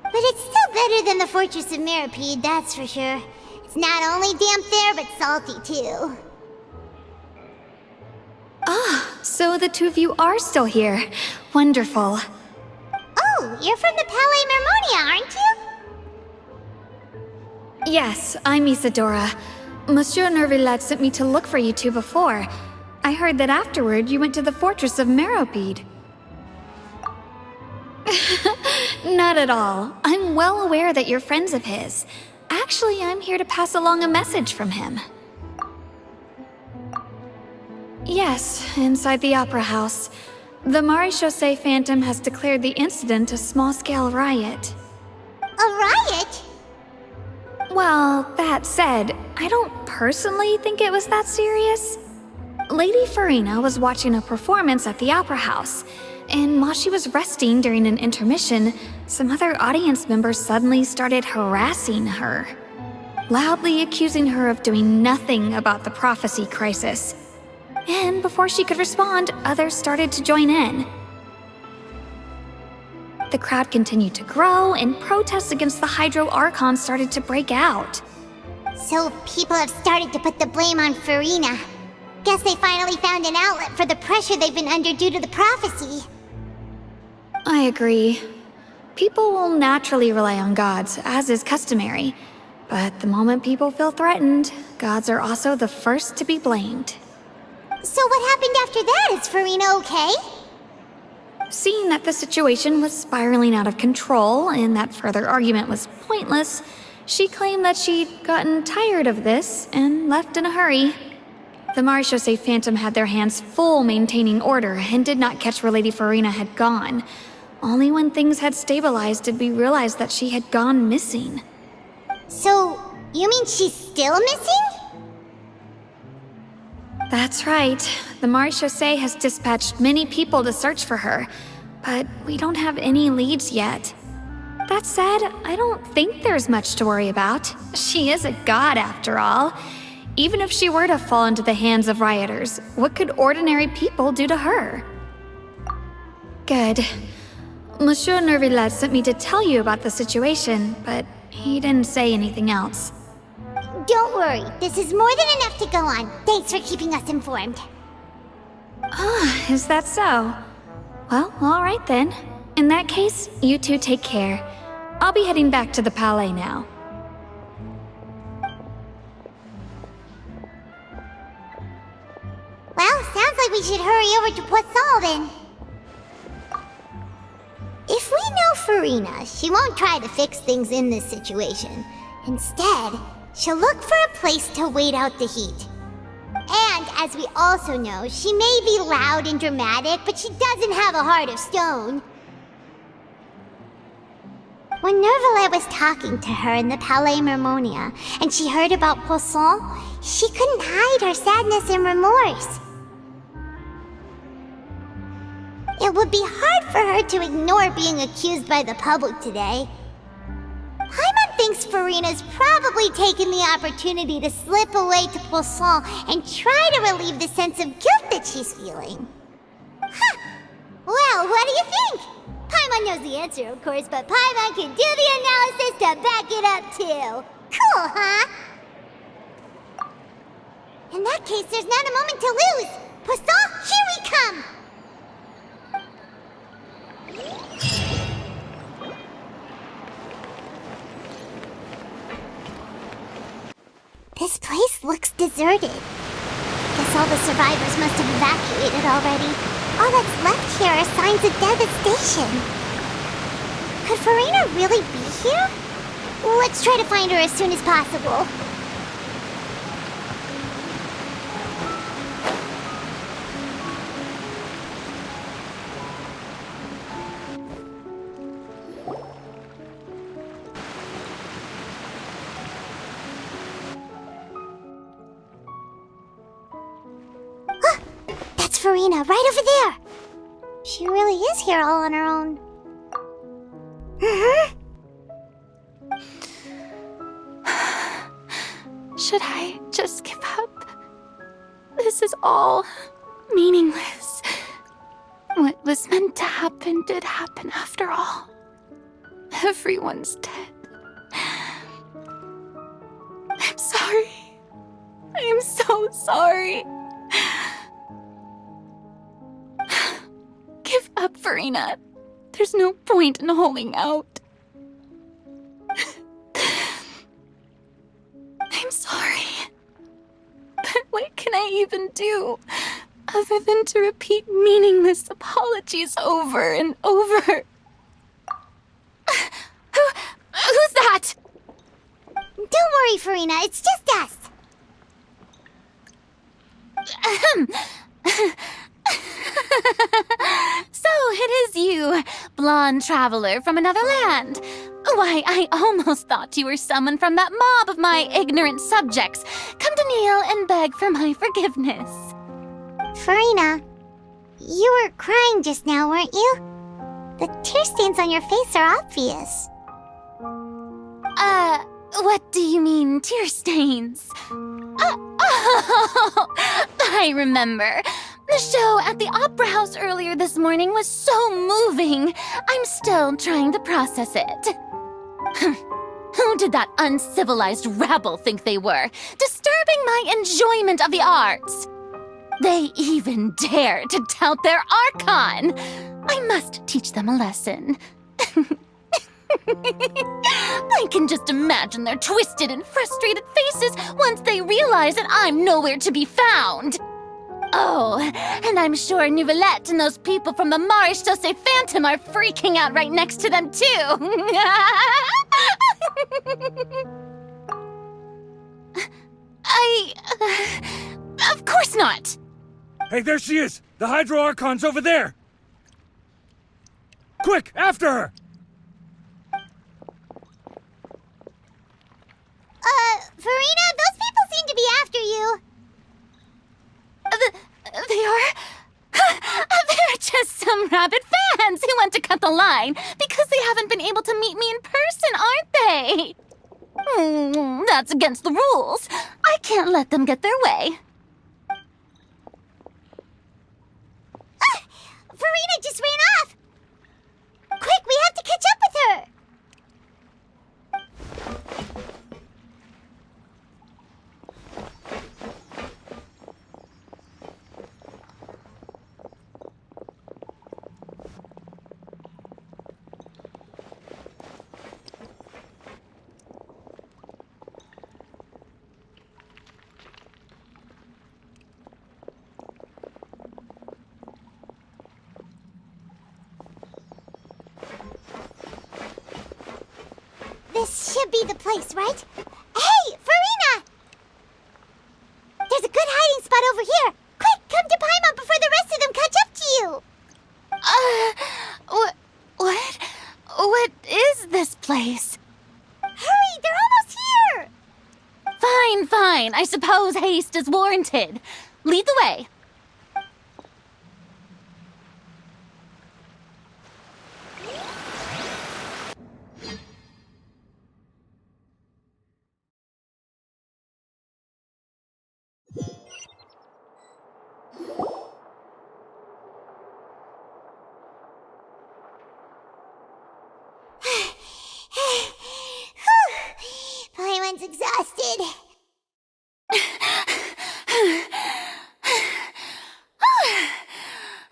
But it's still better than the Fortress of Mirapede, that's for sure. It's not only damp there, but salty too. Ah, so the two of you are still here. Wonderful. Oh, you're from the Palais Mermonia, aren't you? Yes, I'm Isadora. Monsieur Nervillet sent me to look for you two before. I heard that afterward you went to the Fortress of Meropide. Not at all. I'm well aware that you're friends of his. Actually, I'm here to pass along a message from him. Yes, inside the Opera House. The Maréchaussée Phantom has declared the incident a small-scale riot. A riot? Well, that said, I don't personally think it was that serious. Lady Farina was watching a performance at the Opera House, and while she was resting during an intermission, some other audience members suddenly started harassing her, loudly accusing her of doing nothing about the prophecy crisis. And before she could respond, others started to join in. The crowd continued to grow, and protests against the Hydro Archon started to break out. So people have started to put the blame on Farina. Guess they finally found an outlet for the pressure they've been under due to the prophecy. I agree. People will naturally rely on gods, as is customary. But the moment people feel threatened, gods are also the first to be blamed. So what happened after that? Is Farina okay? Seeing that the situation was spiraling out of control and that further argument was pointless, she claimed that she'd gotten tired of this and left in a hurry. The Maréchaussée Phantom had their hands full maintaining order and did not catch where Lady Farina had gone. Only when things had stabilized did we realize that she had gone missing. So, you mean she's still missing? That's right. The Marechaussee has dispatched many people to search for her, but we don't have any leads yet. That said, I don't think there's much to worry about. She is a god after all. Even if she were to fall into the hands of rioters, what could ordinary people do to her? Good. Monsieur Nervillet sent me to tell you about the situation, but he didn't say anything else. Don't worry, this is more than enough to go on. Thanks for keeping us informed. Ah, is that so? Well, alright then. In that case, you two take care. I'll be heading back to the Palais now. Well, sounds like we should hurry over to Poisson then. If we know Farina, she won't try to fix things in this situation. Instead, she'll look for a place to wait out the heat. And as we also know, she may be loud and dramatic, but she doesn't have a heart of stone. When Nervillet was talking to her in the Palais Mermonia, and she heard about Poisson, she couldn't hide her sadness and remorse. It would be hard for her to ignore being accused by the public today. Paimon thinks Farina's probably taken the opportunity to slip away to Poisson and try to relieve the sense of guilt that she's feeling. Huh. Well, what do you think? Paimon knows the answer, of course, but Paimon can do the analysis to back it up, too. Cool, huh? In that case, there's not a moment to lose. Poisson, here we come! This place looks deserted. Guess all the survivors must have evacuated already. All that's left here are signs of devastation. Could Farina really be here? Let's try to find her as soon as possible. Farina, right over there! She really is here all on her own. Should I just give up? This is all meaningless. What was meant to happen did happen after all. Everyone's dead. I'm sorry. I am so sorry. Give up, Farina. There's no point in holding out. I'm sorry. But what can I even do other than to repeat meaningless apologies over and over? Who's that? Don't worry, Farina. It's just us. So it is you, blonde traveler from another land. Why, I almost thought you were someone from that mob of my ignorant subjects, come to kneel and beg for my forgiveness. Farina, you were crying just now, weren't you? The tear stains on your face are obvious. What do you mean, tear stains? Oh, I remember. The show at the Opera House earlier this morning was so moving. I'm still trying to process it. Who did that uncivilized rabble think they were, disturbing my enjoyment of the arts? They even dare to tout their Archon. I must teach them a lesson. I can just imagine their twisted and frustrated faces once they realize that I'm nowhere to be found. Oh, and I'm sure Nouvellette and those people from the Marechaussee Phantom are freaking out right next to them, too. Of course not. Hey, there she is! The Hydro Archon's over there! Quick, after her! Farina, those people seem to be after you. had to cut the line because they haven't been able to meet me in person, aren't they? That's against the rules. I can't let them get their way. Farina just ran off! Quick, we have to catch up with her! This should be the place, right? Hey, Farina! There's a good hiding spot over here. Quick, come to Paimon before the rest of them catch up to you. What is this place? Hurry, they're almost here! Fine. I suppose haste is warranted. Lead the way. Paimon's exhausted.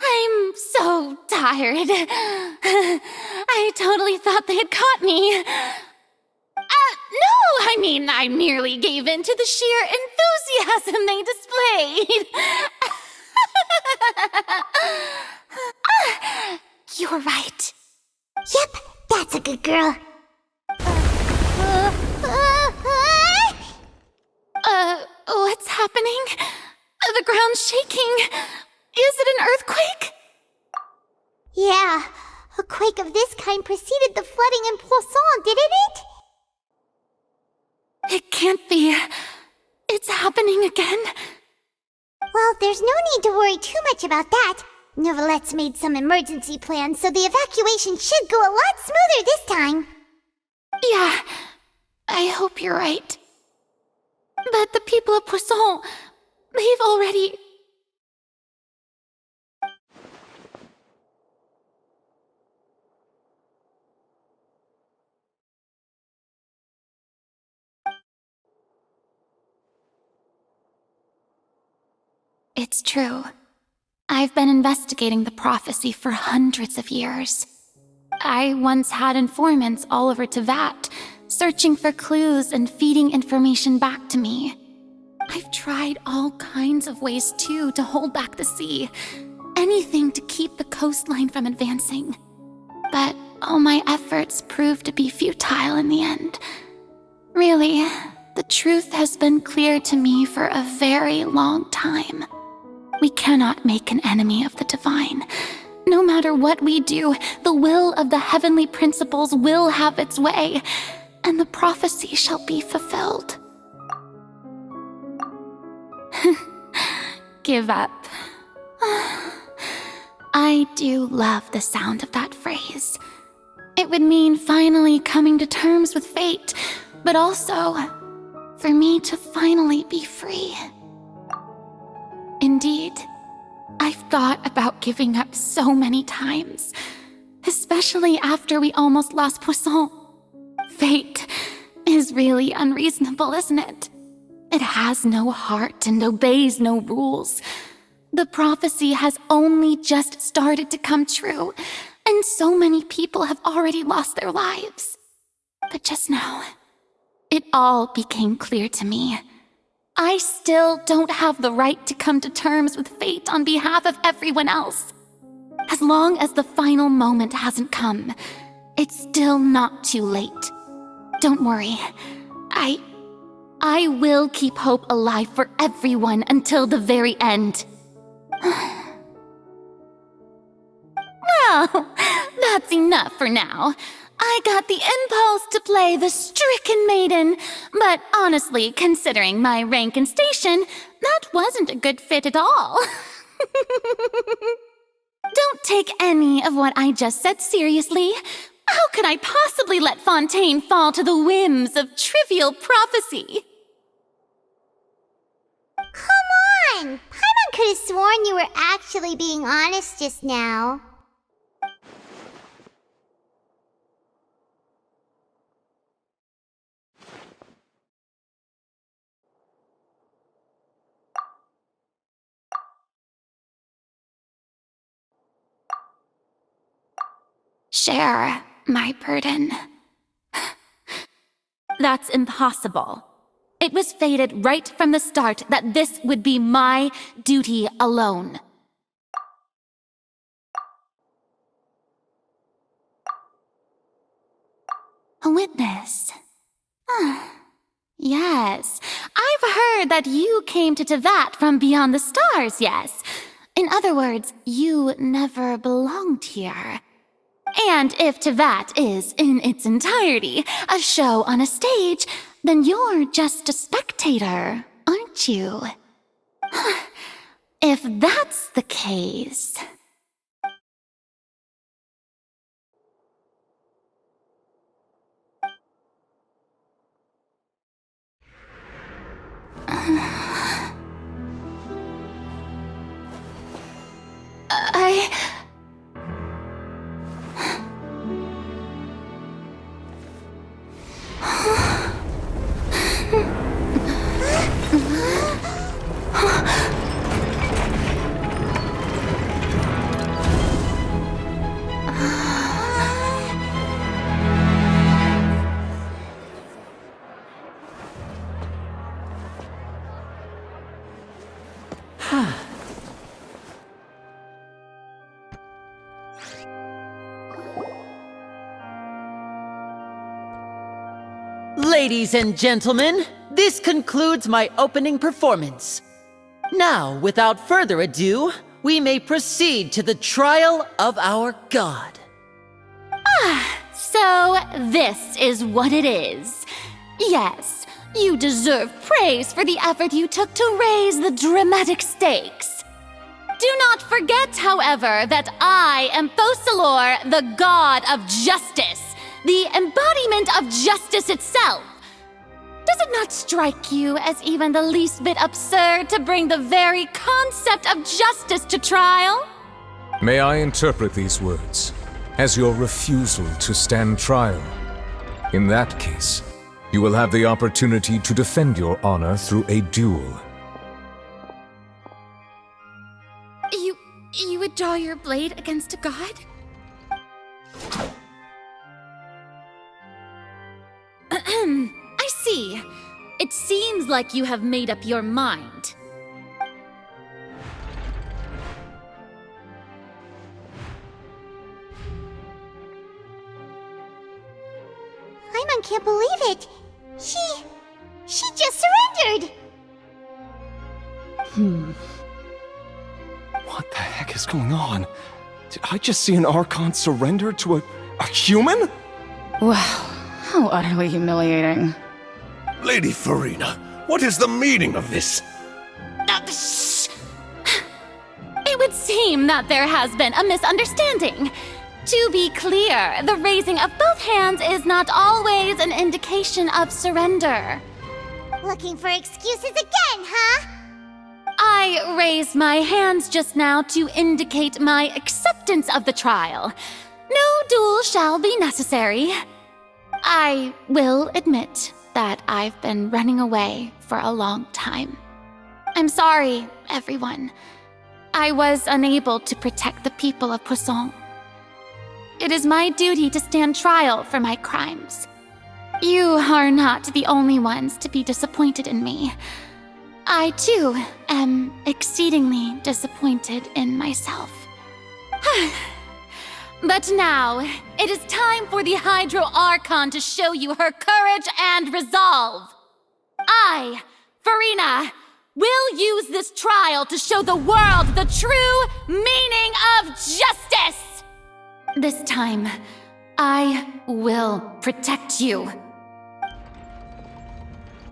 I'm so tired. I totally thought they had caught me. No, I mean, I merely gave in to the sheer enthusiasm they displayed. You're right. Yep, that's a good girl. What's happening? The ground's shaking. Is it an earthquake? Yeah, a quake of this kind preceded the flooding in Poisson, didn't it? It can't be. It's happening again. Well, there's no need to worry too much about that. Novelette's made some emergency plans, so the evacuation should go a lot smoother this time. Yeah, I hope you're right. But the people of Poisson, they've already... It's true. I've been investigating the prophecy for hundreds of years. I once had informants all over Tevat, searching for clues and feeding information back to me. I've tried all kinds of ways, too, to hold back the sea. Anything to keep the coastline from advancing. But all my efforts proved to be futile in the end. Really, the truth has been clear to me for a very long time. We cannot make an enemy of the divine. No matter what we do, the will of the heavenly principles will have its way, and the prophecy shall be fulfilled. Give up. I do love the sound of that phrase. It would mean finally coming to terms with fate, but also for me to finally be free. Indeed, I've thought about giving up so many times, especially after we almost lost Poisson. Fate is really unreasonable, isn't it? It has no heart and obeys no rules. The prophecy has only just started to come true, and so many people have already lost their lives. But just now, it all became clear to me. I still don't have the right to come to terms with fate on behalf of everyone else. As long as the final moment hasn't come, it's still not too late. Don't worry. I will keep hope alive for everyone until the very end. Well, that's enough for now. I got the impulse to play the stricken maiden, but honestly, considering my rank and station, that wasn't a good fit at all. Don't take any of what I just said seriously. How could I possibly let Fontaine fall to the whims of trivial prophecy? Come on! Paimon could have sworn you were actually being honest just now. Share my burden. That's impossible. It was fated right from the start that this would be my duty alone. A witness. Yes, I've heard that you came to Tevat from beyond the stars, yes. In other words, you never belonged here. And if Tevat is, in its entirety, a show on a stage, then you're just a spectator, aren't you? If that's the case... Ladies and gentlemen, this concludes my opening performance. Now, without further ado, we may proceed to the trial of our god. So this is what it is. Yes, you deserve praise for the effort you took to raise the dramatic stakes. Do not forget, however, that I am Focalor, the god of justice, the embodiment of justice itself. Does it not strike you as even the least bit absurd to bring the very concept of justice to trial? May I interpret these words as your refusal to stand trial? In that case, you will have the opportunity to defend your honor through a duel. You would draw your blade against a god? I see. It seems like you have made up your mind. Paimon can't believe it. She just surrendered. What the heck is going on? Did I just see an Archon surrender to a human? Wow, how utterly humiliating. Lady Farina, what is the meaning of this? Shh! It would seem that there has been a misunderstanding. To be clear, the raising of both hands is not always an indication of surrender. Looking for excuses again, huh? I raised my hands just now to indicate my acceptance of the trial. No duel shall be necessary. I will admit that I've been running away for a long time. I'm sorry, everyone. I was unable to protect the people of Poisson. It is my duty to stand trial for my crimes. You are not the only ones to be disappointed in me. I, too, am exceedingly disappointed in myself. But now, it is time for the Hydro Archon to show you her courage and resolve. I, Farina, will use this trial to show the world the true meaning of justice! This time, I will protect you.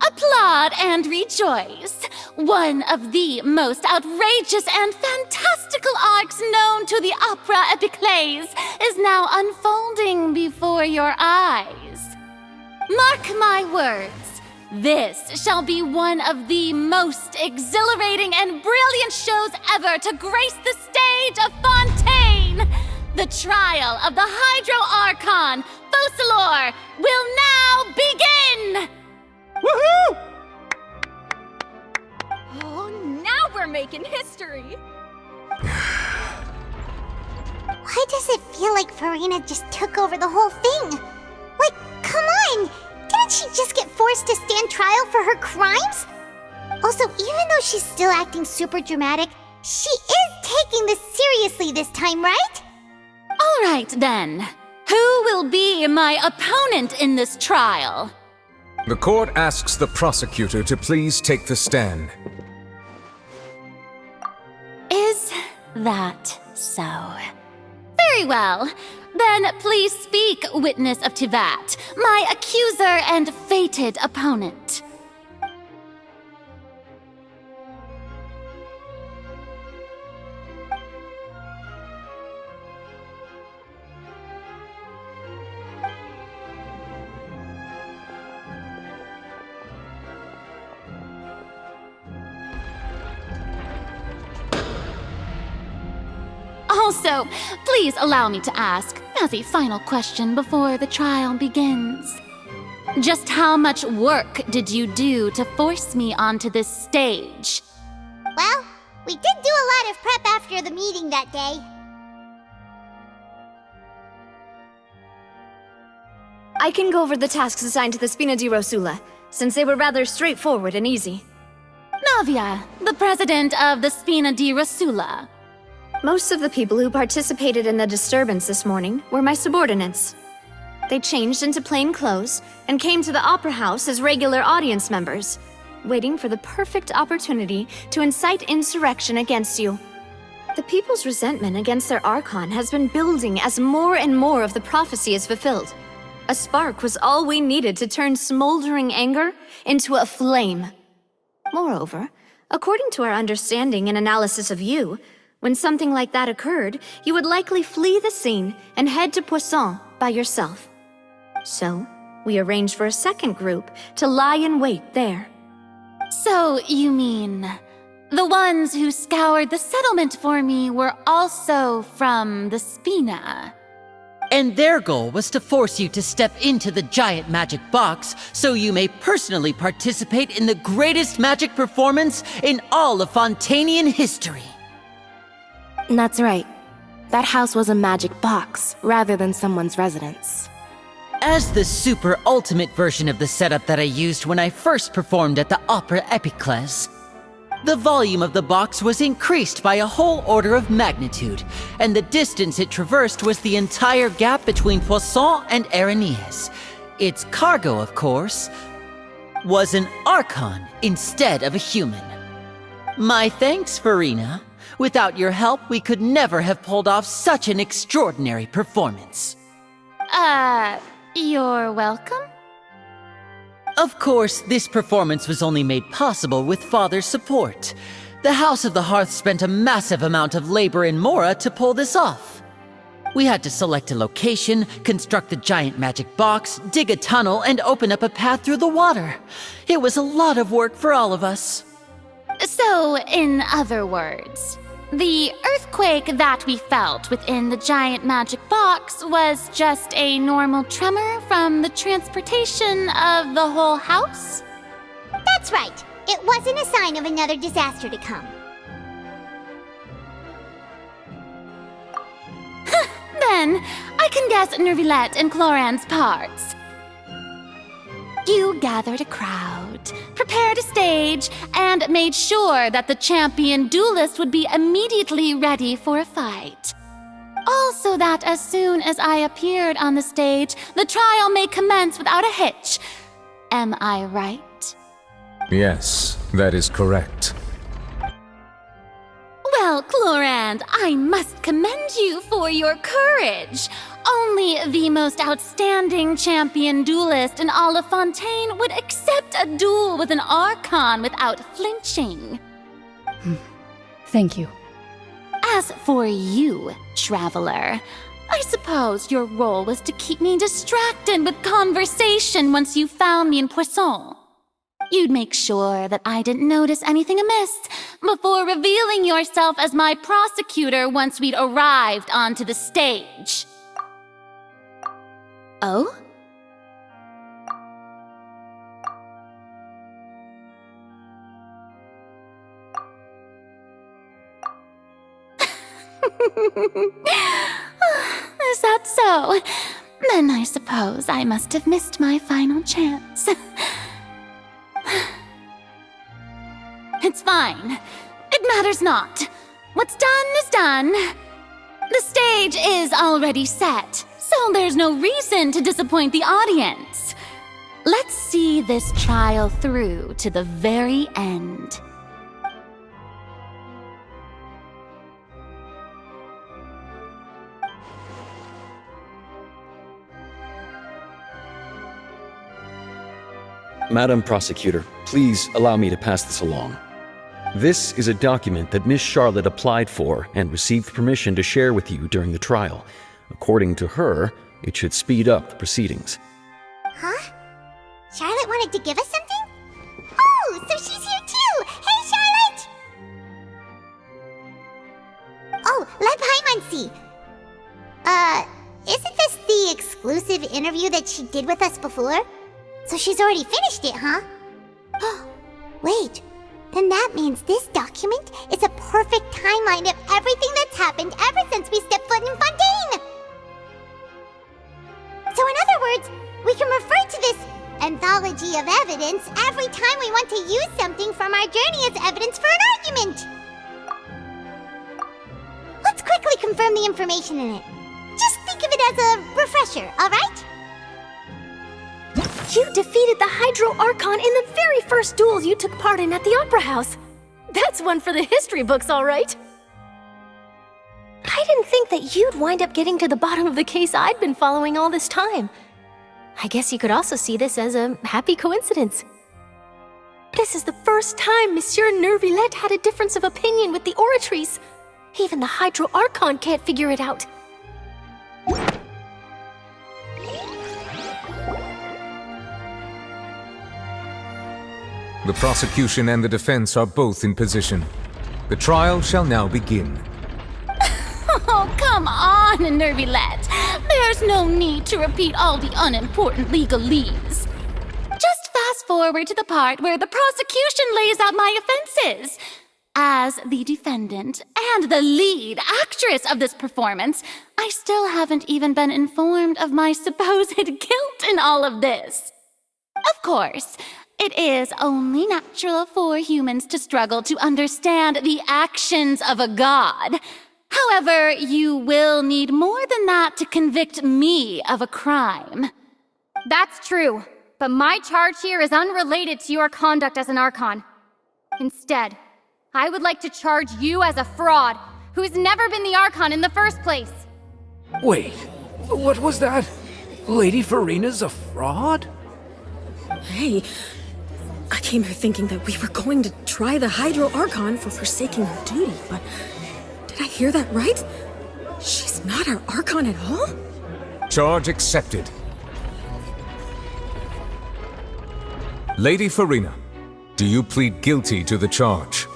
A applaud and rejoice. One of the most outrageous and fantastical arcs known to the opera epiclese is now unfolding before your eyes. Mark my words, this shall be one of the most exhilarating and brilliant shows ever to grace the stage of Fontaine. The trial of the Hydro Archon, Focalor, will now begin! Woohoo! Oh, now we're making history! Why does it feel like Farina just took over the whole thing? Like, come on! Didn't she just get forced to stand trial for her crimes? Also, even though she's still acting super dramatic, she is taking this seriously this time, right? All right, then. Who will be my opponent in this trial? The court asks the prosecutor to please take the stand. Is that so? Very well. Then please speak, witness of Tivat, my accuser and fated opponent. Also, please allow me to ask, as a final question before the trial begins. Just how much work did you do to force me onto this stage? Well, we did do a lot of prep after the meeting that day. I can go over the tasks assigned to the Spina di Rosula, since they were rather straightforward and easy. Navia, the president of the Spina di Rosula. Most of the people who participated in the disturbance this morning were my subordinates. They changed into plain clothes and came to the Opera House as regular audience members, waiting for the perfect opportunity to incite insurrection against you. The people's resentment against their Archon has been building as more and more of the prophecy is fulfilled. A spark was all we needed to turn smoldering anger into a flame. Moreover, according to our understanding and analysis of you, when something like that occurred, you would likely flee the scene and head to Poisson by yourself. So, we arranged for a second group to lie in wait there. So, you mean, the ones who scoured the settlement for me were also from the Spina? And their goal was to force you to step into the giant magic box so you may personally participate in the greatest magic performance in all of Fontainian history. That's right. That house was a magic box, rather than someone's residence. As the super ultimate version of the setup that I used when I first performed at the Opera Epiclese, the volume of the box was increased by a whole order of magnitude, and the distance it traversed was the entire gap between Poisson and Arenias. Its cargo, of course, was an Archon instead of a human. My thanks, Farina. Without your help, we could never have pulled off such an extraordinary performance. You're welcome? Of course, this performance was only made possible with Father's support. The House of the Hearth spent a massive amount of labor in Mora to pull this off. We had to select a location, construct the giant magic box, dig a tunnel, and open up a path through the water. It was a lot of work for all of us. So, in other words, the earthquake that we felt within the giant magic box was just a normal tremor from the transportation of the whole house? That's right. It wasn't a sign of another disaster to come. Then, I can guess Nervilette and Cloran's parts. You gathered a crowd, prepared a stage, and made sure that the champion duelist would be immediately ready for a fight. Also that as soon as I appeared on the stage, the trial may commence without a hitch. Am I right? Yes, that is correct. Well, Clorand, I must commend you for your courage. only the most outstanding champion duelist in all of Fontaine would accept a duel with an Archon without flinching. Thank you. As for you, traveler, I suppose your role was to keep me distracted with conversation once you found me in Poisson. You'd make sure that I didn't notice anything amiss before revealing yourself as my prosecutor once we'd arrived onto the stage. Oh? Is that so? Then I suppose I must have missed my final chance. It's fine. It matters not. What's done is done. The stage is already set, so there's no reason to disappoint the audience. Let's see this trial through to the very end. Madam Prosecutor, please allow me to pass this along. This is a document that Miss Charlotte applied for and received permission to share with you during the trial. According to her, it should speed up the proceedings. Huh? Charlotte wanted to give us something? Oh, so she's here too! Hey, Charlotte! Oh, let Paimon see. Isn't this the exclusive interview that she did with us before? So she's already finished it, huh? Wait, then that means this document is a perfect timeline of everything that's happened ever since we stepped foot in Fontaine! So in other words, we can refer to this anthology of evidence every time we want to use something from our journey as evidence for an argument! Let's quickly confirm the information in it. Just think of it as a refresher, alright? You defeated the Hydro Archon in the very first duels you took part in at the Opera House. That's one for the history books, all right. I didn't think that you'd wind up getting to the bottom of the case I'd been following all this time. I guess you could also see this as a happy coincidence. This is the first time Monsieur Nervillette had a difference of opinion with the Oratrice. Even the Hydro Archon can't figure it out. The prosecution and the defense are both in position. The trial shall now begin. Oh, come on, Nervillette. There's no need to repeat all the unimportant legalese. Just fast forward to the part where the prosecution lays out my offenses. As the defendant and the lead actress of this performance, I still haven't even been informed of my supposed guilt in all of this. Of course, it is only natural for humans to struggle to understand the actions of a god. However, you will need more than that to convict me of a crime. That's true, but my charge here is unrelated to your conduct as an Archon. Instead, I would like to charge you as a fraud who has never been the Archon in the first place. Wait, what was that? Lady Farina's a fraud? Hey, I came here thinking that we were going to try the Hydro Archon for forsaking her duty, but did I hear that right? She's not our Archon at all? Charge accepted. Lady Farina, do you plead guilty to the charge?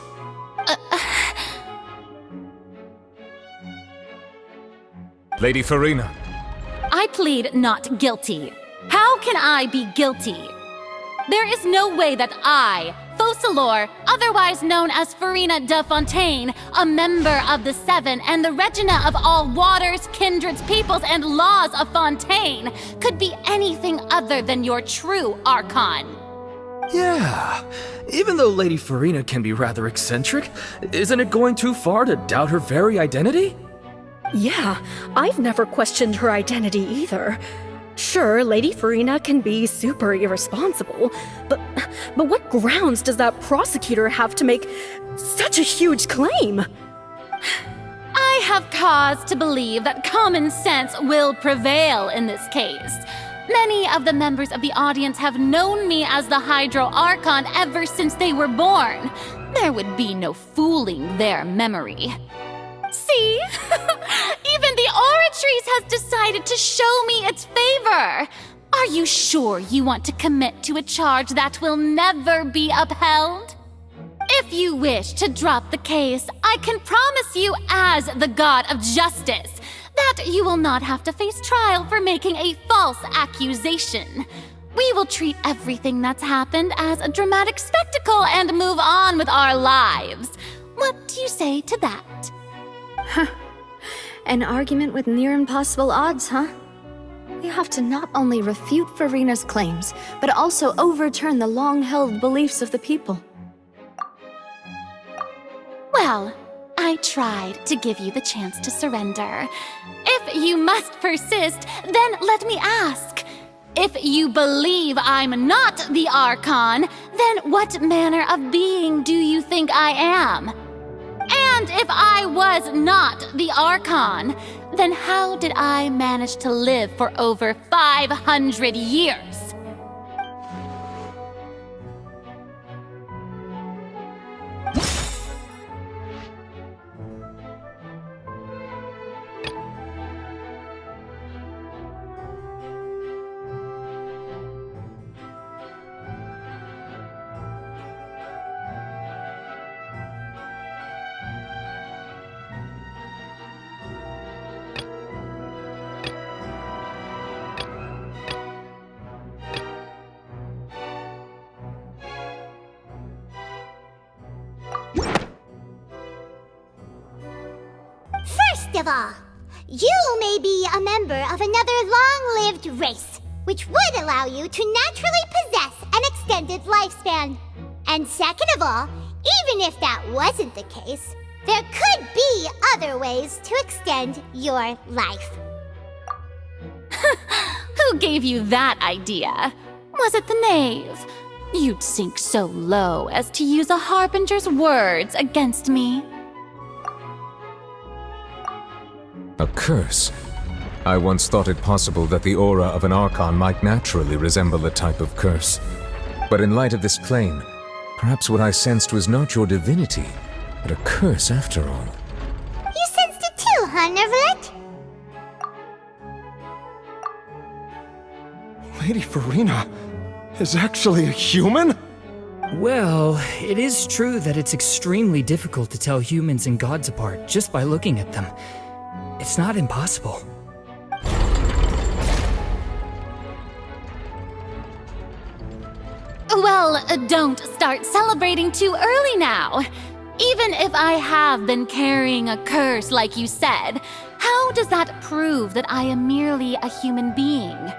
Lady Farina. I plead not guilty. How can I be guilty? There is no way that I, Focalor, otherwise known as Farina de Fontaine, a member of the Seven and the Regina of all waters, kindreds, peoples, and laws of Fontaine, could be anything other than your true Archon. Yeah, even though Lady Farina can be rather eccentric, isn't it going too far to doubt her very identity? Yeah, I've never questioned her identity either. Sure, Lady Farina can be super irresponsible, but what grounds does that prosecutor have to make such a huge claim? I have cause to believe that common sense will prevail in this case. Many of the members of the audience have known me as the Hydro Archon ever since they were born. There would be no fooling their memory. See? Even the Oratrice has decided to show me its favor. Are you sure you want to commit to a charge that will never be upheld? If you wish to drop the case, I can promise you as the God of Justice that you will not have to face trial for making a false accusation. We will treat everything that's happened as a dramatic spectacle and move on with our lives. What do you say to that? Huh. An argument with near impossible odds, huh? We have to not only refute Farina's claims, but also overturn the long-held beliefs of the people. Well, I tried to give you the chance to surrender. If you must persist, then let me ask. If you believe I'm not the Archon, then what manner of being do you think I am? And if I was not the Archon, then how did I manage to live for over 500 years? First of all, you may be a member of another long-lived race, which would allow you to naturally possess an extended lifespan. And second of all, even if that wasn't the case, there could be other ways to extend your life. Who gave you that idea? Was it the knave? You'd sink so low as to use a harbinger's words against me. A curse? I once thought it possible that the aura of an Archon might naturally resemble a type of curse. But in light of this claim, perhaps what I sensed was not your divinity, but a curse after all. You sensed it too, huh, Neverlet? Lady Farina is actually a human? Well, it is true that it's extremely difficult to tell humans and gods apart just by looking at them. It's not impossible. Well, don't start celebrating too early now. Even if I have been carrying a curse like you said, how does that prove that I am merely a human being?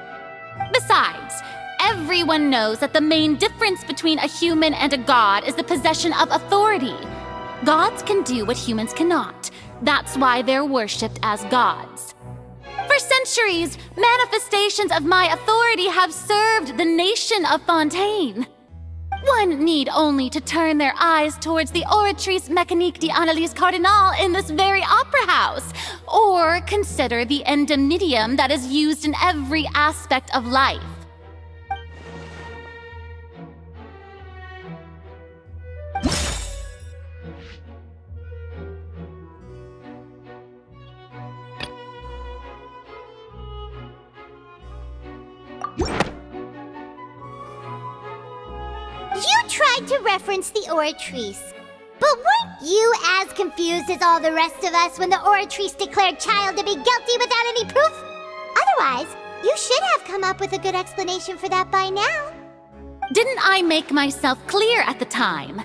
Besides, everyone knows that the main difference between a human and a god is the possession of authority. Gods can do what humans cannot. That's why they're worshipped as gods. For centuries, manifestations of my authority have served the nation of Fontaine. One need only to turn their eyes towards the Oratrice Mécanique d'Analyse Cardinal in this very opera house, or consider the endemnitium that is used in every aspect of life. You tried to reference the Oratrice, but weren't you as confused as all the rest of us when the Oratrice declared Child to be guilty without any proof? Otherwise, you should have come up with a good explanation for that by now. Didn't I make myself clear at the time?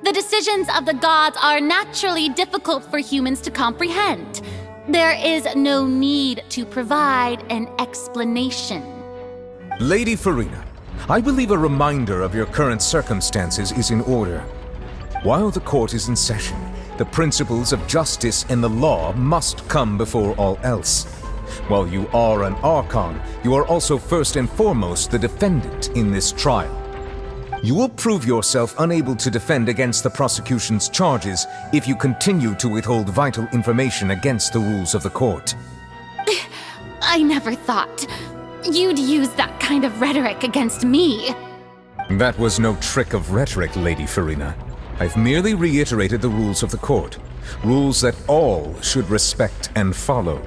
The decisions of the gods are naturally difficult for humans to comprehend. There is no need to provide an explanation. Lady Farina, I believe a reminder of your current circumstances is in order. While the court is in session, the principles of justice and the law must come before all else. While you are an Archon, you are also first and foremost the defendant in this trial. You will prove yourself unable to defend against the prosecution's charges if you continue to withhold vital information against the rules of the court. I never thought you'd use that kind of rhetoric against me. That was no trick of rhetoric, Lady Farina. I've merely reiterated the rules of the court. Rules that all should respect and follow.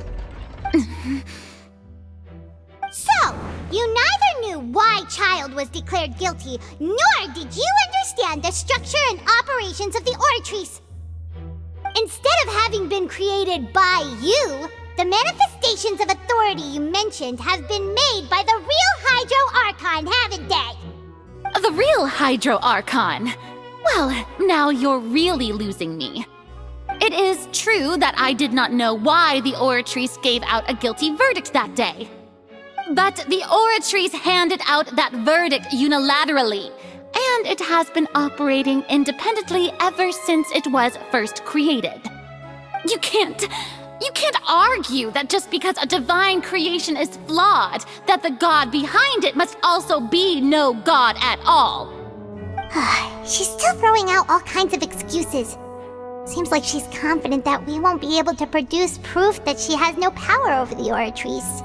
So, you neither knew why Child was declared guilty, nor did you understand the structure and operations of the Oratrice. Instead of having been created by you, the manifestations of authority you mentioned have been made by the real Hydro Archon, haven't they? The real Hydro Archon? Well, now you're really losing me. It is true that I did not know why the Oratrice gave out a guilty verdict that day. But the Oratrice handed out that verdict unilaterally, and it has been operating independently ever since it was first created. You can't argue that just because a divine creation is flawed, that the god behind it must also be no god at all. She's still throwing out all kinds of excuses. Seems like she's confident that we won't be able to produce proof that she has no power over the Oratrice.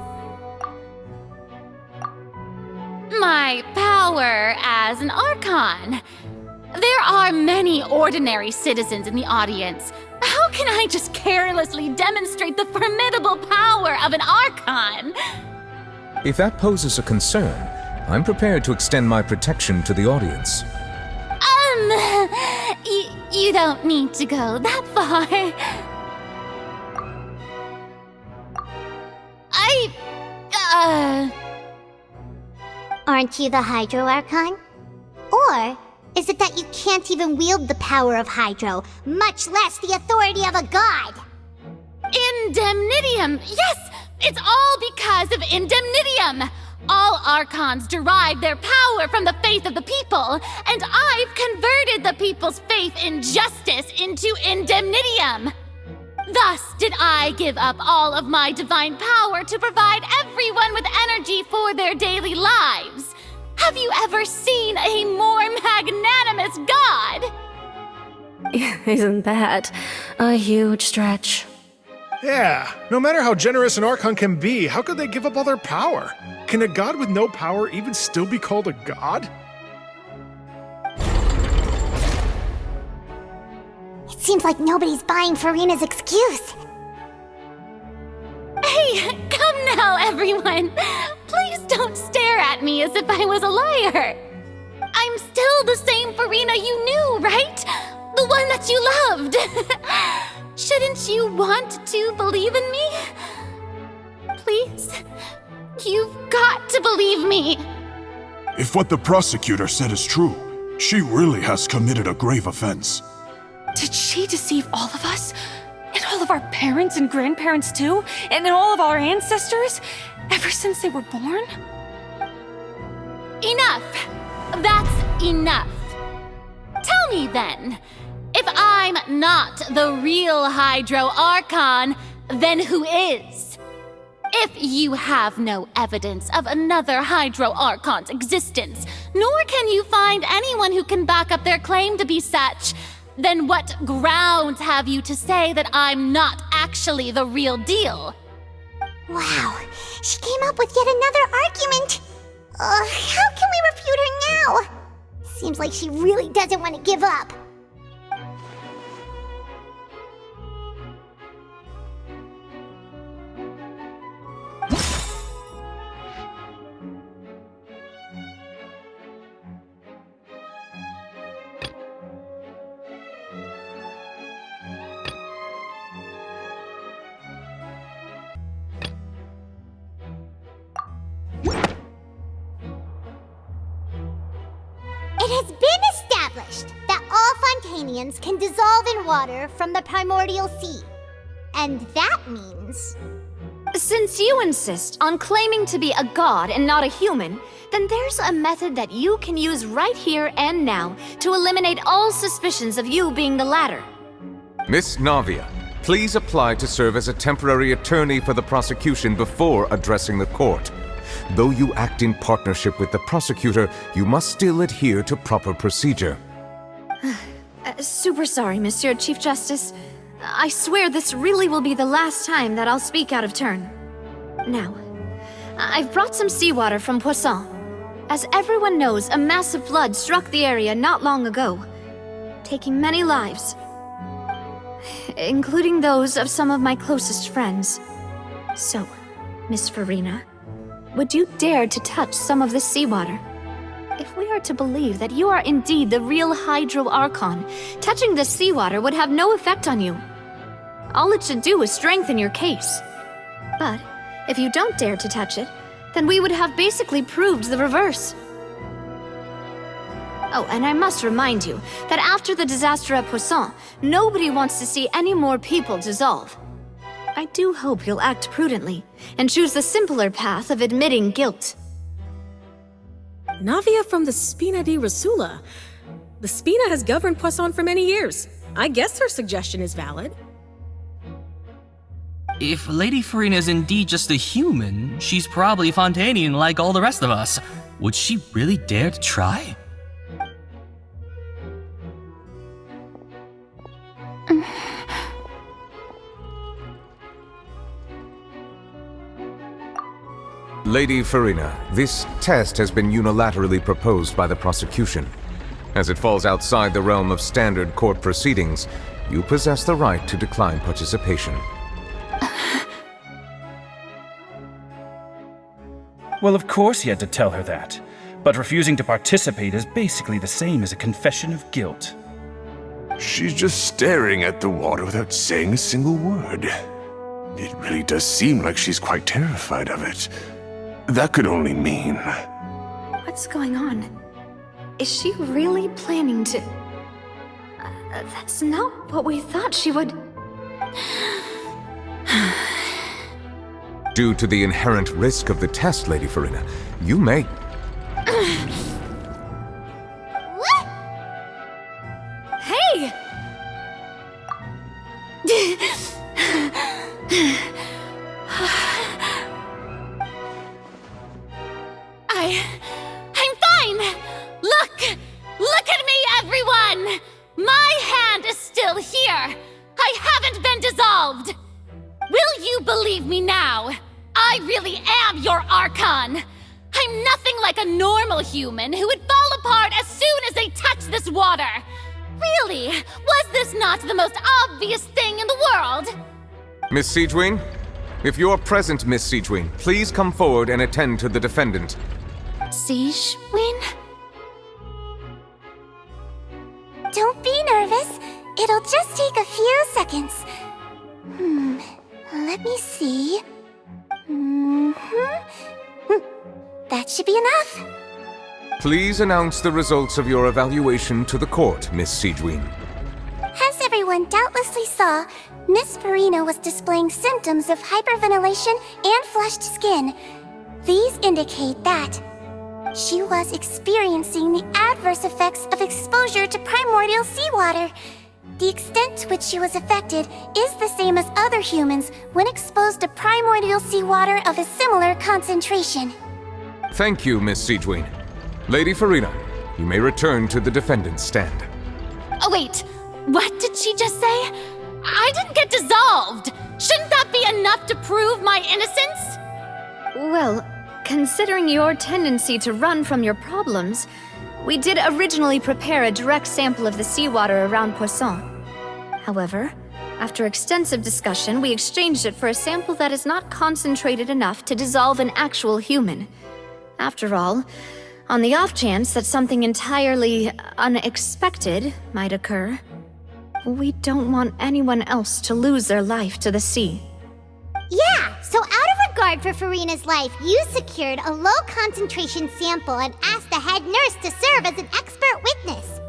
My power as an Archon. There are many ordinary citizens in the audience. How can I just carelessly demonstrate the formidable power of an Archon? If that poses a concern, I'm prepared to extend my protection to the audience. You don't need to go that far. Aren't you the Hydro Archon? Or is it that you can't even wield the power of Hydro, much less the authority of a god? Indemnitium! Yes! It's all because of Indemnitium! All Archons derive their power from the faith of the people, and I've converted the people's faith in justice into Indemnitium! Thus did I give up all of my divine power to provide everyone with energy for their daily lives. Have you ever seen a more magnanimous god? Isn't that a huge stretch? Yeah, no matter how generous an Archon can be, how could they give up all their power? Can a god with no power even still be called a god? It seems like nobody's buying Farina's excuse. Hey, come now, everyone! Please don't stare at me as if I was a liar! I'm still the same Farina you knew, right? The one that you loved! Shouldn't you want to believe in me? Please? You've got to believe me! If what the prosecutor said is true, she really has committed a grave offense. Did she deceive all of us? And all of our parents and grandparents too? And all of our ancestors? Ever since they were born? Enough! That's enough! Tell me then, if I'm not the real Hydro Archon, then who is? If you have no evidence of another Hydro Archon's existence, nor can you find anyone who can back up their claim to be such, then what grounds have you to say that I'm not actually the real deal? Wow, she came up with yet another argument. How can we refute her now? Seems like she really doesn't want to give up. It has been established that all Fontanians can dissolve in water from the primordial sea. And that means... Since you insist on claiming to be a god and not a human, then there's a method that you can use right here and now to eliminate all suspicions of you being the latter. Miss Navia, please apply to serve as a temporary attorney for the prosecution before addressing the court. Though you act in partnership with the prosecutor, you must still adhere to proper procedure. Super sorry, Monsieur Chief Justice. I swear this really will be the last time that I'll speak out of turn. Now, I've brought some seawater from Poisson. As everyone knows, a massive flood struck the area not long ago, taking many lives, including those of some of my closest friends. So, Miss Farina, would you dare to touch some of this seawater? If we are to believe that you are indeed the real Hydro Archon, touching this seawater would have no effect on you. All it should do is strengthen your case. But if you don't dare to touch it, then we would have basically proved the reverse. Oh, and I must remind you that after the disaster at Poisson, nobody wants to see any more people dissolve. I do hope you'll act prudently and choose the simpler path of admitting guilt. Navia from the Spina di Rasula. The Spina has governed Poisson for many years. I guess her suggestion is valid. If Lady Farina is indeed just a human, she's probably Fontanian like all the rest of us. Would she really dare to try? Lady Farina, this test has been unilaterally proposed by the prosecution. As it falls outside the realm of standard court proceedings, you possess the right to decline participation. Well, of course he had to tell her that. But refusing to participate is basically the same as a confession of guilt. She's just staring at the water without saying a single word. It really does seem like she's quite terrified of it. That could only mean... What's going on? Is she really planning to... that's not what we thought she would... Due to the inherent risk of the test, Lady Farina, you may... What? Hey! I'm fine! Look at me, everyone! My hand is still here! I haven't been dissolved! Will you believe me now? I really am your Archon! I'm nothing like a normal human who would fall apart as soon as they touch this water! Really? Was this not the most obvious thing in the world? Miss Siegewien? If you're present, Miss Siegewien, please come forward and attend to the defendant. Siegewien? Don't be nervous. It'll just take a few seconds. Let me see. That should be enough. Please announce the results of your evaluation to the court, Miss Siegewien. As everyone doubtlessly saw, Miss Farina was displaying symptoms of hyperventilation and flushed skin. These indicate that she was experiencing the adverse effects of exposure to primordial seawater. The extent to which she was affected is the same as other humans when exposed to primordial seawater of a similar concentration. Thank you, Miss Siegewien. Lady Farina, you may return to the defendant's stand. Oh wait, what did she just say? I didn't get dissolved! Shouldn't that be enough to prove my innocence? Well, considering your tendency to run from your problems, we did originally prepare a direct sample of the seawater around Poisson. However, after extensive discussion, we exchanged it for a sample that is not concentrated enough to dissolve an actual human. After all, on the off chance that something entirely unexpected might occur, we don't want anyone else to lose their life to the sea. Yeah, so out of regard for Farina's life, you secured a low-concentration sample and asked the head nurse to serve as an expert witness.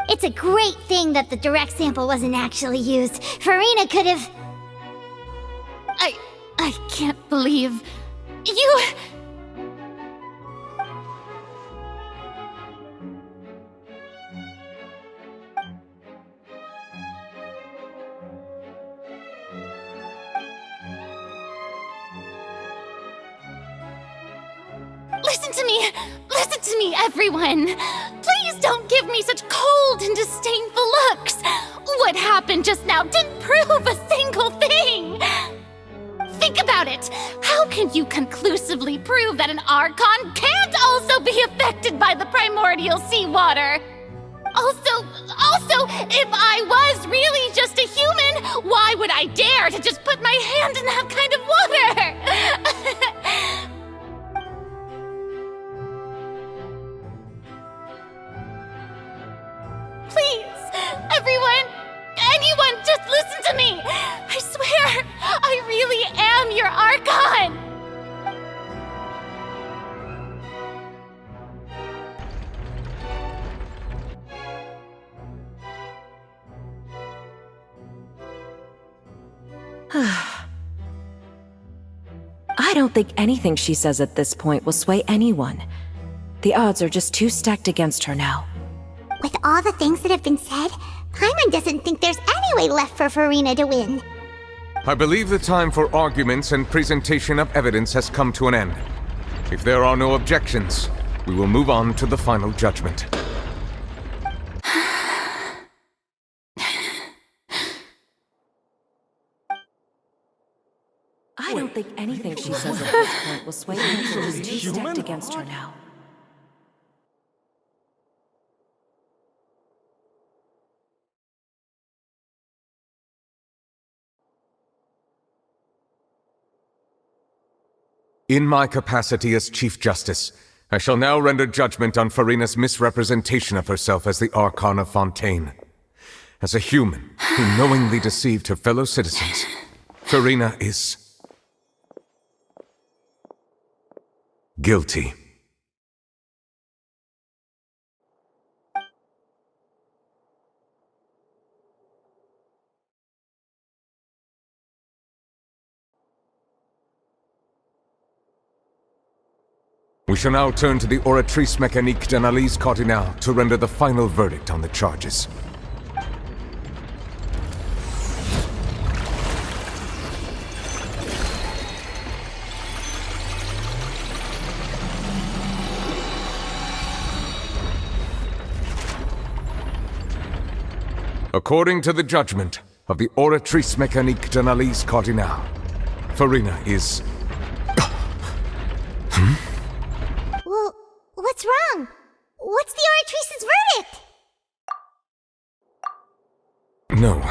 It's a great thing that the direct sample wasn't actually used. Farina could have... I can't believe... you... to me! Listen to me, everyone! Please don't give me such cold and disdainful looks! What happened just now didn't prove a single thing! Think about it! How can you conclusively prove that an Archon can't also be affected by the primordial seawater? Also, if I was really just a human, why would I dare to just put my hand in that kind of water? Please, everyone, anyone, just listen to me! I swear, I really am your Archon! I don't think anything she says at this point will sway anyone. The odds are just too stacked against her now. With all the things that have been said, Paimon doesn't think there's any way left for Furina to win. I believe the time for arguments and presentation of evidence has come to an end. If there are no objections, we will move on to the final judgment. I don't think anything she says at this point will sway anyone. She's too stacked against her now. In my capacity as Chief Justice, I shall now render judgment on Furina's misrepresentation of herself as the Archon of Fontaine. As a human who knowingly deceived her fellow citizens, Furina is guilty. We shall now turn to the Oratrice Mécanique d'Analyse Cardinale to render the final verdict on the charges. According to the judgment of the Oratrice Mécanique d'Analyse Cardinale, Furina is... Well, what's wrong? What's the Oratrice's verdict? No,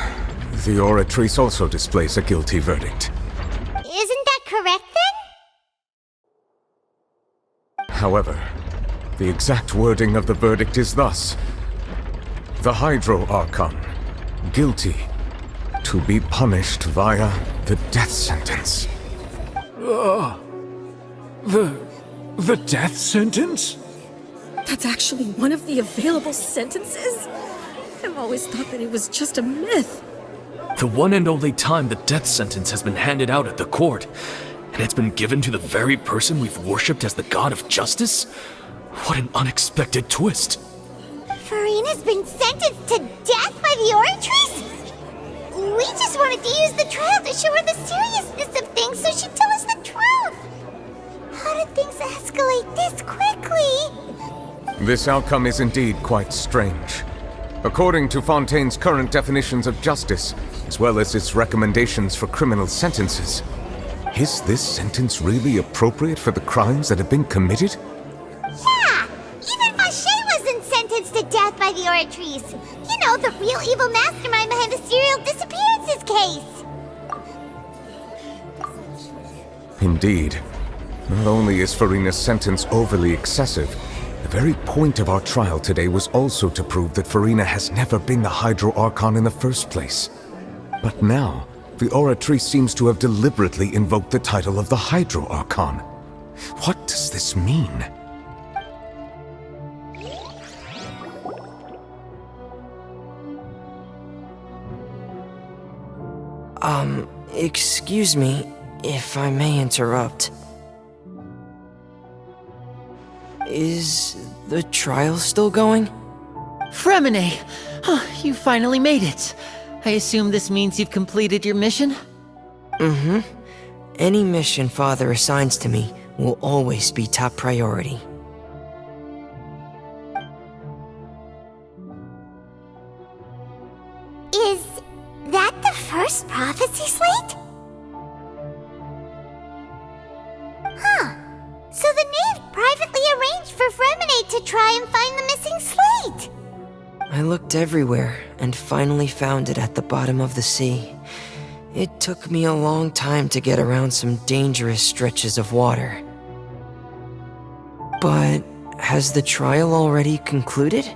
the Oratrice also displays a guilty verdict. Isn't that correct then? However, the exact wording of the verdict is thus: the Hydro Archon, guilty, to be punished via the death sentence. The death sentence? That's actually one of the available sentences? I've always thought that it was just a myth. The one and only time the death sentence has been handed out at the court, and it's been given to the very person we've worshipped as the god of justice? What an unexpected twist. Furina's been sentenced to death by the Oratrice? We just wanted to use the trial to show her the seriousness of things so she'd tell us the truth. How did things escalate this quickly? This outcome is indeed quite strange. According to Fontaine's current definitions of justice, as well as its recommendations for criminal sentences, is this sentence really appropriate for the crimes that have been committed? Yeah! Even Fauché wasn't sentenced to death by the Oratrice. You know, the real evil mastermind behind the serial disappearances case. Indeed. Not only is Furina's sentence overly excessive, the very point of our trial today was also to prove that Furina has never been the Hydro Archon in the first place. But now, the Oratrice seems to have deliberately invoked the title of the Hydro Archon. What does this mean? Excuse me, if I may interrupt. Is the trial still going? Fremine! Oh, you finally made it. I assume this means you've completed your mission? Mm-hmm. Any mission Father assigns to me will always be top priority. Is that the first prophecy slate? Huh. So the knave privately arranged for Fremenade to try and find the missing slate. I looked everywhere and finally found it at the bottom of the sea. It took me a long time to get around some dangerous stretches of water. But has the trial already concluded?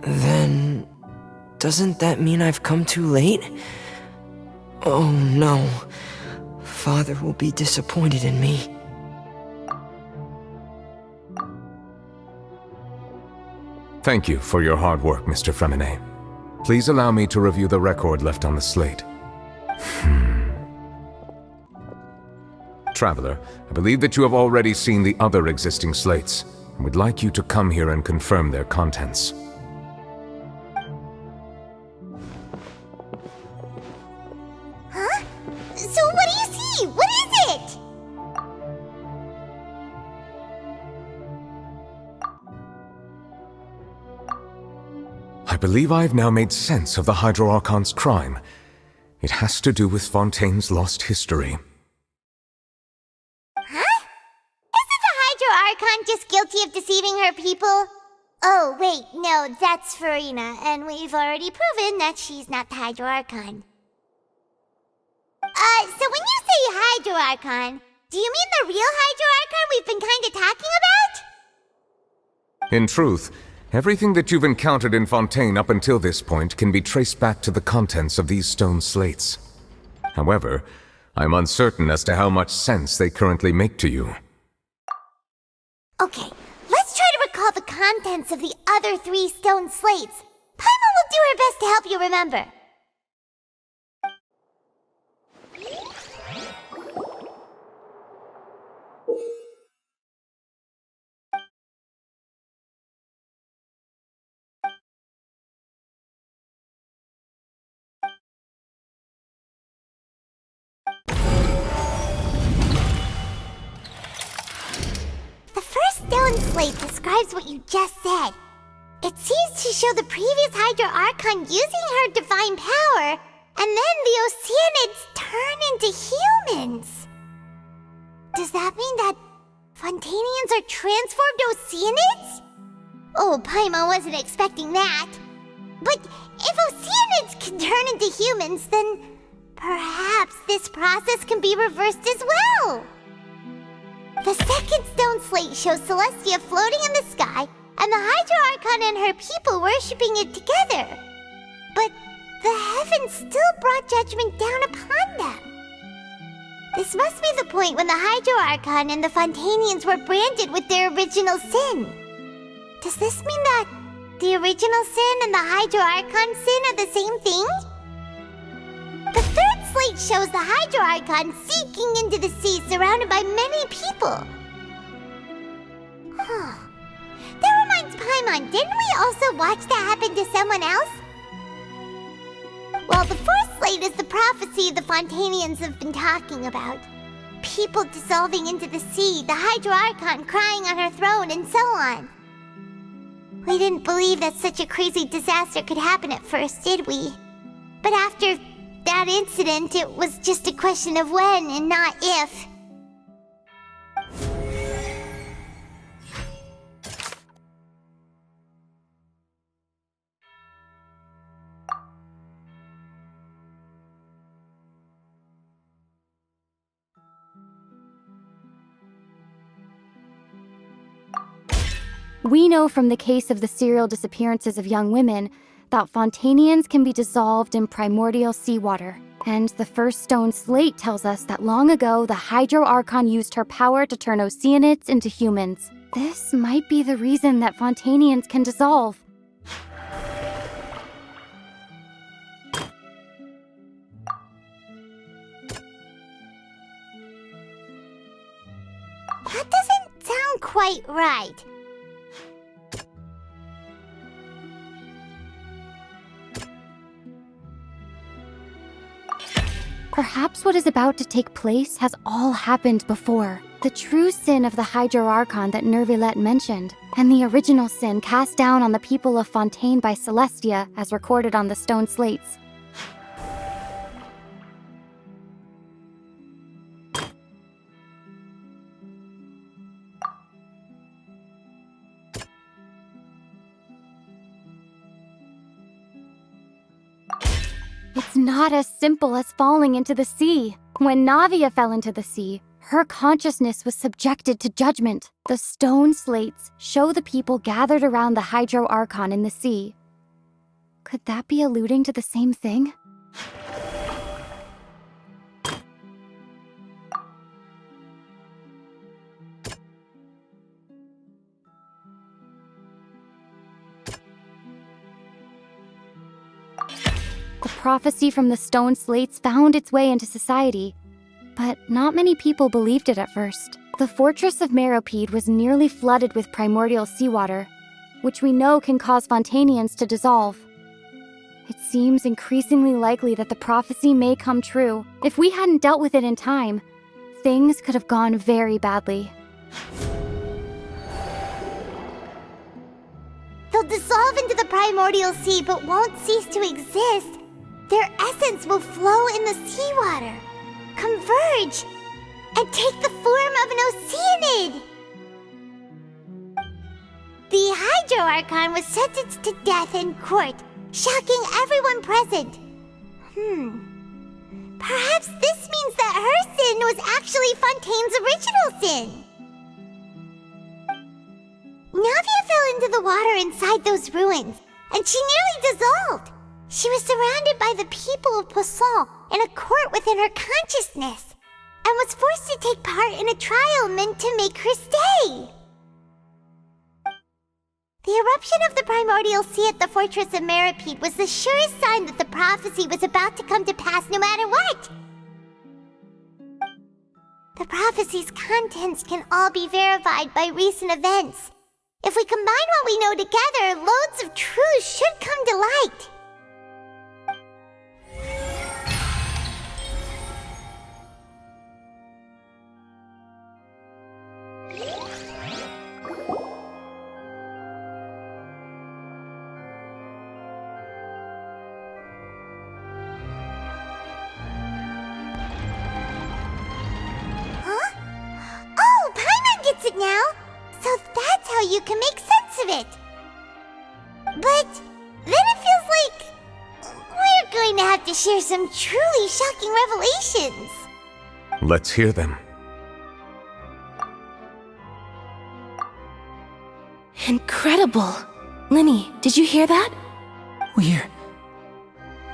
Then doesn't that mean I've come too late? Oh no. Father will be disappointed in me. Thank you for your hard work, Mr. Fremenade. Please allow me to review the record left on the slate. Traveler, I believe that you have already seen the other existing slates, and would like you to come here and confirm their contents. Huh? So what do you see? What is it? I believe I have now made sense of the Hydro Archon's crime. It has to do with Fontaine's lost history. Huh? Isn't the Hydro Archon just guilty of deceiving her people? Oh, wait, no, that's Farina, and we've already proven that she's not the Hydro Archon. So when you say Hydro Archon, do you mean the real Hydro Archon we've been kinda talking about? In truth, everything that you've encountered in Fontaine up until this point can be traced back to the contents of these stone slates. However, I'm uncertain as to how much sense they currently make to you. Okay, let's try to recall the contents of the other 3 stone slates. Paimon will do her best to help you remember. Stone slate describes what you just said. It seems to show the previous Hydro Archon using her divine power, and then the Oceanids turn into humans. Does that mean that Fontanians are transformed Oceanids? Oh, Paimon wasn't expecting that. But if Oceanids can turn into humans, then perhaps this process can be reversed as well. The second stone slate shows Celestia floating in the sky, and the Hydro Archon and her people worshipping it together. But the heavens still brought judgment down upon them. This must be the point when the Hydro Archon and the Fontanians were branded with their original sin. Does this mean that the original sin and the Hydro Archon sin are the same thing? The third slate shows the Hydro Archon sinking into the sea surrounded by many people. Huh. That reminds Paimon, didn't we also watch that happen to someone else? Well, the fourth slate is the prophecy the Fontanians have been talking about. People dissolving into the sea, the Hydro Archon crying on her throne, and so on. We didn't believe that such a crazy disaster could happen at first, did we? But after that incident, it was just a question of when and not if. We know from the case of the serial disappearances of young women that Fontanians can be dissolved in primordial seawater. And the first stone slate tells us that long ago the Hydro Archon used her power to turn Oceanids into humans. This might be the reason that Fontanians can dissolve. That doesn't sound quite right. Perhaps what is about to take place has all happened before. The true sin of the Hydro Archon that Nervilette mentioned, and the original sin cast down on the people of Fontaine by Celestia, as recorded on the stone slates. It's not as simple as falling into the sea. When Navia fell into the sea, her consciousness was subjected to judgment. The stone slates show the people gathered around the Hydro Archon in the sea. Could that be alluding to the same thing? The prophecy from the stone slates found its way into society, but not many people believed it at first. The fortress of Meropide was nearly flooded with primordial seawater, which we know can cause Fontanians to dissolve. It seems increasingly likely that the prophecy may come true. If we hadn't dealt with it in time, things could have gone very badly. They'll dissolve into the primordial sea but won't cease to exist. Their essence will flow in the seawater, converge, and take the form of an oceanid. The Hydro Archon was sentenced to death in court, shocking everyone present. Perhaps this means that her sin was actually Fontaine's original sin. Navia fell into the water inside those ruins, and she nearly dissolved. She was surrounded by the people of Poisson in a court within her consciousness, and was forced to take part in a trial meant to make her stay. The eruption of the primordial sea at the fortress of Meropide was the surest sign that the prophecy was about to come to pass no matter what. The prophecy's contents can all be verified by recent events. If we combine what we know together, loads of truths should come to light. It now, so that's how you can make sense of it. But then it feels like we're going to have to share some truly shocking revelations. Let's hear them. Incredible. Linny, did you hear that? We're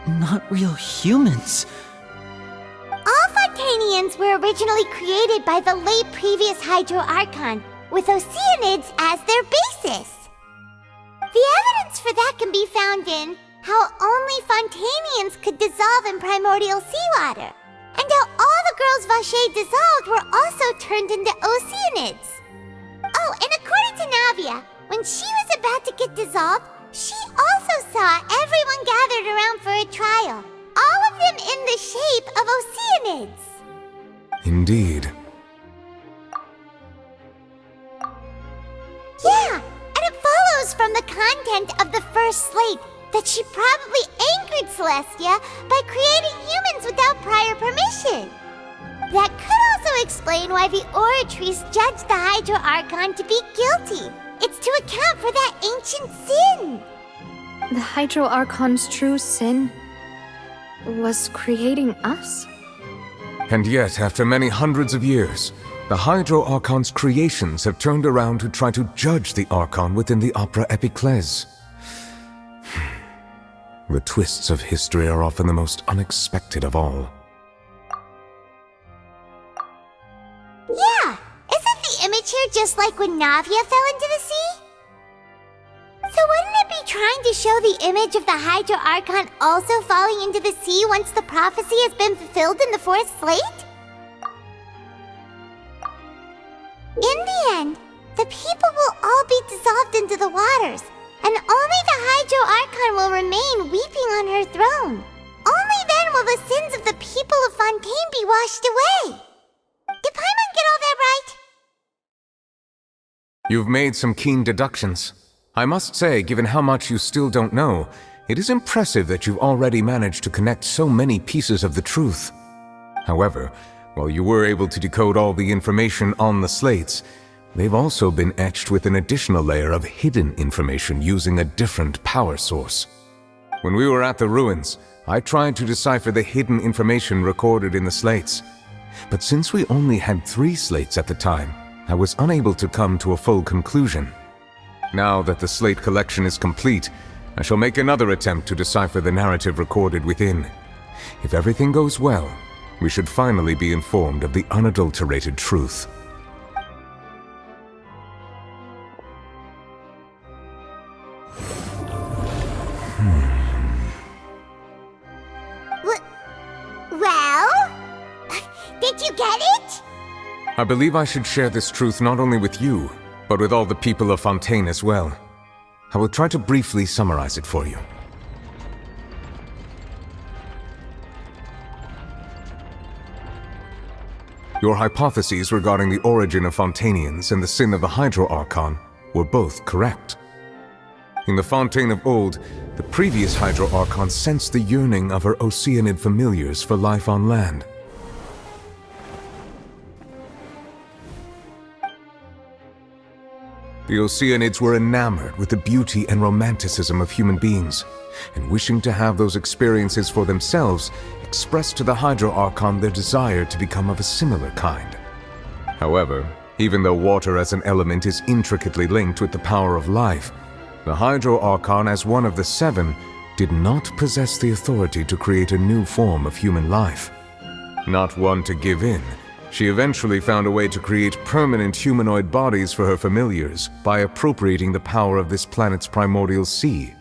not real humans. All Fontanians were originally created by the late previous Hydro Archon, with oceanids as their basis. The evidence for that can be found in how only Fontanians could dissolve in primordial seawater, and how all the girls Vacher dissolved were also turned into oceanids. Oh, and according to Navia, when she was about to get dissolved, she also saw everyone gathered around for a trial. All of them in the shape of oceanids. Indeed. Yeah, and it follows from the content of the first slate that she probably angered Celestia by creating humans without prior permission. That could also explain why the Oratrice judged the Hydro Archon to be guilty. It's to account for that ancient sin. The Hydro Archon's true sin was creating us? And yet, after many hundreds of years, the Hydro Archon's creations have turned around to try to judge the Archon within the Opera Epiclese. The twists of history are often the most unexpected of all. Yeah, isn't the image here just like when Navia fell into the sea? So wouldn't it be trying to show the image of the Hydro Archon also falling into the sea once the prophecy has been fulfilled in the fourth slate? In the end, the people will all be dissolved into the waters, and only the Hydro Archon will remain weeping on her throne. Only then will the sins of the people of Fontaine be washed away. Did Paimon get all that right? You've made some keen deductions. I must say, given how much you still don't know, it is impressive that you've already managed to connect so many pieces of the truth. However, while you were able to decode all the information on the slates, they've also been etched with an additional layer of hidden information using a different power source. When we were at the ruins, I tried to decipher the hidden information recorded in the slates. But since we only had 3 slates at the time, I was unable to come to a full conclusion. Now that the slate collection is complete, I shall make another attempt to decipher the narrative recorded within. If everything goes well, we should finally be informed of the unadulterated truth. Well? Did you get it? I believe I should share this truth not only with you, but with all the people of Fontaine as well. I will try to briefly summarize it for you. Your hypotheses regarding the origin of Fontainians and the sin of the Hydro Archon were both correct. In the Fontaine of old, the previous Hydro Archon sensed the yearning of her Oceanid familiars for life on land. The Oceanids were enamored with the beauty and romanticism of human beings, and wishing to have those experiences for themselves, expressed to the Hydro Archon their desire to become of a similar kind. However, even though water as an element is intricately linked with the power of life, the Hydro Archon, as one of the 7, did not possess the authority to create a new form of human life. Not one to give in, she eventually found a way to create permanent humanoid bodies for her familiars by appropriating the power of this planet's primordial sea.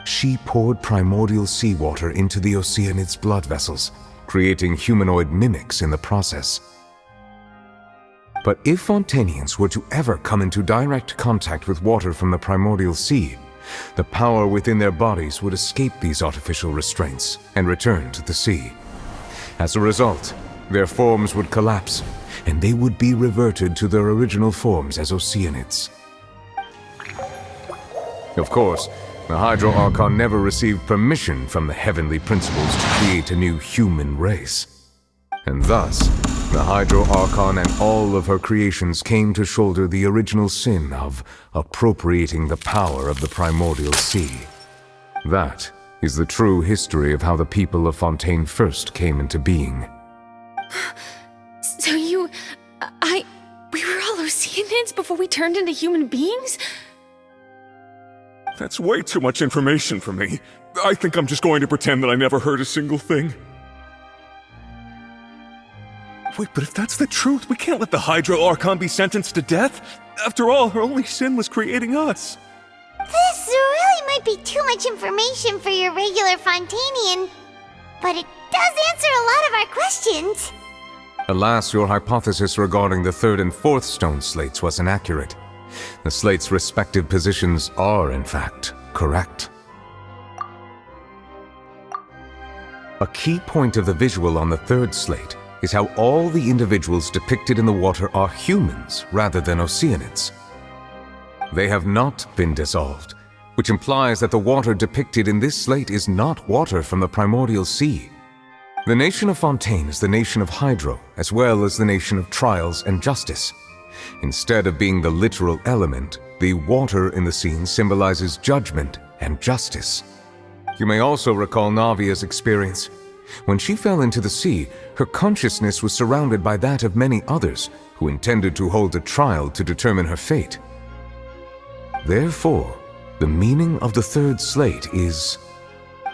She poured primordial seawater into the Oceanids' blood vessels, creating humanoid mimics in the process. But if Fontainians were to ever come into direct contact with water from the primordial sea, the power within their bodies would escape these artificial restraints and return to the sea. As a result, their forms would collapse, and they would be reverted to their original forms as Oceanids. Of course, the Hydro Archon never received permission from the heavenly principles to create a new human race. And thus, the Hydro Archon and all of her creations came to shoulder the original sin of appropriating the power of the primordial sea. That is the true history of how the people of Fontaine first came into being. So we were all Oceanids before we turned into human beings? That's way too much information for me. I think I'm just going to pretend that I never heard a single thing. Wait, but if that's the truth, we can't let the Hydro Archon be sentenced to death. After all, her only sin was creating us. This really might be too much information for your regular Fontainian, but it does answer a lot of our questions. Alas, your hypothesis regarding the 3rd and 4th stone slates was inaccurate. The slates' respective positions are, in fact, correct. A key point of the visual on the 3rd slate is how all the individuals depicted in the water are humans rather than Oceanids. They have not been dissolved, which implies that the water depicted in this slate is not water from the primordial sea. The nation of Fontaine is the nation of Hydro, as well as the nation of Trials and Justice. Instead of being the literal element, the water in the scene symbolizes judgment and justice. You may also recall Navia's experience. When she fell into the sea, her consciousness was surrounded by that of many others who intended to hold a trial to determine her fate. Therefore, the meaning of the 3rd slate is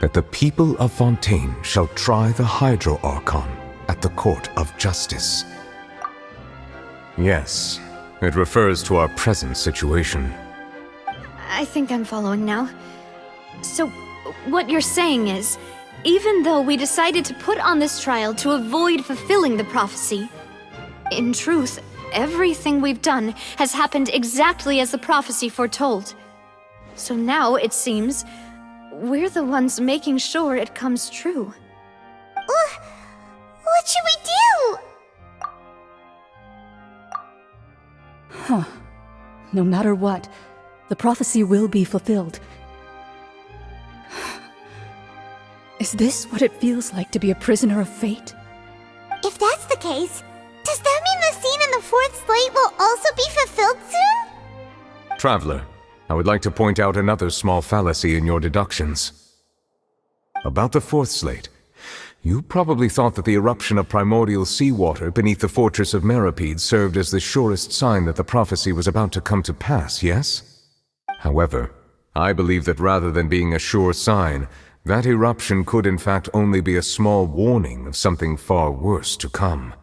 that the people of Fontaine shall try the Hydro Archon at the court of justice. Yes, it refers to our present situation. I think I'm following now. So, what you're saying is, even though we decided to put on this trial to avoid fulfilling the prophecy, in truth, everything we've done has happened exactly as the prophecy foretold. So now, it seems, we're the ones making sure it comes true. What should we do? Huh. No matter what, the prophecy will be fulfilled. Is this what it feels like to be a prisoner of fate? If that's the case, does that mean the scene in the 4th slate will also be fulfilled soon? Traveler, I would like to point out another small fallacy in your deductions. About the fourth slate. You probably thought that the eruption of primordial seawater beneath the fortress of Meripede served as the surest sign that the prophecy was about to come to pass, yes? However, I believe that rather than being a sure sign, that eruption could in fact only be a small warning of something far worse to come.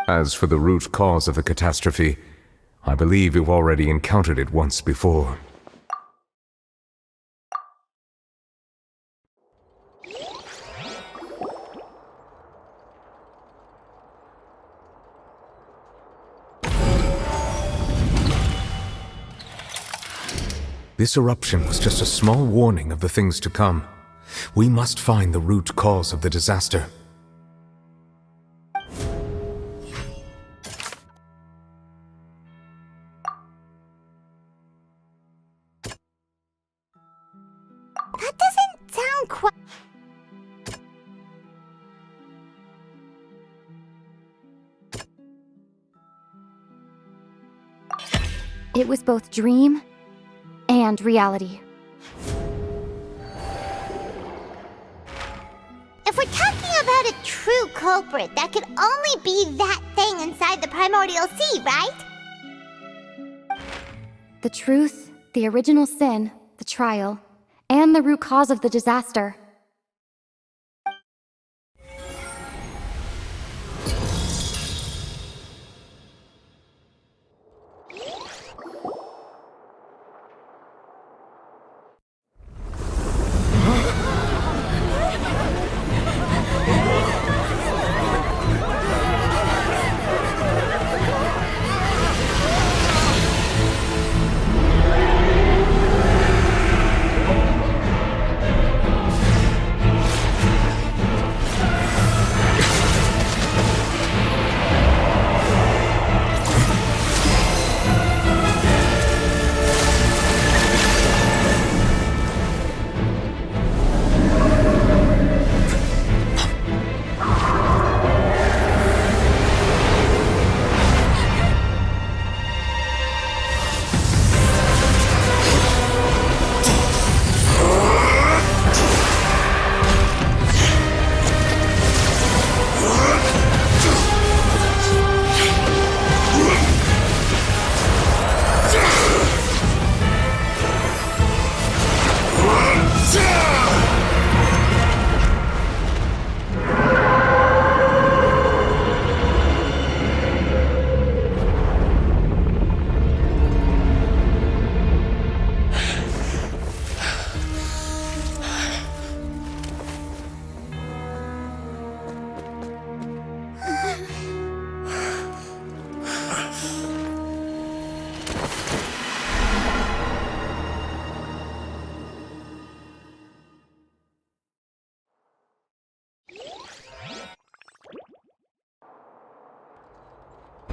As for the root cause of the catastrophe, I believe you've already encountered it once before. This eruption was just a small warning of the things to come. We must find the root cause of the disaster. That doesn't sound quite... It was both dream and reality. If we're talking about a true culprit, that could only be that thing inside the primordial sea, right? The truth, the original sin, the trial, and the root cause of the disaster.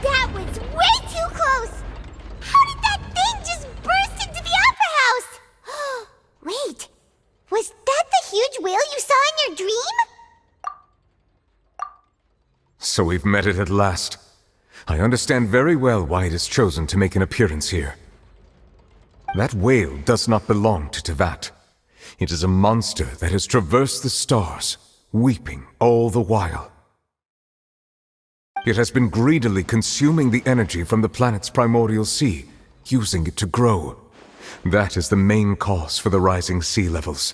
That was way too close! How did that thing just burst into the Opera House? Wait, was that the huge whale you saw in your dream? So we've met it at last. I understand very well why it has chosen to make an appearance here. That whale does not belong to Teyvat. It is a monster that has traversed the stars, weeping all the while. It has been greedily consuming the energy from the planet's primordial sea, using it to grow. That is the main cause for the rising sea levels.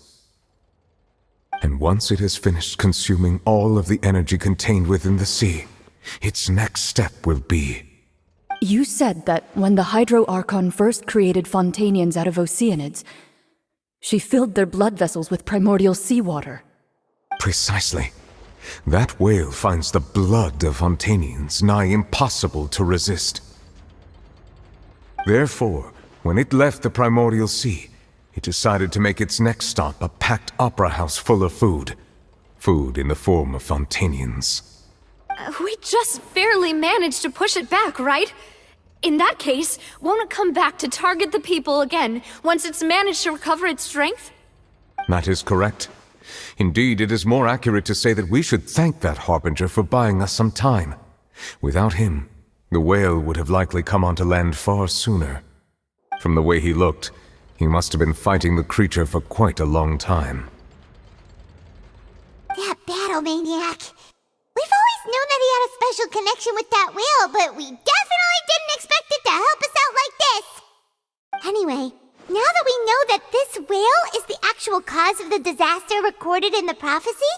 And once it has finished consuming all of the energy contained within the sea, its next step will be... You said that when the Hydro Archon first created Fontanians out of Oceanids, she filled their blood vessels with primordial seawater. Precisely. That whale finds the blood of Fontanians nigh impossible to resist. Therefore, when it left the primordial sea, it decided to make its next stop a packed opera house full of food. Food in the form of Fontanians. We just barely managed to push it back, right? In that case, won't it come back to target the people again once it's managed to recover its strength? That is correct. Indeed, it is more accurate to say that we should thank that Harbinger for buying us some time. Without him, the whale would have likely come onto land far sooner. From the way he looked, he must have been fighting the creature for quite a long time. Pyromaniac. We've always known that he had a special connection with that whale, but we definitely didn't expect it to help us out like this. Anyway, now that we know that this whale is the actual cause of the disaster recorded in the prophecy,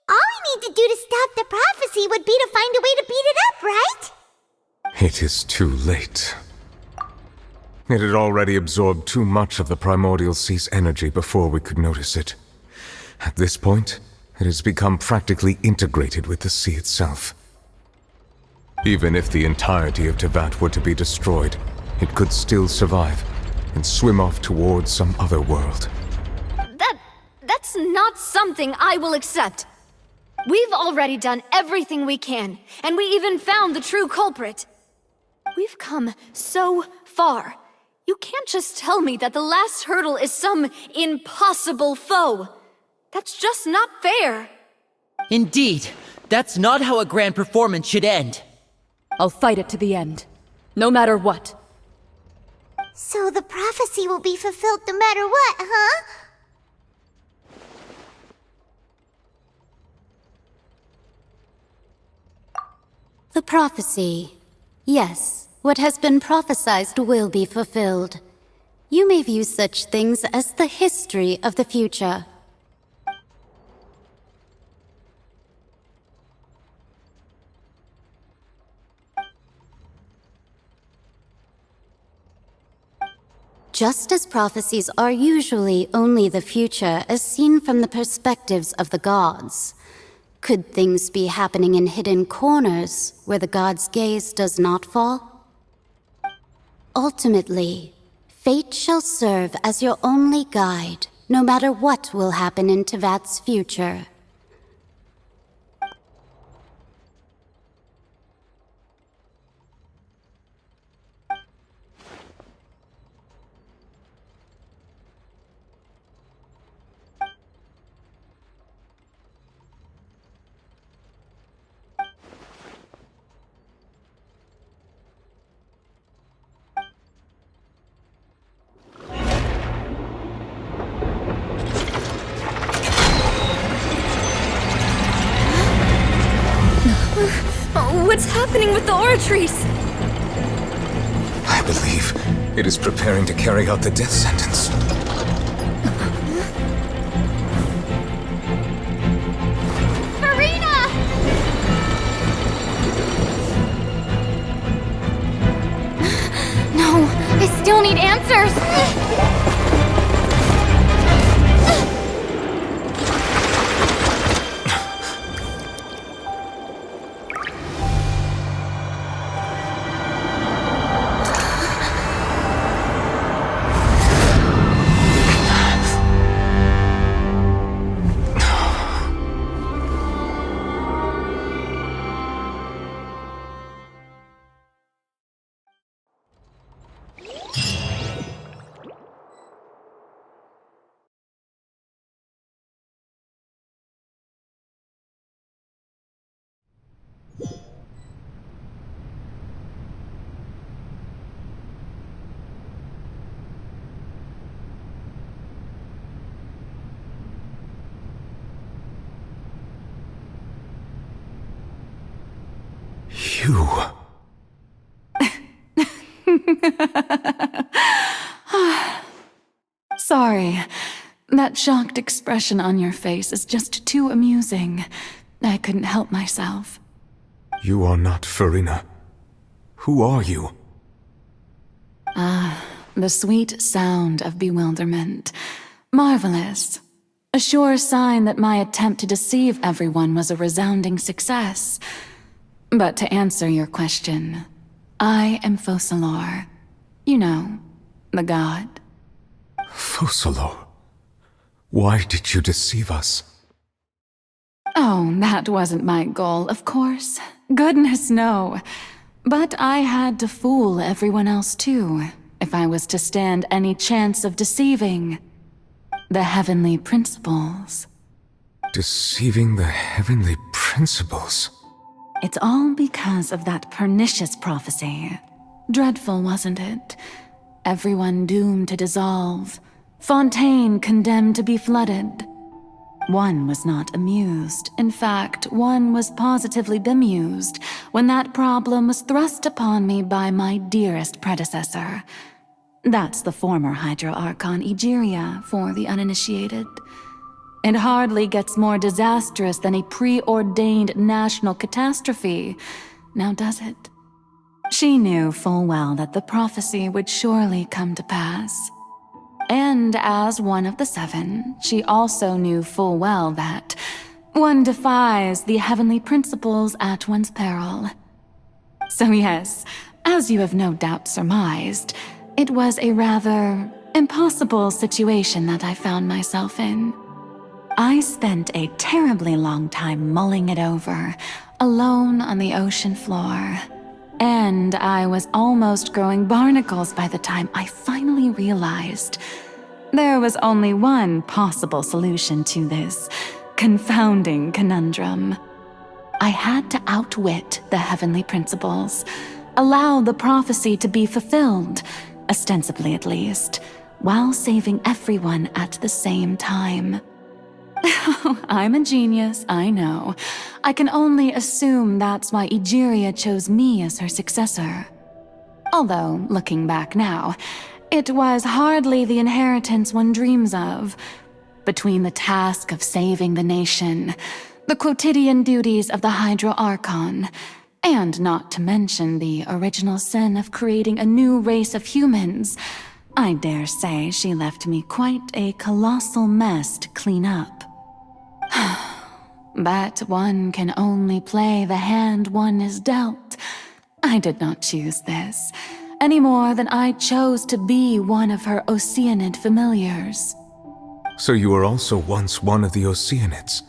all we need to do to stop the prophecy would be to find a way to beat it up, right? It is too late. It had already absorbed too much of the primordial sea's energy before we could notice it. At this point, it has become practically integrated with the sea itself. Even if the entirety of Tevat were to be destroyed, it could still survive and swim off towards some other world. That's not something I will accept. We've already done everything we can, and we even found the true culprit. We've come so far. You can't just tell me that the last hurdle is some impossible foe. That's just not fair. Indeed, that's not how a grand performance should end. I'll fight it to the end, no matter what. So the prophecy will be fulfilled no matter what, huh? The prophecy. Yes, what has been prophesied will be fulfilled. You may view such things as the history of the future. Just as prophecies are usually only the future as seen from the perspectives of the gods, could things be happening in hidden corners where the gods' gaze does not fall? Ultimately, fate shall serve as your only guide, no matter what will happen in Tevat's future. What's happening with the oratories? I believe it is preparing to carry out the death sentence. Farina! No, I still need answers! You... Sorry. That shocked expression on your face is just too amusing. I couldn't help myself. You are not Farina. Who are you? Ah, the sweet sound of bewilderment. Marvelous. A sure sign that my attempt to deceive everyone was a resounding success. But to answer your question, I am Focalor. You know, the god. Focalor? Why did you deceive us? Oh, that wasn't my goal, of course. Goodness, no. But I had to fool everyone else too, if I was to stand any chance of deceiving the heavenly principles. Deceiving the heavenly principles? It's all because of that pernicious prophecy. Dreadful, wasn't it? Everyone doomed to dissolve. Fontaine condemned to be flooded. One was not amused. In fact, one was positively bemused when that problem was thrust upon me by my dearest predecessor. That's the former Hydro Archon Egeria for the uninitiated. It hardly gets more disastrous than a preordained national catastrophe, now does it? She knew full well that the prophecy would surely come to pass. And as one of the seven, she also knew full well that one defies the heavenly principles at one's peril. So yes, as you have no doubt surmised, it was a rather impossible situation that I found myself in. I spent a terribly long time mulling it over, alone on the ocean floor. And I was almost growing barnacles by the time I finally realized there was only one possible solution to this confounding conundrum. I had to outwit the heavenly principles, allow the prophecy to be fulfilled, ostensibly at least, while saving everyone at the same time. I'm a genius, I know. I can only assume that's why Egeria chose me as her successor. Although, looking back now, it was hardly the inheritance one dreams of. Between the task of saving the nation, the quotidian duties of the Hydro Archon, and not to mention the original sin of creating a new race of humans, I dare say she left me quite a colossal mess to clean up. But one can only play the hand one is dealt. I did not choose this, any more than I chose to be one of her Oceanid familiars. So you were also once one of the Oceanids,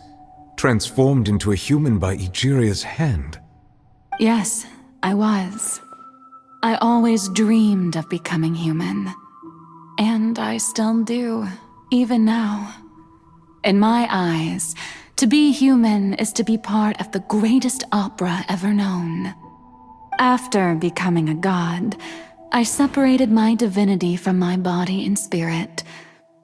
transformed into a human by Egeria's hand. Yes, I was. I always dreamed of becoming human. And I still do, even now. In my eyes, to be human is to be part of the greatest opera ever known. After becoming a god, I separated my divinity from my body and spirit,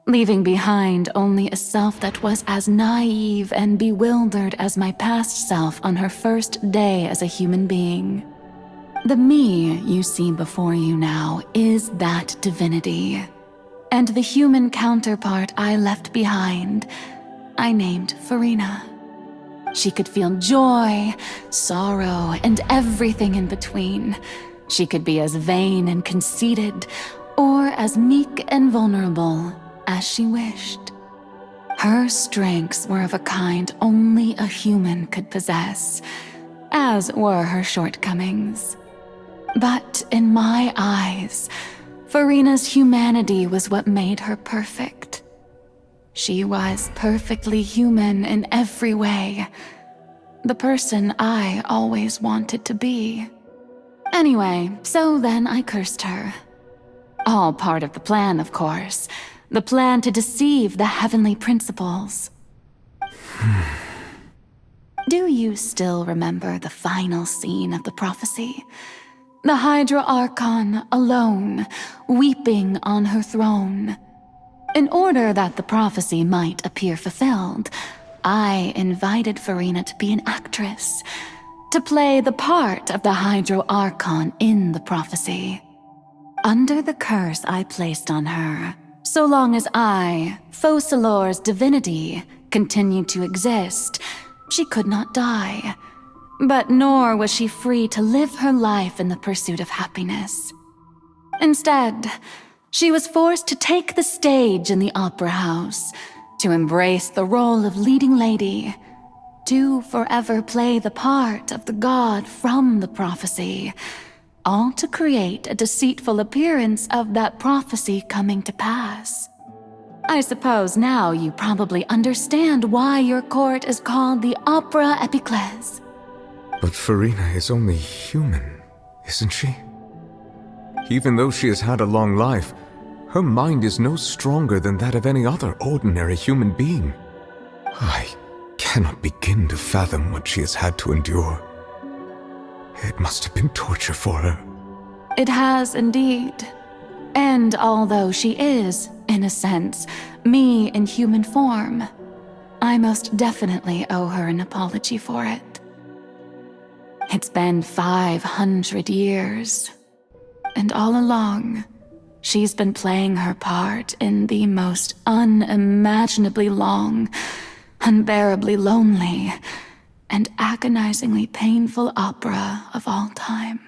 leaving behind only a self that was as naive and bewildered as my past self on her first day as a human being. The me you see before you now is that divinity, and the human counterpart I left behind, I named Farina. She could feel joy, sorrow, and everything in between. She could be as vain and conceited, or as meek and vulnerable as she wished. Her strengths were of a kind only a human could possess, as were her shortcomings. But in my eyes, Farina's humanity was what made her perfect. She was perfectly human in every way. The person I always wanted to be. Anyway, so then I cursed her. All part of the plan, of course. The plan to deceive the heavenly principles. Do you still remember the final scene of the prophecy? The Hydro Archon alone, weeping on her throne. In order that the prophecy might appear fulfilled, I invited Farina to be an actress, to play the part of the Hydro Archon in the prophecy. Under the curse I placed on her, so long as I, Focalor's divinity, continued to exist, she could not die. But nor was she free to live her life in the pursuit of happiness. Instead, she was forced to take the stage in the opera house, to embrace the role of leading lady, to forever play the part of the god from the prophecy, all to create a deceitful appearance of that prophecy coming to pass. I suppose now you probably understand why your court is called the Opera Epiclese. But Farina is only human, isn't she? Even though she has had a long life, her mind is no stronger than that of any other ordinary human being. I cannot begin to fathom what she has had to endure. It must have been torture for her. It has indeed. And although she is, in a sense, me in human form, I most definitely owe her an apology for it. It's been 500 years, and all along, she's been playing her part in the most unimaginably long, unbearably lonely, and agonizingly painful opera of all time.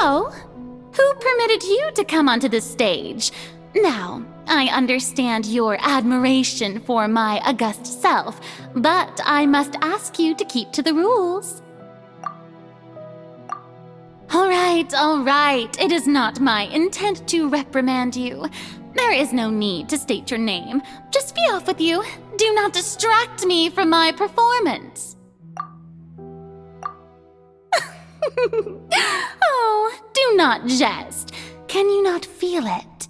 Oh, who permitted you to come onto the stage? Now, I understand your admiration for my august self, but I must ask you to keep to the rules. All right. It is not my intent to reprimand you. There is no need to state your name. Just be off with you. Do not distract me from my performance. Oh, do not jest. Can you not feel it?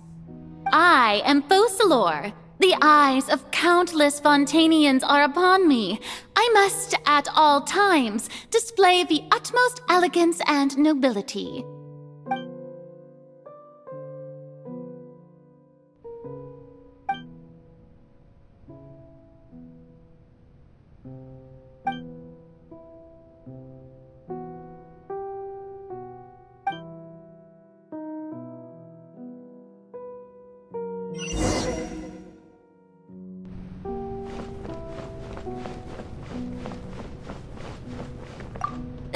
I am Focalor. The eyes of countless Fontanians are upon me. I must, at all times, display the utmost elegance and nobility.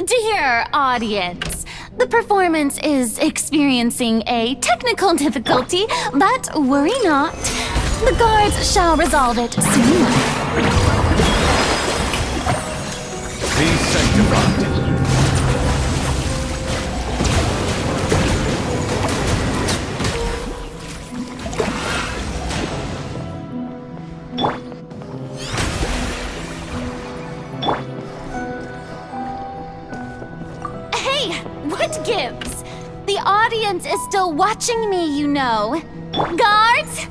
Dear audience, the performance is experiencing a technical difficulty, but worry not. The guards shall resolve it soon. Be sanctified. What gives? The audience is still watching me, you know. Guards?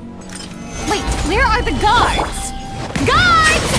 Wait, where are the guards? Guards!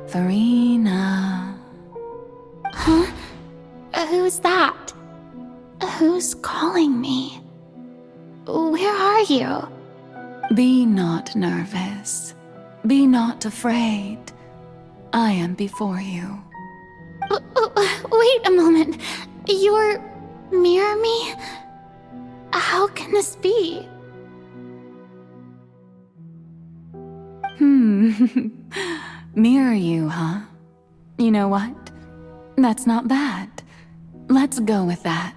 Farina. Huh? Who's that? Who's calling me? Where are you? Be not nervous. Be not afraid. I am before you. Wait a moment. You're mirror me? How can this be? Mirror you, huh? You know what? That's not bad. Let's go with that.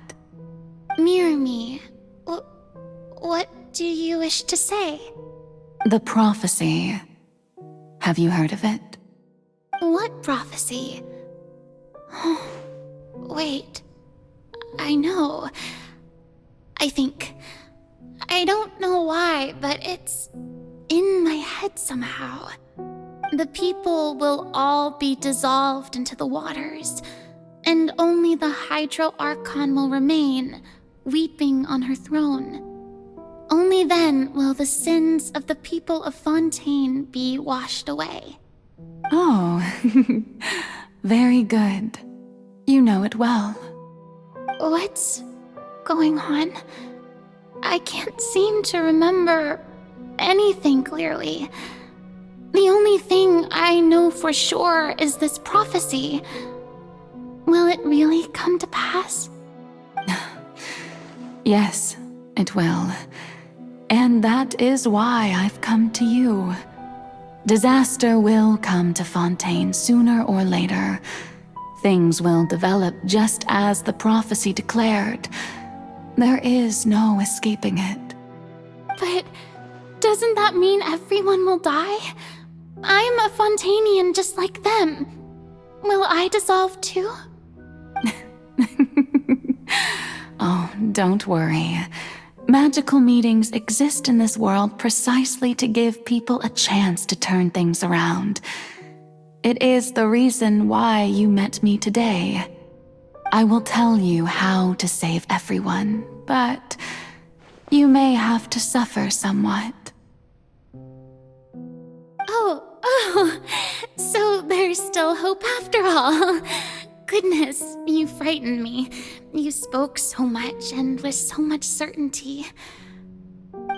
Mirror me? What do you wish to say? The prophecy. Have you heard of it? What prophecy? Wait. I know. I think. I don't know why, but it's in my head somehow. The people will all be dissolved into the waters, and only the Hydro Archon will remain, weeping on her throne. Only then will the sins of the people of Fontaine be washed away. Oh, very good. You know it well. What's going on? I can't seem to remember anything clearly. The only thing I know for sure is this prophecy. Will it really come to pass? Yes, it will. And that is why I've come to you. Disaster will come to Fontaine sooner or later. Things will develop just as the prophecy declared. There is no escaping it. But doesn't that mean everyone will die? I'm a Fontainian just like them. Will I dissolve too? Oh, don't worry. Magical meetings exist in this world precisely to give people a chance to turn things around. It is the reason why you met me today. I will tell you how to save everyone, but you may have to suffer somewhat. Oh, so there's still hope after all. Goodness, you frightened me. You spoke so much and with so much certainty.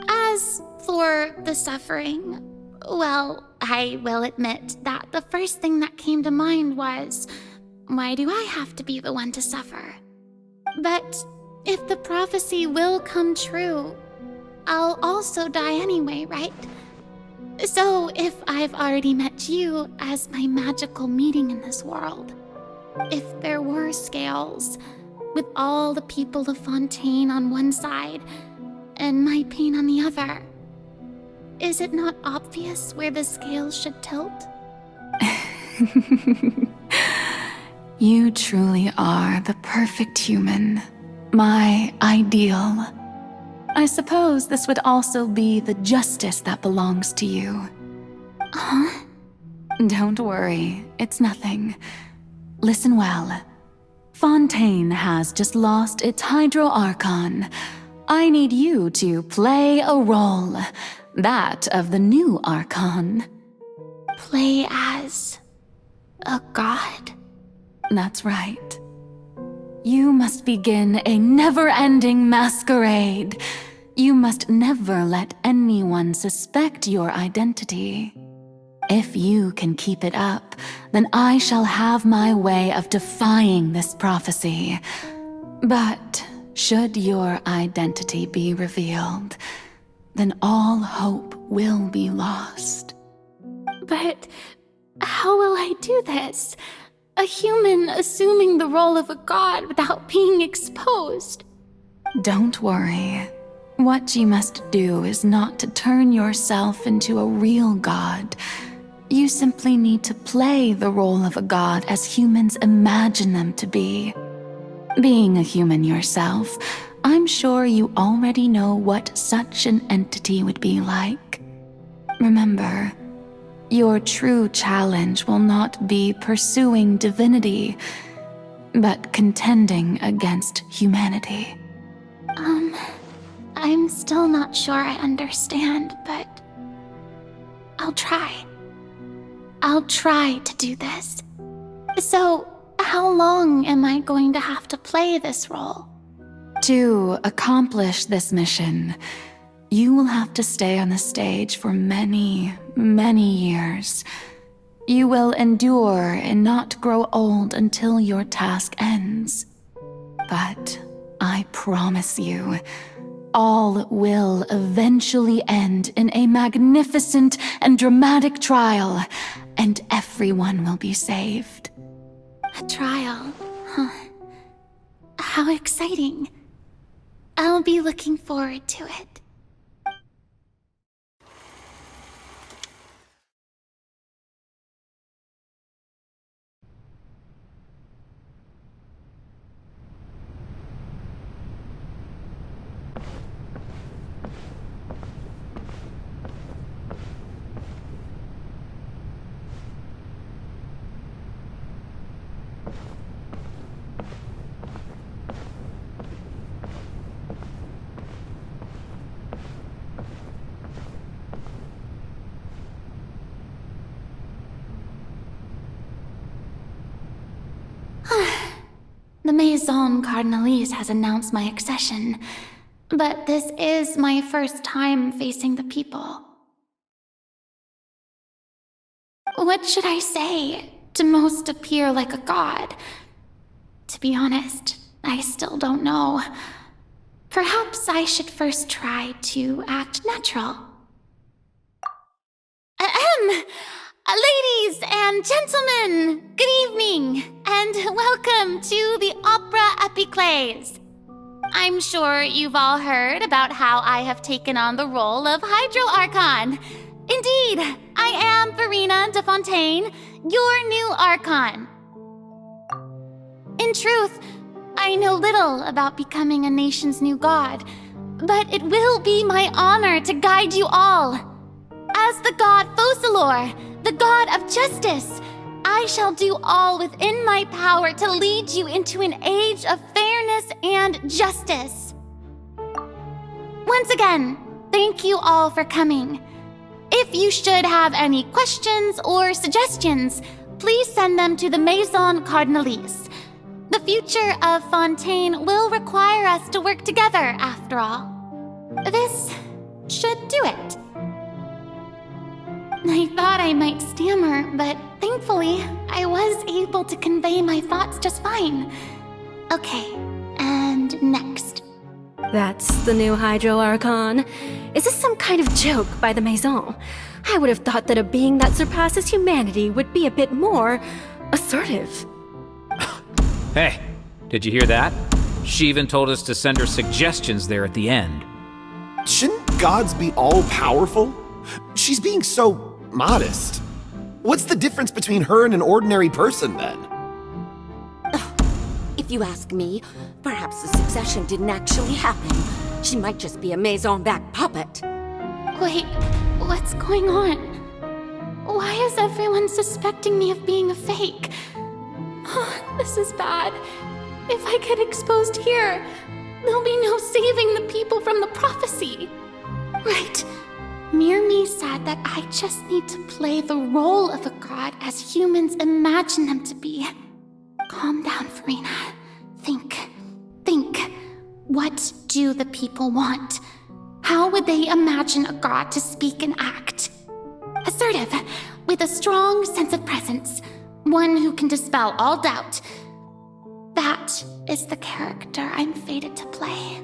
As for the suffering, well, I will admit that the first thing that came to mind was, why do I have to be the one to suffer? But if the prophecy will come true, I'll also die anyway, right? So if I've already met you as my magical meeting in this world, if there were scales, with all the people of Fontaine on one side and my pain on the other, is it not obvious where the scales should tilt? You truly are the perfect human, my ideal. I suppose this would also be the justice that belongs to you. Huh? Don't worry, it's nothing. Listen well. Fontaine has just lost its Hydro Archon. I need you to play a role, that of the new Archon. Play as a god? That's right. You must begin a never-ending masquerade. You must never let anyone suspect your identity. If you can keep it up, then I shall have my way of defying this prophecy. But should your identity be revealed, then all hope will be lost. But how will I do this? A human assuming the role of a god without being exposed. Don't worry. What you must do is not to turn yourself into a real god. You simply need to play the role of a god as humans imagine them to be. Being a human yourself, I'm sure you already know what such an entity would be like. Remember, your true challenge will not be pursuing divinity, but contending against humanity. I'm still not sure I understand, but I'll try. I'll try to do this. So, how long am I going to have to play this role? To accomplish this mission, you will have to stay on the stage for many, many years. You will endure and not grow old until your task ends. But I promise you, all will eventually end in a magnificent and dramatic trial, and everyone will be saved. A trial, huh? How exciting. I'll be looking forward to it. The Maison Cardinalise has announced my accession, but this is my first time facing the people. What should I say to most appear like a god? To be honest, I still don't know. Perhaps I should first try to act natural. Ladies and gentlemen, good evening, and welcome to the Opera Epiclese. I'm sure you've all heard about how I have taken on the role of Hydro Archon. Indeed, I am Verena de Fontaine, your new Archon. In truth, I know little about becoming a nation's new god, but it will be my honor to guide you all. As the god Focalor, the god of justice, I shall do all within my power to lead you into an age of fairness and justice. Once again, thank you all for coming. If you should have any questions or suggestions, please send them to the Maison Cardinalise. The future of Fontaine will require us to work together, after all. This should do it. I thought I might stammer, but thankfully, I was able to convey my thoughts just fine. Okay, and next. That's the new Hydro Archon. Is this some kind of joke by the Maison? I would have thought that a being that surpasses humanity would be a bit more assertive. Hey, did you hear that? She even told us to send her suggestions there at the end. Shouldn't gods be all-powerful? She's being so modest. What's the difference between her and an ordinary person, then? If you ask me, perhaps the succession didn't actually happen. She might just be a Maison back puppet. Wait, what's going on? Why is everyone suspecting me of being a fake? Oh, this is bad. If I get exposed here, there'll be no saving the people from the prophecy. Right. Mirmi said that I just need to play the role of a god as humans imagine them to be. Calm down, Verena. Think. What do the people want? How would they imagine a god to speak and act? Assertive, with a strong sense of presence. One who can dispel all doubt. That is the character I'm fated to play.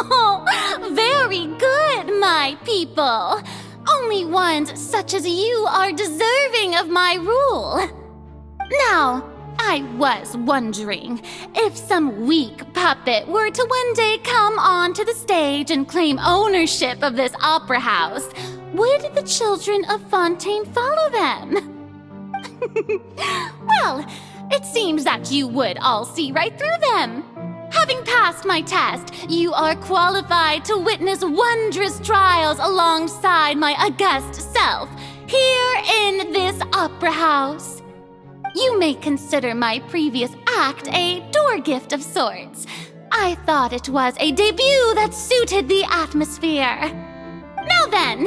Oh, very good, my people. Only ones such as you are deserving of my rule. Now, I was wondering if some weak puppet were to one day come onto the stage and claim ownership of this opera house, would the children of Fontaine follow them? Well, it seems that you would all see right through them. Having passed my test, you are qualified to witness wondrous trials alongside my august self, here in this opera house. You may consider my previous act a door gift of sorts. I thought it was a debut that suited the atmosphere. Now then,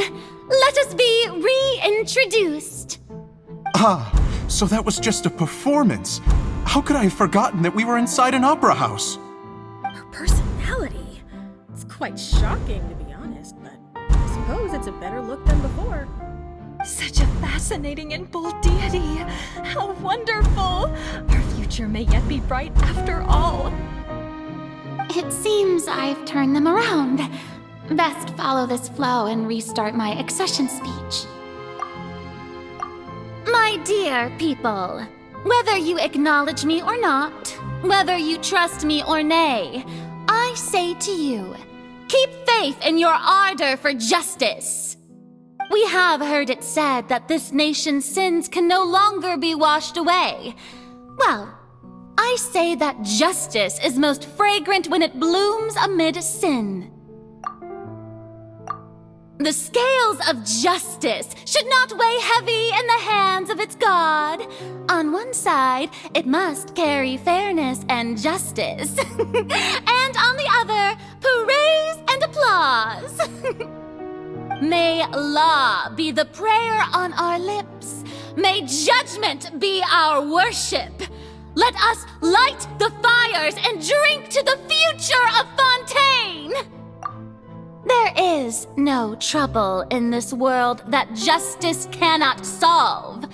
let us be reintroduced. Ah, so that was just a performance. How could I have forgotten that we were inside an opera house? Her personality. It's quite shocking, to be honest, but I suppose it's a better look than before. Such a fascinating and bold deity. How wonderful! Our future may yet be bright after all. It seems I've turned them around. Best follow this flow and restart my accession speech. My dear people, whether you acknowledge me or not, whether you trust me or nay, I say to you, keep faith in your ardor for justice. We have heard it said that this nation's sins can no longer be washed away. Well, I say that justice is most fragrant when it blooms amid sin. The scales of justice should not weigh heavy in the hands of its God. On one side, it must carry fairness and justice. And on the other, praise and applause. May law be the prayer on our lips. May judgment be our worship. Let us light the fires and drink to the future of Fontaine! There is no trouble in this world that justice cannot solve.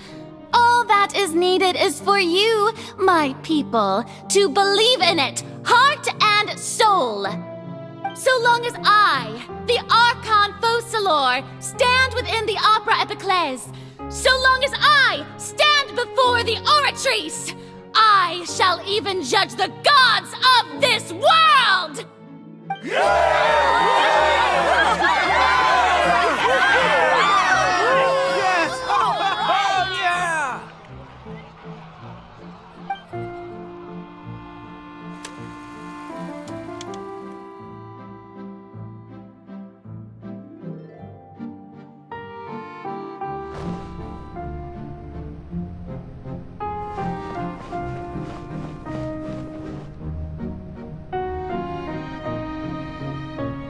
All that is needed is for you, my people, to believe in it, heart and soul. So long as I, the Archon Focalor, stand within the Opera Epiclese, so long as I stand before the Oratrice, I shall even judge the gods of this world!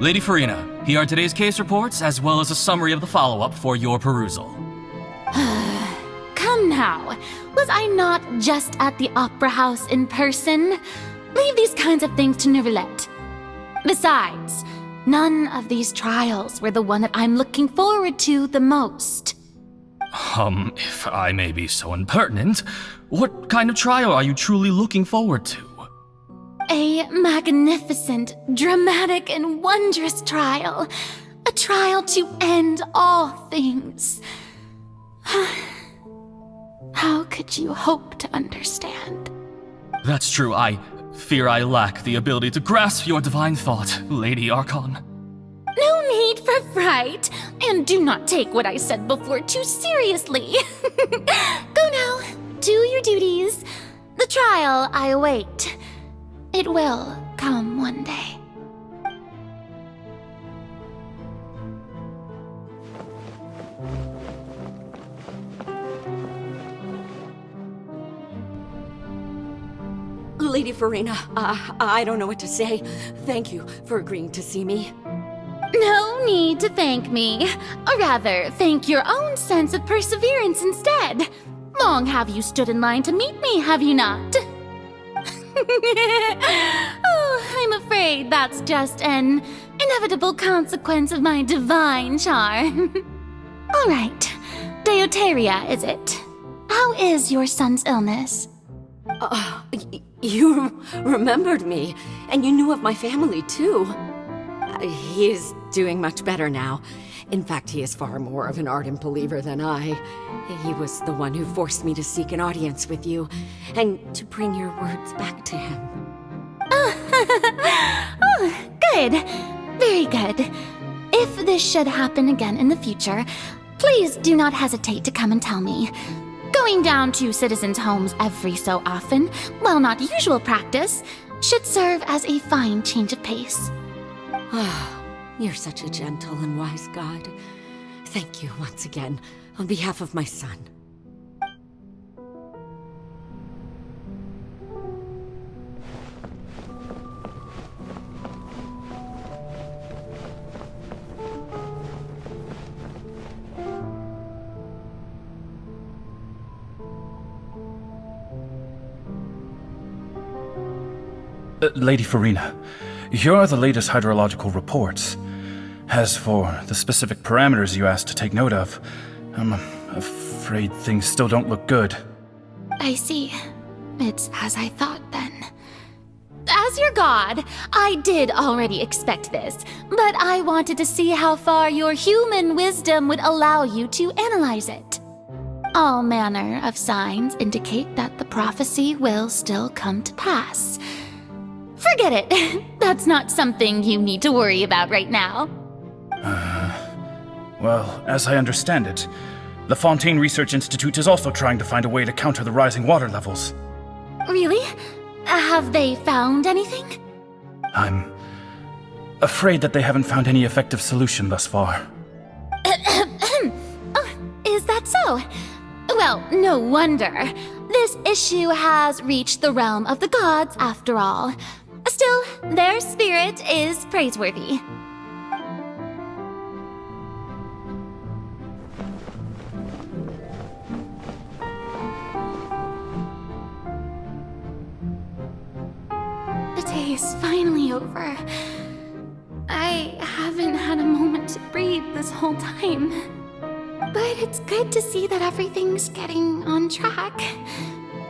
Lady Farina, here are today's case reports, as well as a summary of the follow-up for your perusal. Come now, was I not just at the Opera House in person? Leave these kinds of things to Neuvillette. Besides, none of these trials were the one that I'm looking forward to the most. If I may be so impertinent, what kind of trial are you truly looking forward to? A magnificent, dramatic, and wondrous trial. A trial to end all things. How could you hope to understand? That's true. I fear I lack the ability to grasp your divine thought, Lady Archon. No need for fright, and do not take what I said before too seriously. Go now, do your duties. The trial I await. It will come one day. Lady Farina, I don't know what to say. Thank you for agreeing to see me. No need to thank me. Or rather, thank your own sense of perseverance instead. Long have you stood in line to meet me, have you not? Oh, I'm afraid that's just an inevitable consequence of my divine charm. All right, Deoteria, is it? How is your son's illness? You remembered me, and you knew of my family, too. He is doing much better now. In fact, he is far more of an ardent believer than I. He was the one who forced me to seek an audience with you, and to bring your words back to him. Oh, good. Very good. If this should happen again in the future, please do not hesitate to come and tell me. Going down to citizens' homes every so often, while not usual practice, should serve as a fine change of pace. You're such a gentle and wise god. Thank you once again, on behalf of my son. Lady Farina, here are the latest hydrological reports. As for the specific parameters you asked to take note of, I'm afraid things still don't look good. I see. It's as I thought then. As your god, I did already expect this, but I wanted to see how far your human wisdom would allow you to analyze it. All manner of signs indicate that the prophecy will still come to pass. Forget it. That's not something you need to worry about right now. Well, as I understand it, the Fontaine Research Institute is also trying to find a way to counter the rising water levels. Really? Have they found anything? I'm afraid that they haven't found any effective solution thus far. Oh, is that so? Well, no wonder. This issue has reached the realm of the gods after all. Still, their spirit is praiseworthy. The day is finally over. I haven't had a moment to breathe this whole time. But it's good to see that everything's getting on track.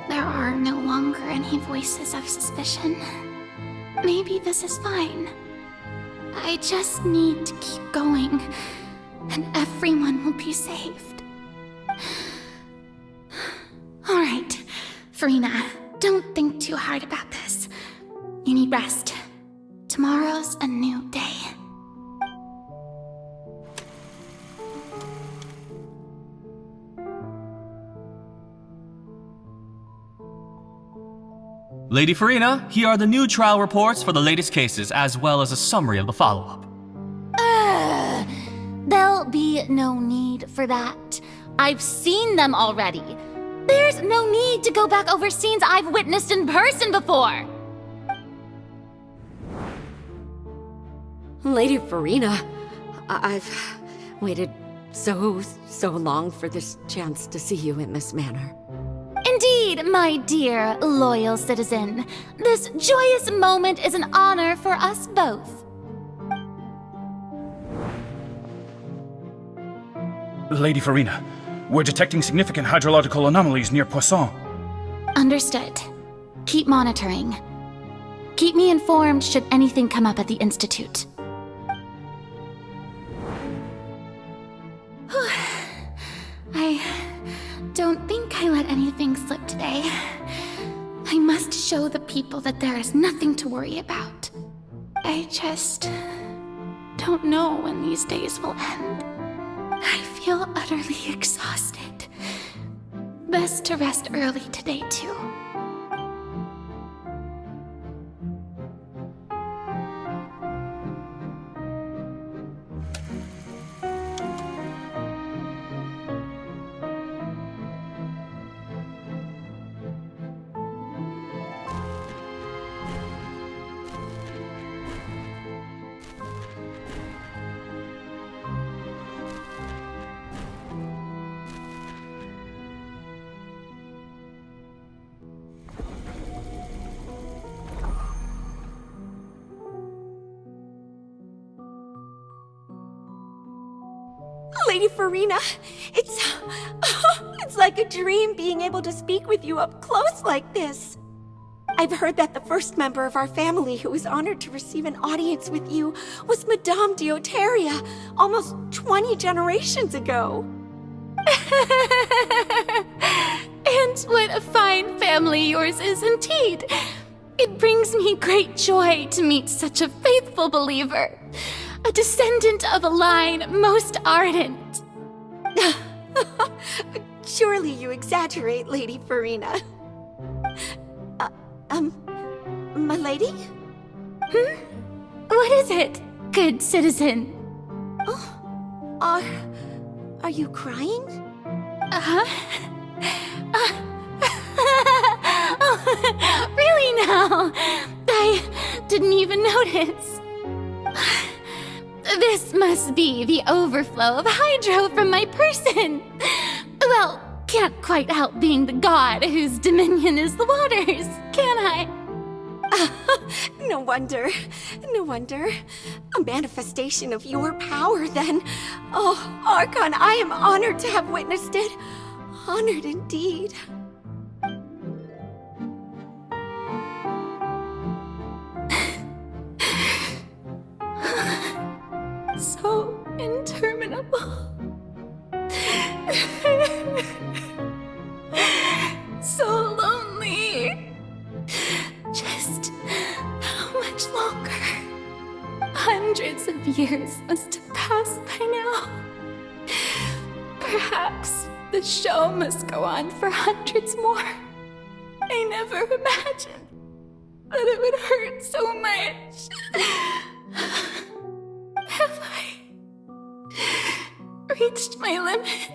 There are no longer any voices of suspicion. Maybe this is fine. I just need to keep going, and everyone will be saved. Alright, Farina, don't think too hard about this. You need rest. Tomorrow's a new day. Lady Farina, here are the new trial reports for the latest cases, as well as a summary of the follow-up. There'll be no need for that. I've seen them already. There's no need to go back over scenes I've witnessed in person before. Lady Farina, I've waited so long for this chance to see you in this manner. Indeed, my dear, loyal citizen. This joyous moment is an honor for us both. Lady Farina, we're detecting significant hydrological anomalies near Poisson. Understood. Keep monitoring. Keep me informed should anything come up at the Institute. I don't think I let anything slip today. I must show the people that there is nothing to worry about. I just don't know when these days will end. I feel utterly exhausted. Best to rest early today, too. Lady Farina, it's like a dream being able to speak with you up close like this. I've heard that the first member of our family who was honored to receive an audience with you was Madame Dioteria, almost 20 generations ago. And what a fine family yours is indeed. It brings me great joy to meet such a faithful believer. A descendant of a line most ardent. Surely you exaggerate, Lady Farina. My lady? What is it, good citizen? Oh, are you crying? Oh, really now? I didn't even notice. This must be the overflow of hydro from my person. Well, can't quite help being the god whose dominion is the waters, can I? No wonder. No wonder. A manifestation of your power, then. Oh, Archon, I am honored to have witnessed it. Honored indeed. So interminable. So lonely. Just how much longer? Hundreds of years must have passed by now. Perhaps the show must go on for hundreds more. I never imagined that it would hurt so much. Have I reached my limit?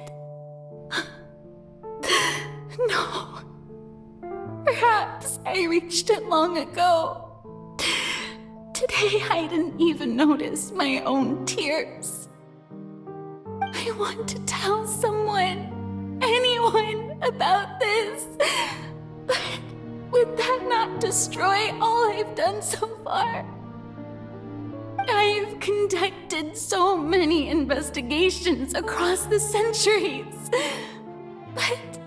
No. Perhaps I reached it long ago. Today I didn't even notice my own tears. I want to tell someone, anyone, about this. But would that not destroy all I've done so far? I've conducted so many investigations across the centuries, but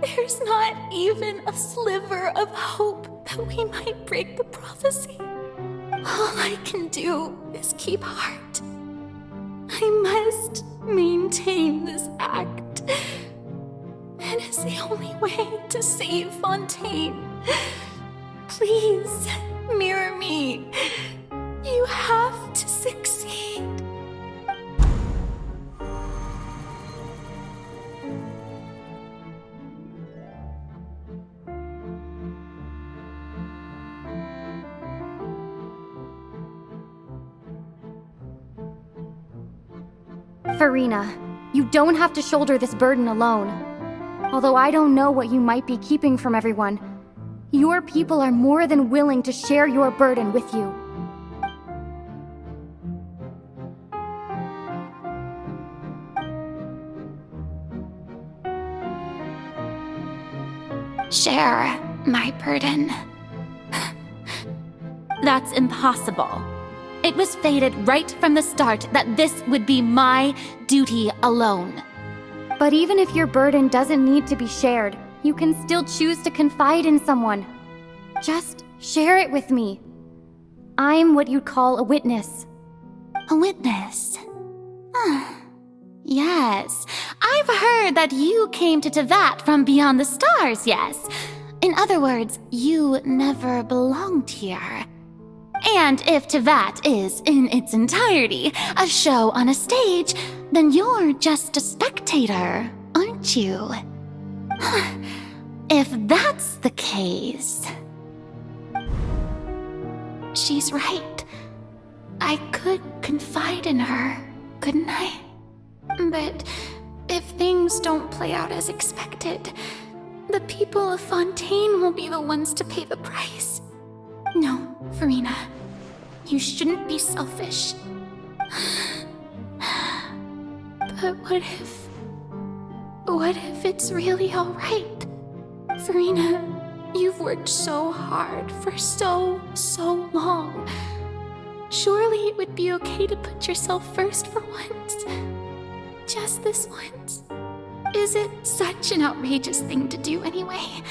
there's not even a sliver of hope that we might break the prophecy. All I can do is keep heart. I must maintain this act. It is the only way to save Fontaine. Please, mirror me. You have to succeed. Farina, you don't have to shoulder this burden alone. Although I don't know what you might be keeping from everyone, your people are more than willing to share your burden with you. Share my burden. That's impossible. It was fated right from the start that this would be my duty alone. But even if your burden doesn't need to be shared, you can still choose to confide in someone. Just share it with me. I'm what you'd call a witness. A witness? Yes, I've heard that you came to Tevat from beyond the stars, yes. In other words, you never belonged here. And if Tevat is, in its entirety, a show on a stage, then you're just a spectator, aren't you? If that's the case... She's right. I could confide in her, couldn't I? But if things don't play out as expected, the people of Fontaine will be the ones to pay the price. No, Farina, you shouldn't be selfish. But what if it's really all right? Farina, you've worked so hard for so long. Surely it would be okay to put yourself first for once. Just this once. Is it such an outrageous thing to do anyway?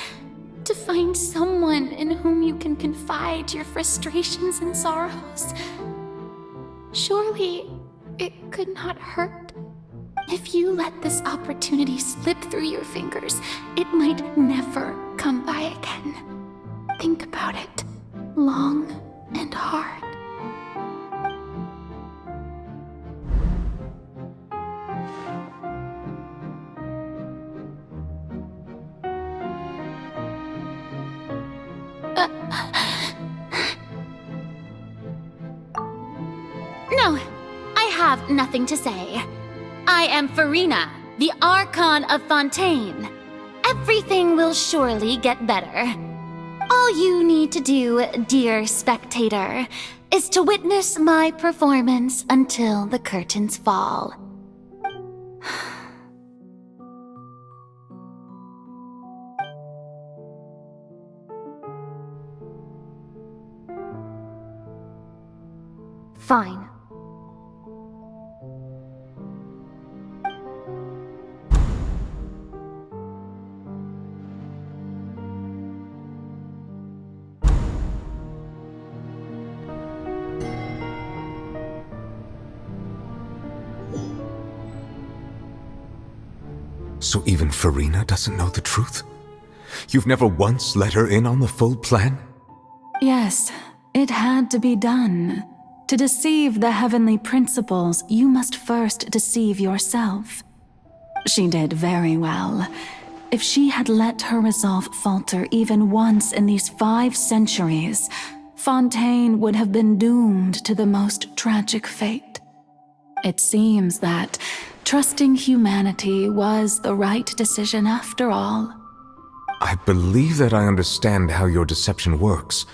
To find someone in whom you can confide your frustrations and sorrows? Surely it could not hurt. If you let this opportunity slip through your fingers, it might never come by again. Think about it long and hard. No, I have nothing to say. I am Farina, the Archon of Fontaine. Everything will surely get better. All you need to do, dear spectator, is to witness my performance until the curtains fall. Fine. So even Farina doesn't know the truth? You've never once let her in on the full plan? Yes, it had to be done. To deceive the heavenly principles, you must first deceive yourself. She did very well. If she had let her resolve falter even once in these 5 centuries, Fontaine would have been doomed to the most tragic fate. It seems that trusting humanity was the right decision after all. I believe that I understand how your deception works,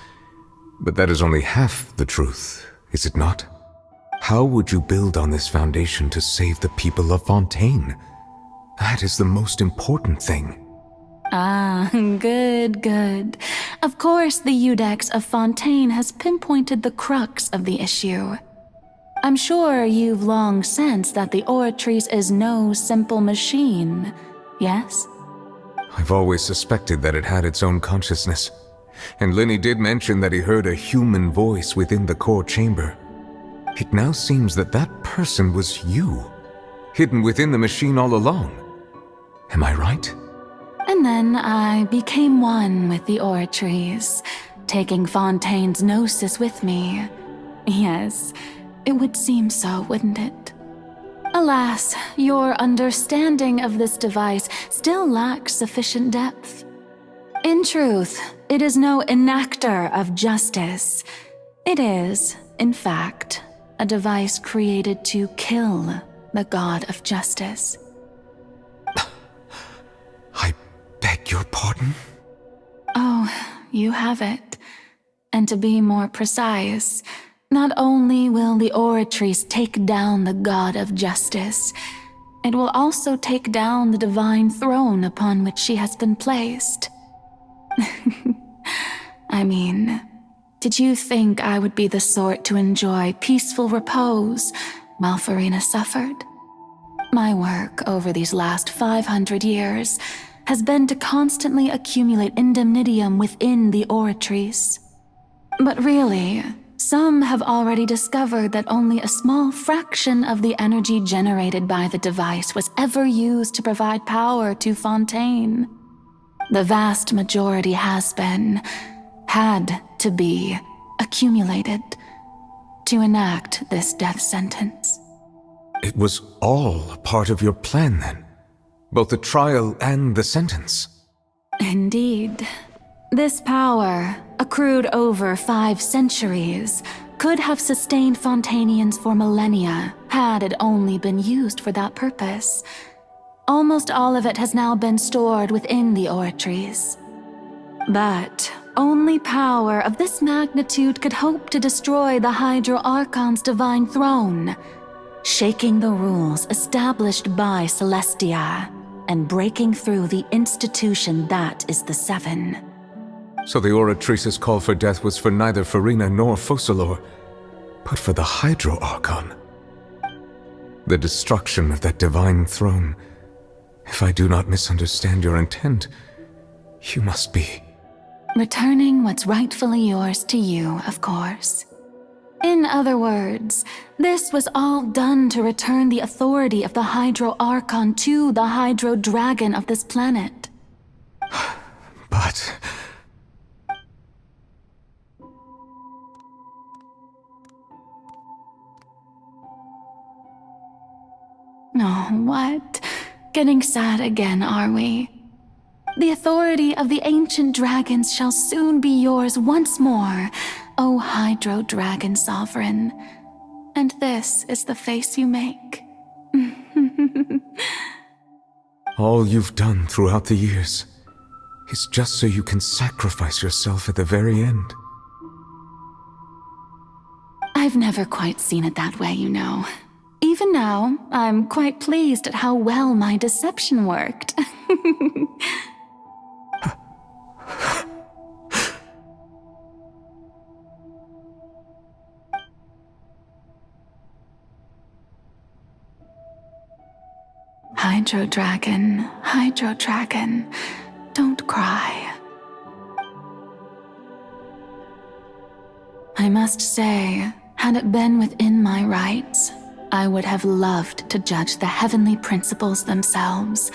but that is only half the truth, is it not? How would you build on this foundation to save the people of Fontaine? That is the most important thing. Ah, good. Of course, the Iudex of Fontaine has pinpointed the crux of the issue. I'm sure you've long sensed that the Oratrice is no simple machine, yes? I've always suspected that it had its own consciousness, and Lenny did mention that he heard a human voice within the core chamber. It now seems that that person was you, hidden within the machine all along. Am I right? And then I became one with the Oratrice, taking Fontaine's gnosis with me. Yes, it would seem so, wouldn't it? Alas, your understanding of this device still lacks sufficient depth. In truth, it is no enactor of justice. It is, in fact, a device created to kill the god of justice. I beg your pardon? Oh, you have it. And to be more precise, not only will the Oratrice take down the god of justice, it will also take down the divine throne upon which she has been placed. I mean, did you think I would be the sort to enjoy peaceful repose while Farina suffered? My work over these last 500 years has been to constantly accumulate indemnitium within the Oratrice. But really, some have already discovered that only a small fraction of the energy generated by the device was ever used to provide power to Fontaine. The vast majority had to be, accumulated to enact this death sentence. It was all a part of your plan, then? Both the trial and the sentence? Indeed. This power, accrued over 5 centuries, could have sustained Fontainians for millennia had it only been used for that purpose. Almost all of it has now been stored within the Oratrice. But only power of this magnitude could hope to destroy the Hydro Archon's divine throne, shaking the rules established by Celestia and breaking through the institution that is the Seven. So the Oratrice's call for death was for neither Farina nor Focalor, but for the Hydro Archon. The destruction of that divine throne. If I do not misunderstand your intent, you must be... returning what's rightfully yours to you, of course. In other words, this was all done to return the authority of the Hydro Archon to the Hydro Dragon of this planet. But... Oh, what? Getting sad again, are we? The authority of the ancient dragons shall soon be yours once more, O Hydro Dragon Sovereign. And this is the face you make. all you've done throughout the years is just so you can sacrifice yourself at the very end. I've never quite seen it that way, you know. Even now, I'm quite pleased at how well my deception worked. Hydro Dragon, don't cry. I must say, had it been within my rights, I would have loved to judge the heavenly principles themselves.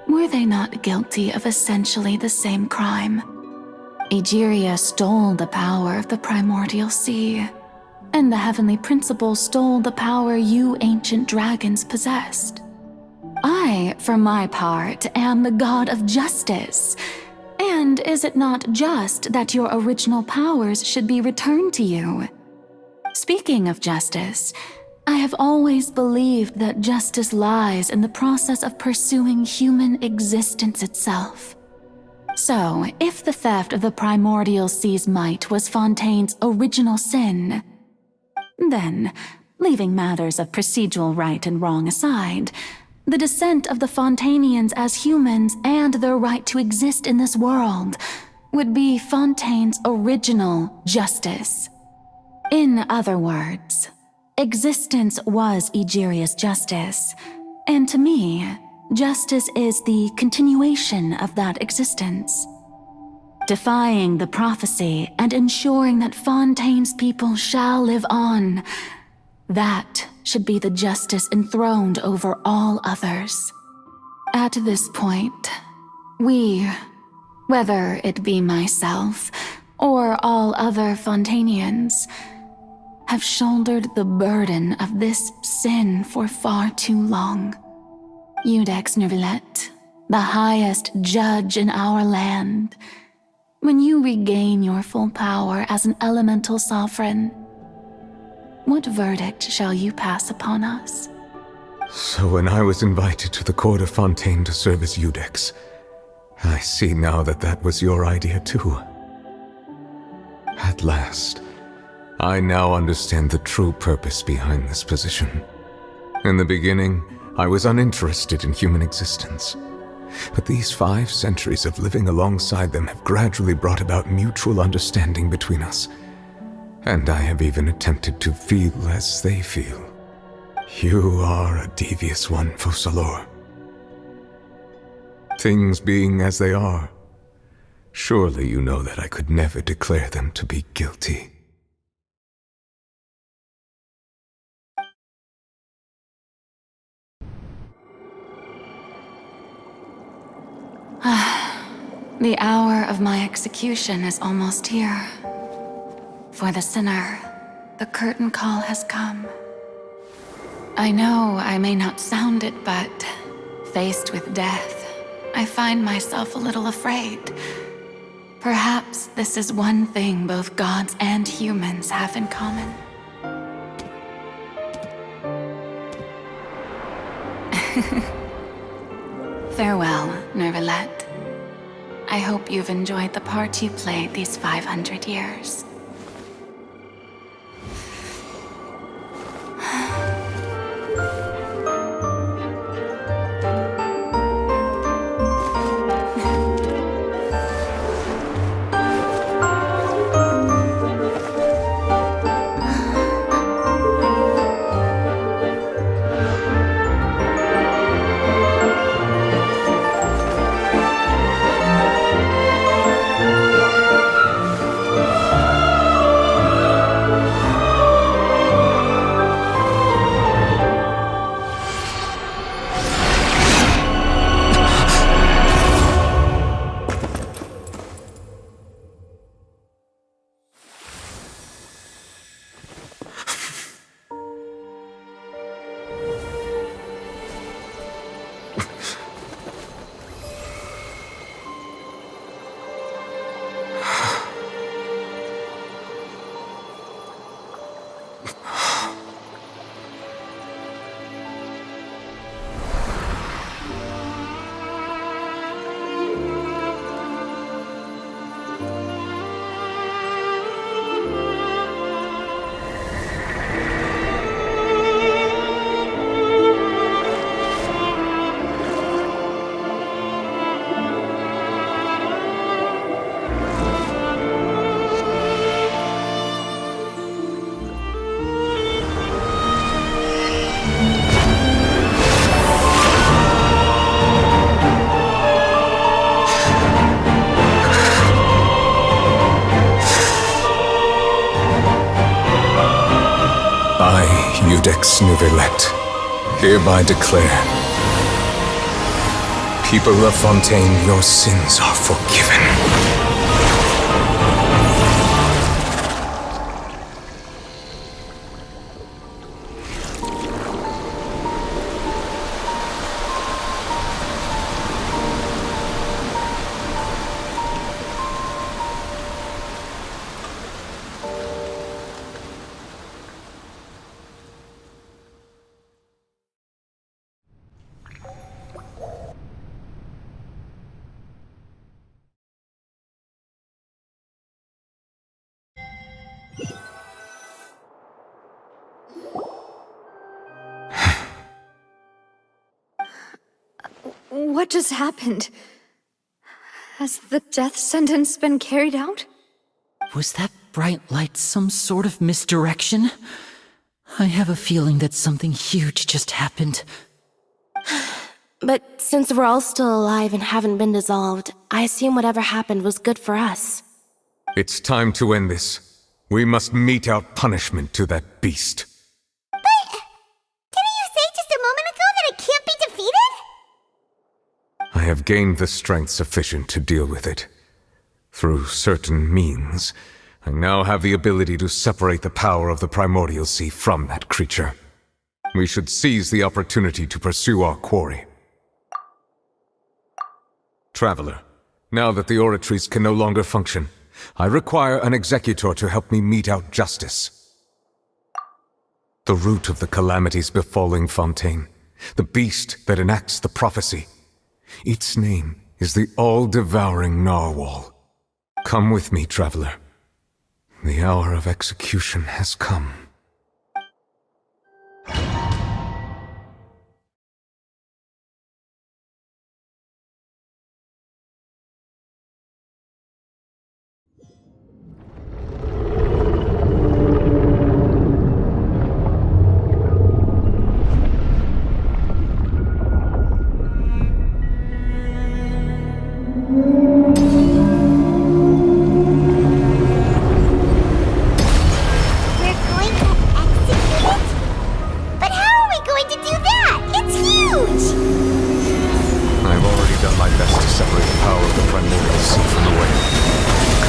Were they not guilty of essentially the same crime? Egeria stole the power of the primordial sea, and the heavenly principles stole the power you ancient dragons possessed. I, for my part, am the god of justice. And is it not just that your original powers should be returned to you? Speaking of justice, I have always believed that justice lies in the process of pursuing human existence itself. So, if the theft of the primordial sea's might was Fontaine's original sin, then, leaving matters of procedural right and wrong aside, the descent of the Fontanians as humans and their right to exist in this world would be Fontaine's original justice. In other words, existence was Egeria's justice, and to me, justice is the continuation of that existence. Defying the prophecy and ensuring that Fontaine's people shall live on, that should be the justice enthroned over all others. At this point, we, whether it be myself or all other Fontanians, have shouldered the burden of this sin for far too long. Iudex Neuvillette, the highest judge in our land, when you regain your full power as an elemental sovereign, what verdict shall you pass upon us? So when I was invited to the court of Fontaine to serve as Iudex, I see now that that was your idea too. At last, I now understand the true purpose behind this position. In the beginning, I was uninterested in human existence. But these 5 centuries of living alongside them have gradually brought about mutual understanding between us. And I have even attempted to feel as they feel. You are a devious one, Focalors. Things being as they are, surely you know that I could never declare them to be guilty. The hour of my execution is almost here. For the sinner, the curtain call has come. I know I may not sound it, but faced with death, I find myself a little afraid. Perhaps this is one thing both gods and humans have in common. Farewell, Neuvillette. I hope you've enjoyed the part you played these 500 years. Judex Nuvelet, hereby declare, people of Fontaine, your sins are forgiven. What just happened? Has the death sentence been carried out? Was that bright light some sort of misdirection? I have a feeling that something huge just happened. But since we're all still alive and haven't been dissolved, I assume whatever happened was good for us. It's time to end this. We must mete out punishment to that beast. Didn't you say just a moment ago that it can't be defeated? I have gained the strength sufficient to deal with it. Through certain means, I now have the ability to separate the power of the Primordial Sea from that creature. We should seize the opportunity to pursue our quarry. Traveler, now that the oratories can no longer function, I require an executor to help me mete out justice. The root of the calamities befalling Fontaine, the beast that enacts the prophecy. Its name is the all-devouring Narwhal. Come with me, traveler. The hour of execution has come.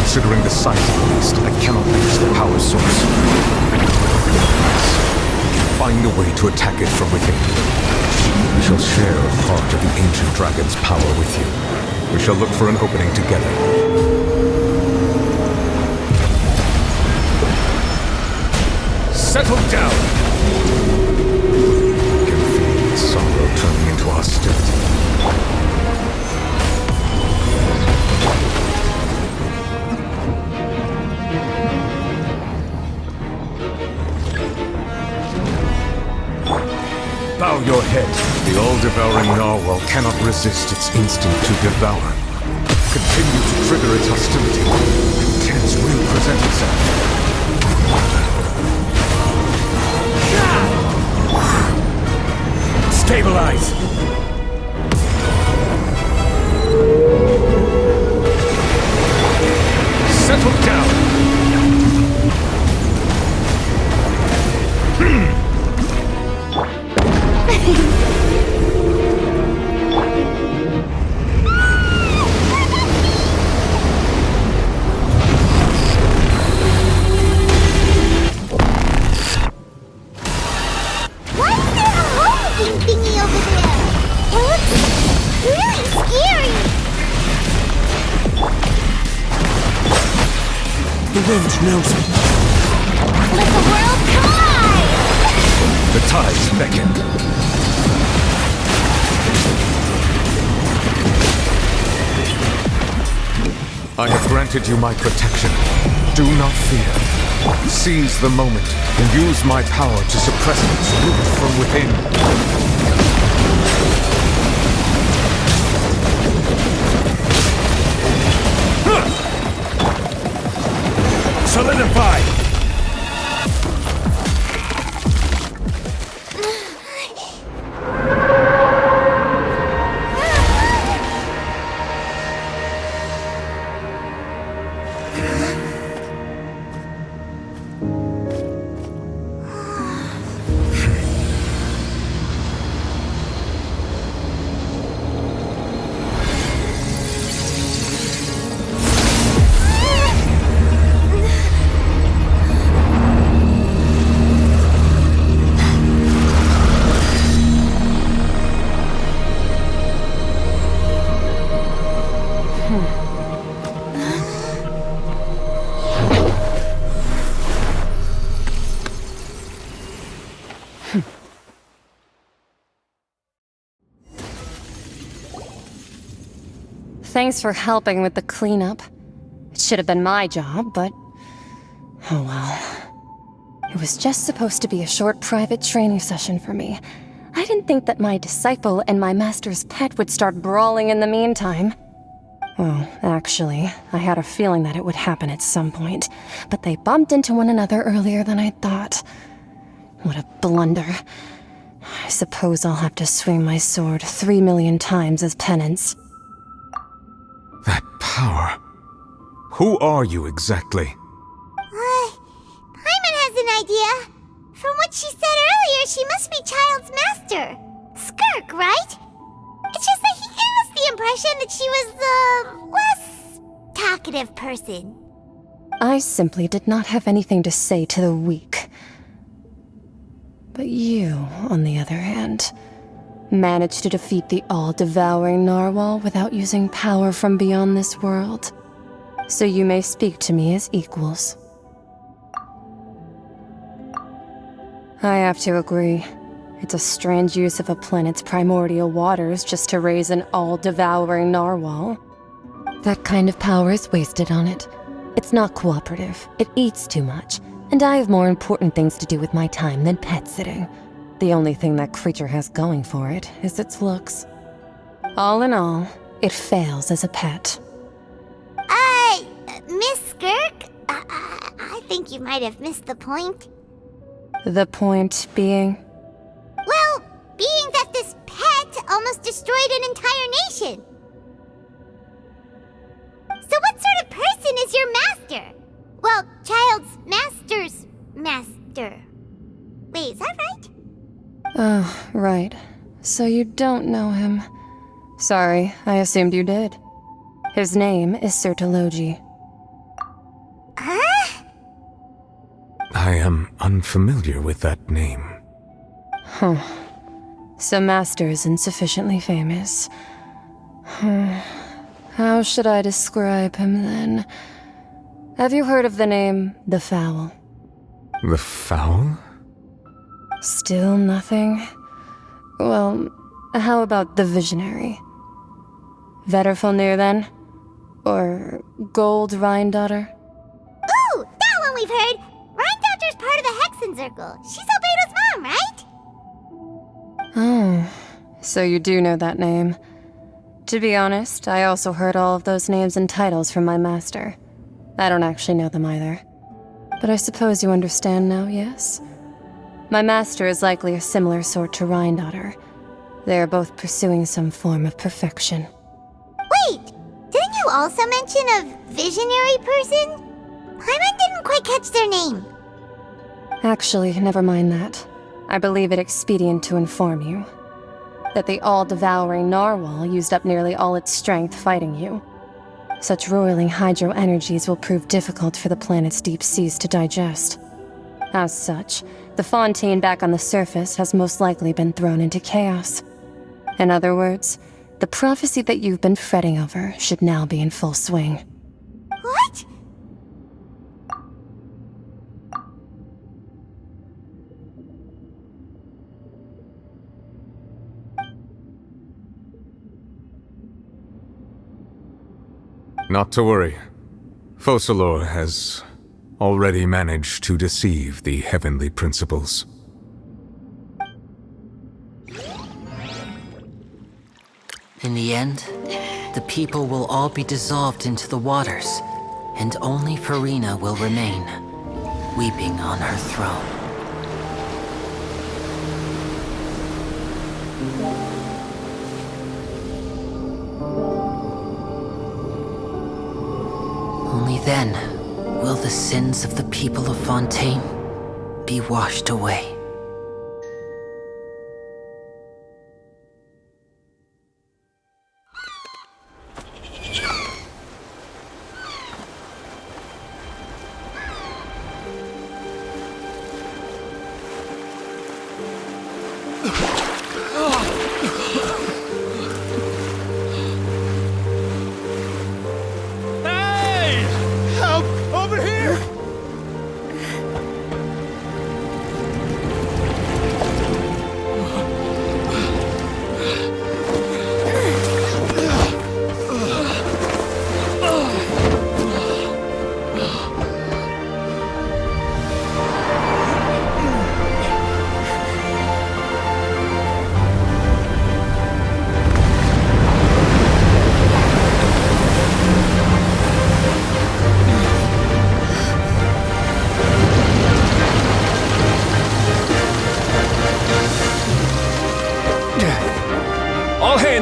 Considering the size of the beast, I cannot reach the power source. We can find a way to attack it from within. We shall share a part of the ancient dragon's power with you. We shall look for an opening together. Settle down! I can feel sorrow turning into hostility. Bow your head. The all-devouring narwhal cannot resist its instinct to devour. Continue to trigger its hostility. Chance will present itself. Stabilize! Settle down! Thingy over there. It looks really scary. The wind knows me. Let the world collide! The tides beckon. I have granted you my protection. Do not fear. Seize the moment and use my power to suppress its root from within. Solidify! Thanks for helping with the cleanup. It should have been my job, but... oh well. It was just supposed to be a short private training session for me. I didn't think that my disciple and my master's pet would start brawling in the meantime. Well, actually, I had a feeling that it would happen at some point, but they bumped into one another earlier than I thought. What a blunder. I suppose I'll have to swing my sword 3 million times as penance. That power. Who are you exactly? Paimon has an idea. From what she said earlier, she must be Child's master. Skirk, right? It's just that he gave us the impression that she was the less talkative person. I simply did not have anything to say to the weak. But you, on the other hand, managed to defeat the all-devouring narwhal without using power from beyond this world. So you may speak to me as equals. I have to agree. It's a strange use of a planet's primordial waters just to raise an all-devouring narwhal. That kind of power is wasted on it. It's not cooperative. It eats too much. And I have more important things to do with my time than pet sitting. The only thing that creature has going for it is its looks. All in all, it fails as a pet. Miss Skirk? I think you might have missed the point. The point being? Well, being that this pet almost destroyed an entire nation. So what sort of person is your master? Well, Child's master's master. Wait, is that right? Oh, right. So you don't know him. Sorry, I assumed you did. His name is Sertologi. Huh? I am unfamiliar with that name. Huh. So Master isn't sufficiently famous. How should I describe him then? Have you heard of the name The Fowl? The Fowl? Still nothing? Well, how about the Visionary? Vetterfulnir then? Or Gold Rhine-Daughter? Ooh, that one we've heard! Rhine-Daughter's part of the Hexen Circle. She's Albedo's mom, right? Oh, so you do know that name. To be honest, I also heard all of those names and titles from my master. I don't actually know them either. But I suppose you understand now, yes? My master is likely a similar sort to Rhine-Daughter. They are both pursuing some form of perfection. Wait! Didn't you also mention a visionary person? Paimon didn't quite catch their name. Actually, never mind that. I believe it expedient to inform you that the all-devouring narwhal used up nearly all its strength fighting you. Such roiling hydro energies will prove difficult for the planet's deep seas to digest. As such, the fontaine back on the surface has most likely been thrown into chaos. In other words, the prophecy that you've been fretting over should now be in full swing. What? Not to worry. Focalor has already managed to deceive the heavenly principles. In the end, the people will all be dissolved into the waters, and only Farina will remain, weeping on her throne. Only then will the sins of the people of Fontaine be washed away.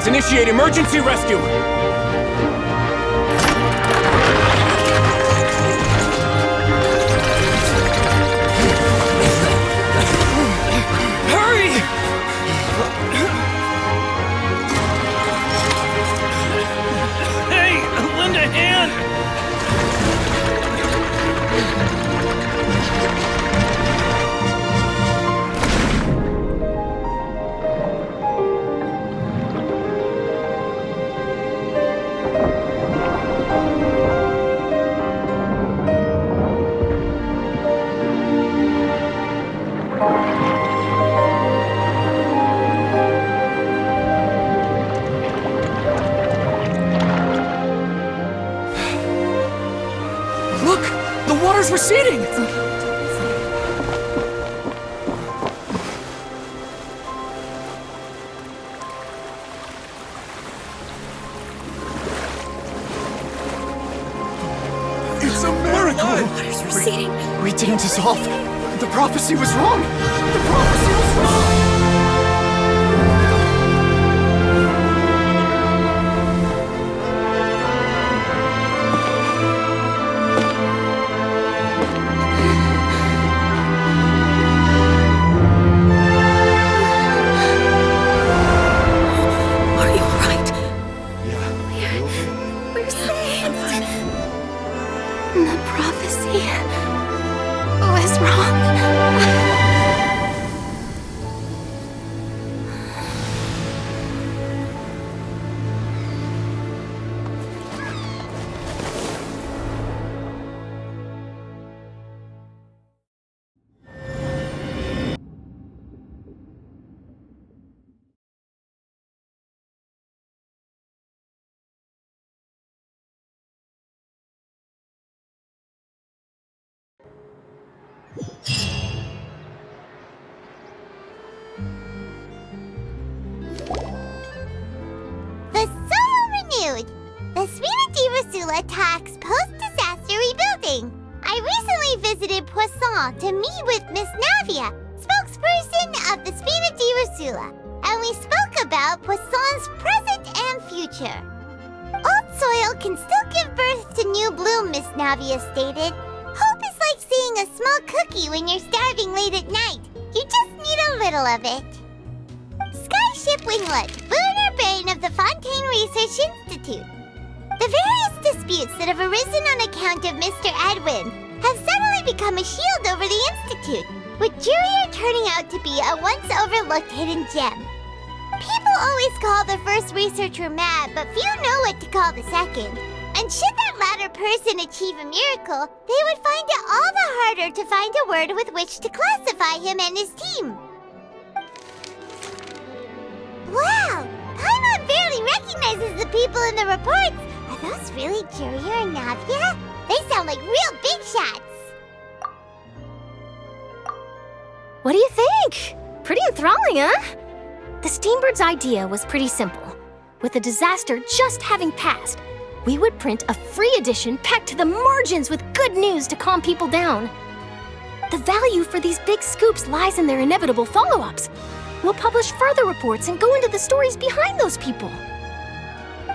Let's initiate emergency rescue! Hurry! Hey, lend a hand! Look! The water's receding! It's a miracle! Water's receding. We didn't dissolve. The prophecy was wrong. The prophecy was wrong. Are you alright? We're saved. The prophecy was wrong. The soul renewed! The Spina attacks post-disaster rebuilding! I recently visited Poisson to meet with Miss Navia, spokesperson of the Spina, and we spoke about Poisson's present and future. Old soil can still give birth to new bloom, Miss Navia stated. Hope is like seeing a small cookie when you're starving late at night. You just need a little of it. Skyship Winglet, lunar brain of the Fontaine Research Institute. The various disputes that have arisen on account of Mr. Edwin have suddenly become a shield over the Institute, with Jurier turning out to be a once overlooked hidden gem. People always call the first researcher mad, but few know what to call the second. And should that latter person achieve a miracle, they would find it all the harder to find a word with which to classify him and his team. Wow! Paimon barely recognizes the people in the reports. Are those really Jurier and Navia? They sound like real big shots. What do you think? Pretty enthralling, huh? The Steambird's idea was pretty simple. With the disaster just having passed, we would print a free edition packed to the margins with good news to calm people down. The value for these big scoops lies in their inevitable follow-ups. We'll publish further reports and go into the stories behind those people.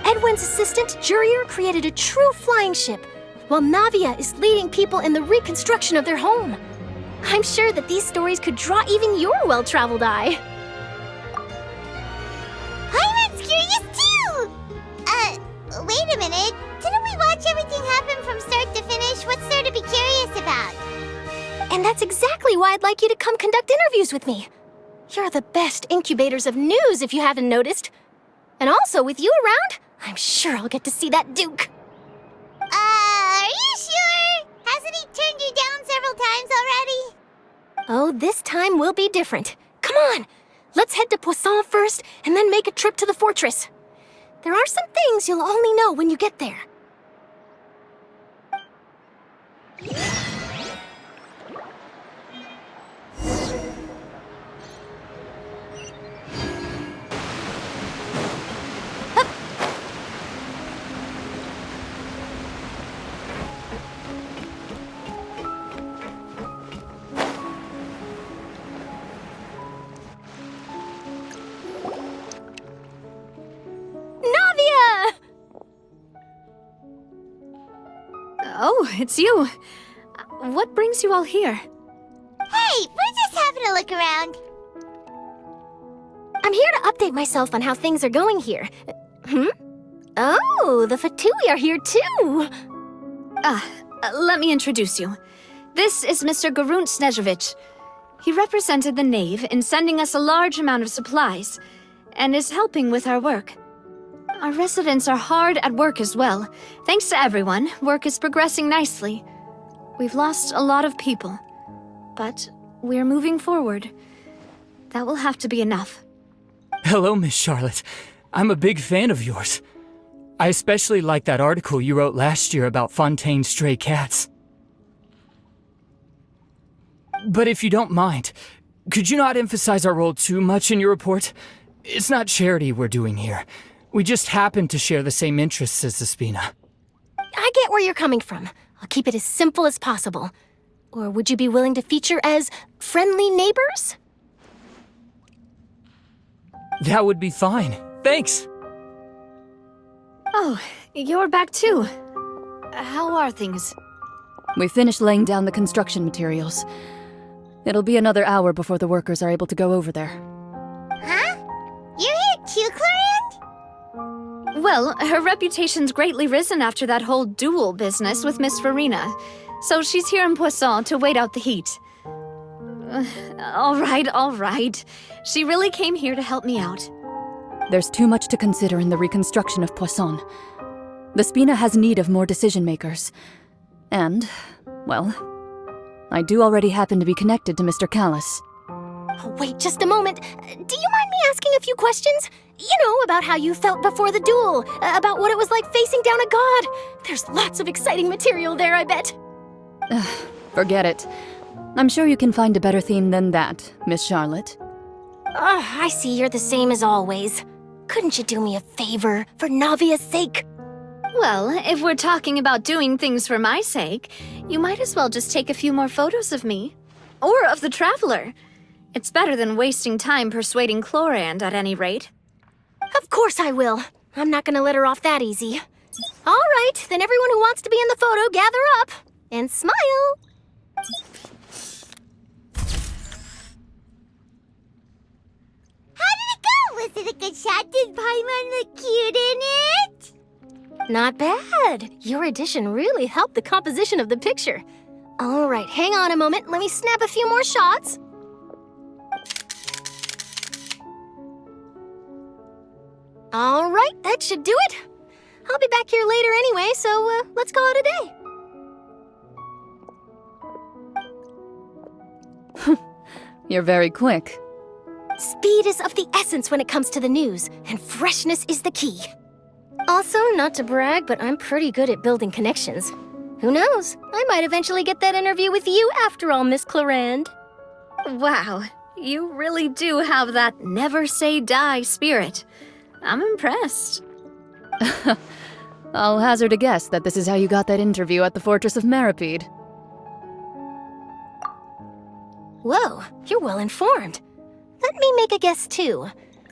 Edwin's assistant, Jurier, created a true flying ship, while Navia is leading people in the reconstruction of their home. I'm sure that these stories could draw even your well-traveled eye. Paimon's curious too! Wait a minute. Didn't we watch everything happen from start to finish? What's there to be curious about? And that's exactly why I'd like you to come conduct interviews with me. You're the best incubators of news, if you haven't noticed. And also, with you around, I'm sure I'll get to see that Duke. Are you sure? Hasn't he turned you down several times already? Oh, this time will be different. Come on, let's head to Poisson first, and then make a trip to the fortress. There are some things you'll only know when you get there. Oh, it's you. What brings you all here? Hey, we're just having a look around. I'm here to update myself on how things are going here. Oh, the Fatui are here too! Let me introduce you. This is Mr. Garunt Snežević. He represented the Knave in sending us a large amount of supplies, and is helping with our work. Our residents are hard at work as well. Thanks to everyone, work is progressing nicely. We've lost a lot of people, but we're moving forward. That will have to be enough. Hello, Miss Charlotte. I'm a big fan of yours. I especially like that article you wrote last year about Fontaine's stray cats. But if you don't mind, could you not emphasize our role too much in your report? It's not charity we're doing here. We just happen to share the same interests as the Spina. I get where you're coming from. I'll keep it as simple as possible. Or would you be willing to feature as friendly neighbors? That would be fine. Thanks! Oh, you're back too. How are things? We finished laying down the construction materials. It'll be another hour before the workers are able to go over there. Huh? You're here too, Clorand? Well, her reputation's greatly risen after that whole duel business with Miss Farina, so she's here in Poisson to wait out the heat. All right. She really came here to help me out. There's too much to consider in the reconstruction of Poisson. The Spina has need of more decision-makers. And, well, I do already happen to be connected to Mr. Callis. Oh, wait just a moment. Do you mind me asking a few questions? You know, about how you felt before the duel, about what it was like facing down a god. There's lots of exciting material there, I bet. Forget it. I'm sure you can find a better theme than that, Miss Charlotte. I see you're the same as always. Couldn't you do me a favor, for Navia's sake? Well, if we're talking about doing things for my sake, you might as well just take a few more photos of me. Or of the Traveler. It's better than wasting time persuading Clorand, at any rate. Of course I will. I'm not gonna let her off that easy. All right, then everyone who wants to be in the photo, gather up. And smile! Was it a good shot? Did Paimon look cute in it? Not bad. Your addition really helped the composition of the picture. All right, hang on a moment. Let me snap a few more shots. All right, that should do it. I'll be back here later anyway, so let's call it a day. You're very quick. Speed is of the essence when it comes to the news, and freshness is the key. Also, not to brag, but I'm pretty good at building connections. Who knows? I might eventually get that interview with you after all, Miss Clorand. Wow, you really do have that never say die spirit. I'm impressed. I'll hazard a guess that this is how you got that interview at the Fortress of Meripede. Whoa, you're well informed. Let me make a guess, too.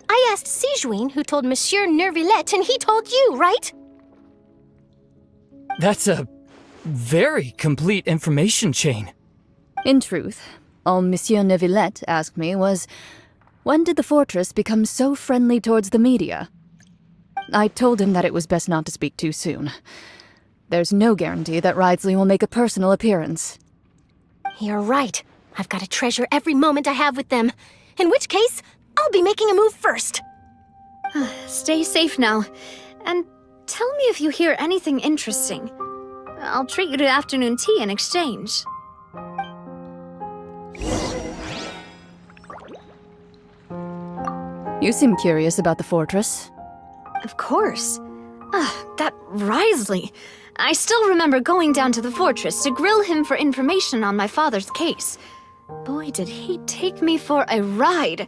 I asked Sijuin, who told Monsieur Nervillet, and he told you, right? That's a very complete information chain. In truth, all Monsieur Nervillet asked me was, when did the fortress become so friendly towards the media? I told him that it was best not to speak too soon. There's no guarantee that Ridsley will make a personal appearance. You're right. I've got to treasure every moment I have with them. In which case, I'll be making a move first. Stay safe now. And tell me if you hear anything interesting. I'll treat you to afternoon tea in exchange. You seem curious about the fortress. Of course. That Wriothesley. I still remember going down to the fortress to grill him for information on my father's case. Boy, did he take me for a ride.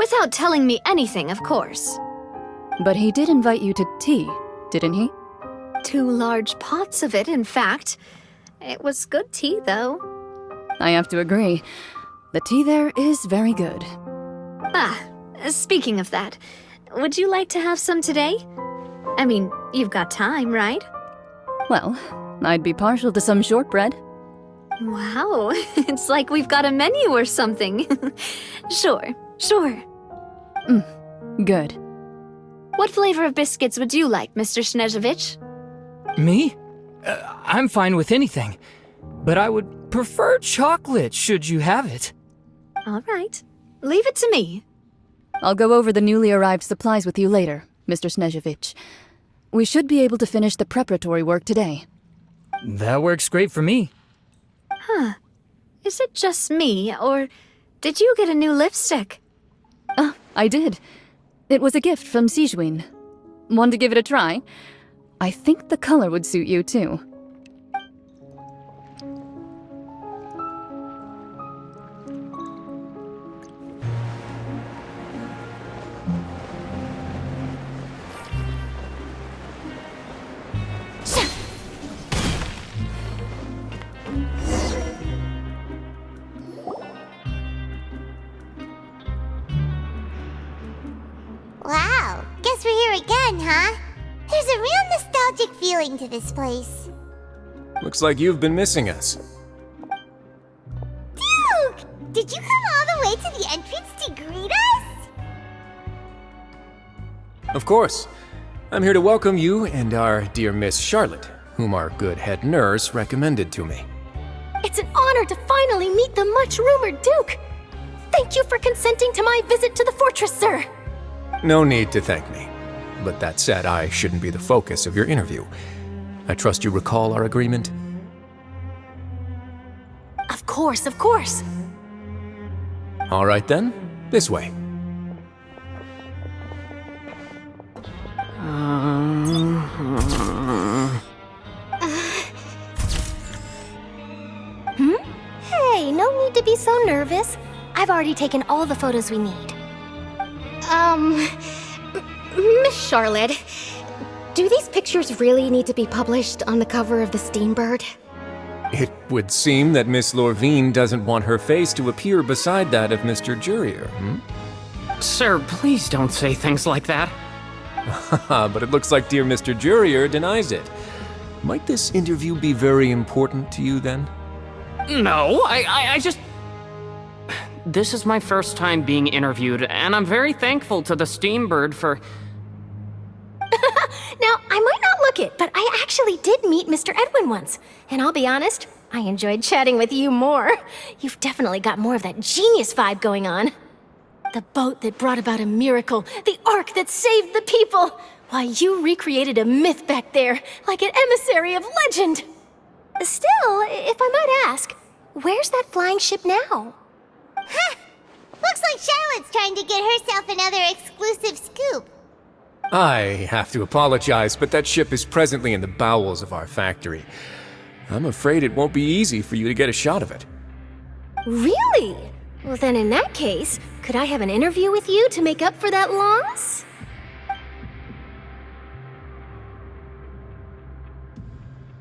Without telling me anything, of course. But he did invite you to tea, didn't he? 2 large pots of it, in fact. It was good tea, though. I have to agree. The tea there is very good. Speaking of that, would you like to have some today? I mean, you've got time, right? Well, I'd be partial to some shortbread. Wow, it's like we've got a menu or something. Sure. Good. What flavor of biscuits would you like, Mr. Snezhevich? Me? I'm fine with anything. But I would prefer chocolate, should you have it. All right. Leave it to me. I'll go over the newly arrived supplies with you later, Mr. Snezhevich. We should be able to finish the preparatory work today. That works great for me. Huh. Is it just me, or did you get a new lipstick? I did. It was a gift from Sijwin. Want to give it a try? I think the color would suit you, too. Wow, guess we're here again, huh? There's a real nostalgic feeling to this place. Looks like you've been missing us. Duke! Did you come all the way to the entrance to greet us? Of course. I'm here to welcome you and our dear Miss Charlotte, whom our good head nurse recommended to me. It's an honor to finally meet the much-rumored Duke. Thank you for consenting to my visit to the fortress, sir. No need to thank me. But that said, I shouldn't be the focus of your interview. I trust you recall our agreement? Of course, of course. All right then, this way. Hey, no need to be so nervous. I've already taken all the photos we need. Miss Charlotte, do these pictures really need to be published on the cover of the Steambird? It would seem that Miss Lorvine doesn't want her face to appear beside that of Mr. Jurier, Sir, please don't say things like that. But it looks like dear Mr. Jurier denies it. Might this interview be very important to you then? No, I just... This is my first time being interviewed, and I'm very thankful to the Steambird for... Now, I might not look it, but I actually did meet Mr. Edwin once. And I'll be honest, I enjoyed chatting with you more. You've definitely got more of that genius vibe going on. The boat that brought about a miracle, the ark that saved the people. Why, you recreated a myth back there, like an emissary of legend. Still, if I might ask, where's that flying ship now? Huh! Looks like Charlotte's trying to get herself another exclusive scoop. I have to apologize, but that ship is presently in the bowels of our factory. I'm afraid it won't be easy for you to get a shot of it. Really? Well, then in that case, could I have an interview with you to make up for that loss?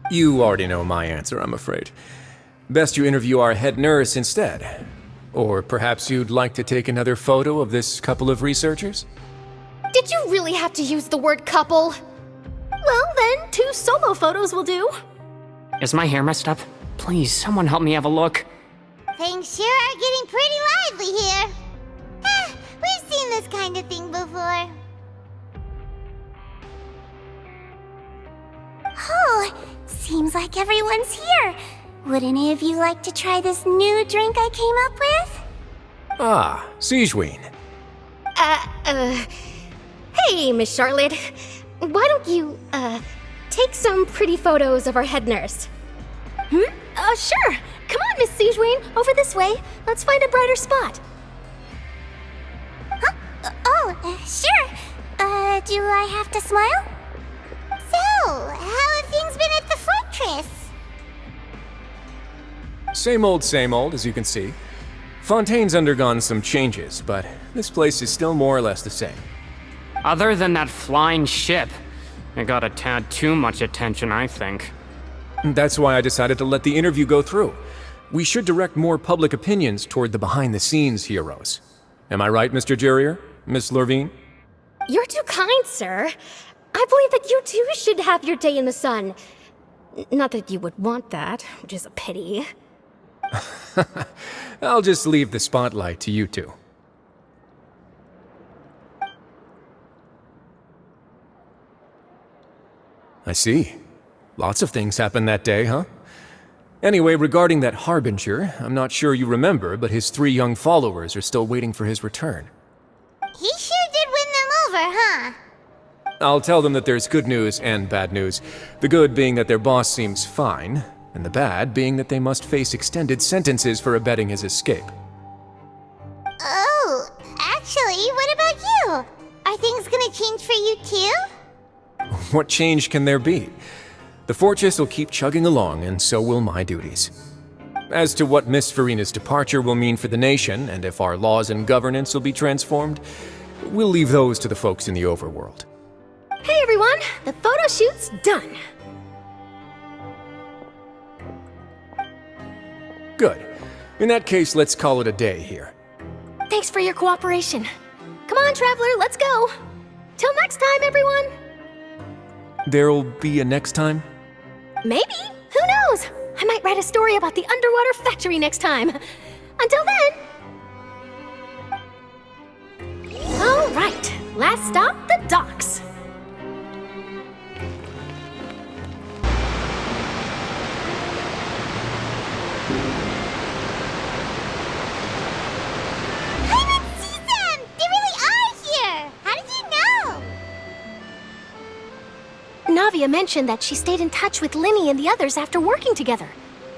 You already know my answer, I'm afraid. Best you interview our head nurse instead. Or perhaps you'd like to take another photo of this couple of researchers? Did you really have to use the word couple? Well, then, 2 solo photos will do. Is my hair messed up? Please, someone help me have a look. Things sure are getting pretty lively here. We've seen this kind of thing before. Oh, seems like everyone's here. Would any of you like to try this new drink I came up with? Ah, Sijwin. Hey, Miss Charlotte. Why don't you, take some pretty photos of our head nurse? Sure. Come on, Miss Sijwin, over this way. Let's find a brighter spot. Huh? Sure. Do I have to smile? So, how have things been at the fortress? Same old, as you can see. Fontaine's undergone some changes, but this place is still more or less the same. Other than that flying ship, it got a tad too much attention, I think. That's why I decided to let the interview go through. We should direct more public opinions toward the behind-the-scenes heroes. Am I right, Mr. Jurier? Miss Lorvine? You're too kind, sir. I believe that you too should have your day in the sun. Not that you would want that, which is a pity. I'll just leave the spotlight to you two. I see. Lots of things happened that day, huh? Anyway, regarding that Harbinger, I'm not sure you remember, but his 3 young followers are still waiting for his return. He sure did win them over, huh? I'll tell them that there's good news and bad news. The good being that their boss seems fine, and the bad being that they must face extended sentences for abetting his escape. Oh, actually, what about you? Are things gonna change for you too? What change can there be? The fortress will keep chugging along, and so will my duties. As to what Miss Farina's departure will mean for the nation, and if our laws and governance will be transformed, we'll leave those to the folks in the overworld. Hey everyone, the photo shoot's done. Good. In that case, let's call it a day here. Thanks for your cooperation. Come on, Traveler, let's go. Till next time, everyone. There'll be a next time? Maybe. Who knows? I might write a story about the underwater factory next time. Until then. All right. Last stop, the docks. Navia mentioned that she stayed in touch with Linny and the others after working together.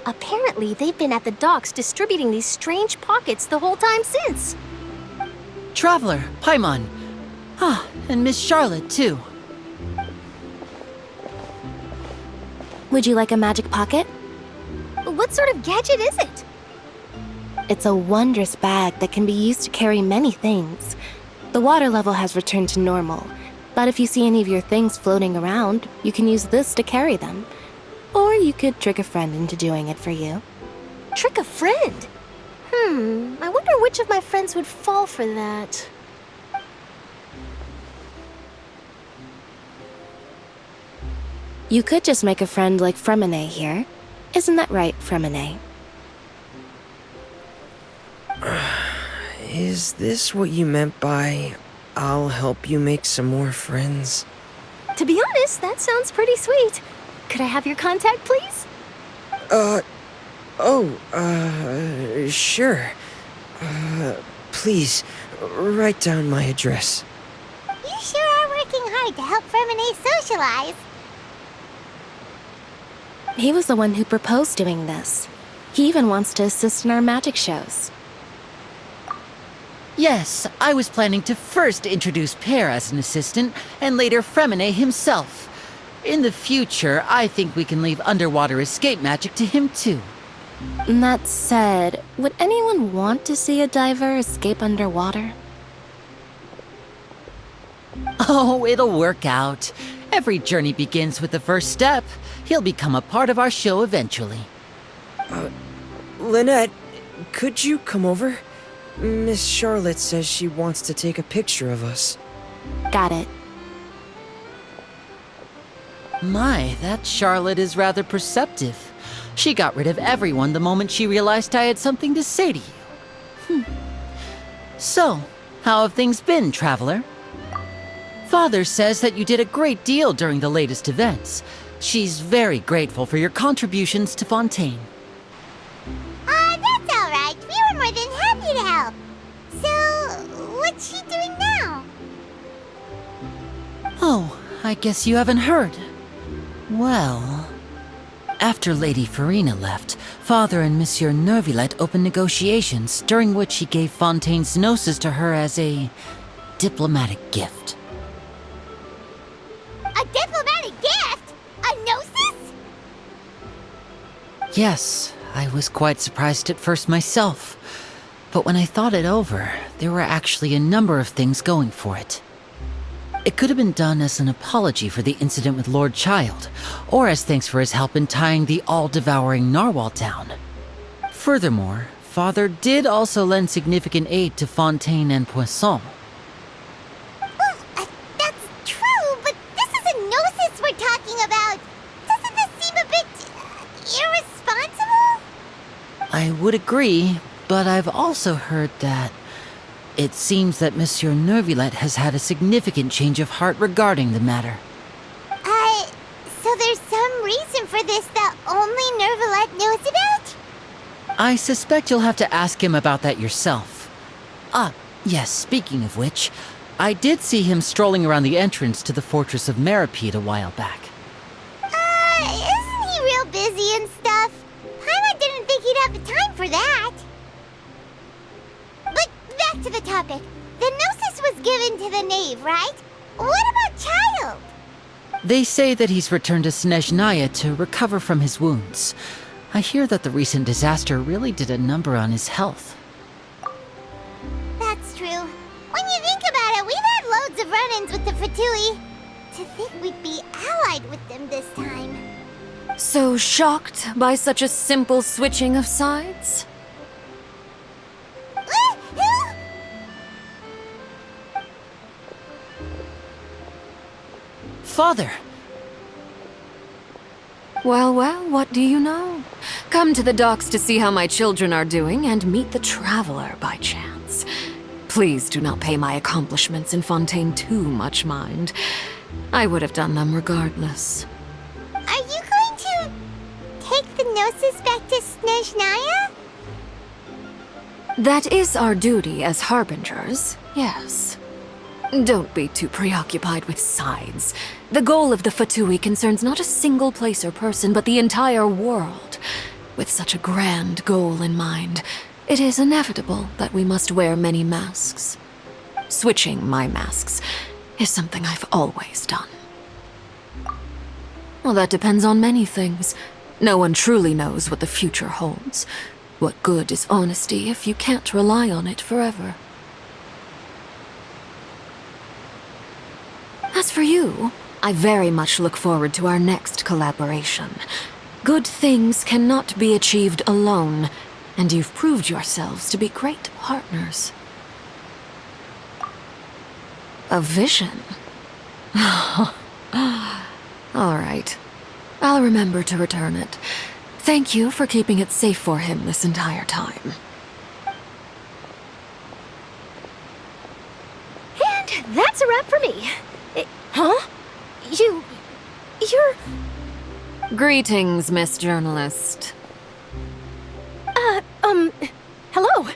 Apparently, they've been at the docks distributing these strange pockets the whole time since. Traveler, Paimon. Ah, and Miss Charlotte, too. Would you like a magic pocket? What sort of gadget is it? It's a wondrous bag that can be used to carry many things. The water level has returned to normal, but if you see any of your things floating around, you can use this to carry them. Or you could trick a friend into doing it for you. Trick a friend? I wonder which of my friends would fall for that. You could just make a friend like Fremine here. Isn't that right, Fremine? Is this what you meant by, I'll help you make some more friends? To be honest, that sounds pretty sweet. Could I have your contact, please? Sure. Please, write down my address. You sure are working hard to help Fremine socialize. He was the one who proposed doing this. He even wants to assist in our magic shows. Yes, I was planning to first introduce Pear as an assistant, and later Fremine himself. In the future, I think we can leave underwater escape magic to him too. That said, would anyone want to see a diver escape underwater? Oh, it'll work out. Every journey begins with the first step. He'll become a part of our show eventually. Lynette, could you come over? Miss Charlotte says she wants to take a picture of us. Got it. My, that Charlotte is rather perceptive. She got rid of everyone the moment she realized I had something to say to you. So, how have things been, Traveler? Father says that you did a great deal during the latest events. She's very grateful for your contributions to Fontaine. That's all right. We were more than happy to help. So, what's she doing now? Oh, I guess you haven't heard. Well, after Lady Farina left, Father and Monsieur Neuvillette opened negotiations, during which he gave Fontaine's gnosis to her as a diplomatic gift. A diplomatic gift? A gnosis? Yes, I was quite surprised at first myself. But when I thought it over, there were actually a number of things going for it. It could have been done as an apology for the incident with Lord Child, or as thanks for his help in tying the all-devouring narwhal down. Furthermore, Father did also lend significant aid to Fontaine and Poisson. Well, that's true, but this is a gnosis we're talking about. Doesn't this seem a bit I would agree, but I've also heard that it seems that Monsieur Neuvillette has had a significant change of heart regarding the matter. So there's some reason for this that only Neuvillette knows about? I suspect you'll have to ask him about that yourself. Ah, yes, speaking of which, I did see him strolling around the entrance to the Fortress of Meripede a while back. Isn't he real busy and stuff? Paimon didn't think he'd have the time for that. But back to the topic. The Gnosis was given to the knave, right? What about Child? They say that he's returned to Snezhnaya to recover from his wounds. I hear that the recent disaster really did a number on his health. That's true. When you think about it, we've had loads of run-ins with the Fatui. To think we'd be allied with them this time. So shocked by such a simple switching of sides? Father! Well, what do you know? Come to the docks to see how my children are doing and meet the Traveler by chance. Please do not pay my accomplishments in Fontaine too much mind. I would have done them regardless. Are you going to take the Gnosis back to Snezhnaya? That is our duty as Harbingers, yes. Don't be too preoccupied with sides. The goal of the Fatui concerns not a single place or person, but the entire world. With such a grand goal in mind, it is inevitable that we must wear many masks. Switching my masks is something I've always done. Well, that depends on many things. No one truly knows what the future holds. What good is honesty if you can't rely on it forever? As for you, I very much look forward to our next collaboration. Good things cannot be achieved alone, and you've proved yourselves to be great partners. A vision? All right. I'll remember to return it. Thank you for keeping it safe for him this entire time. And that's a wrap for me. Huh? You're... Greetings, Miss Journalist. Hello.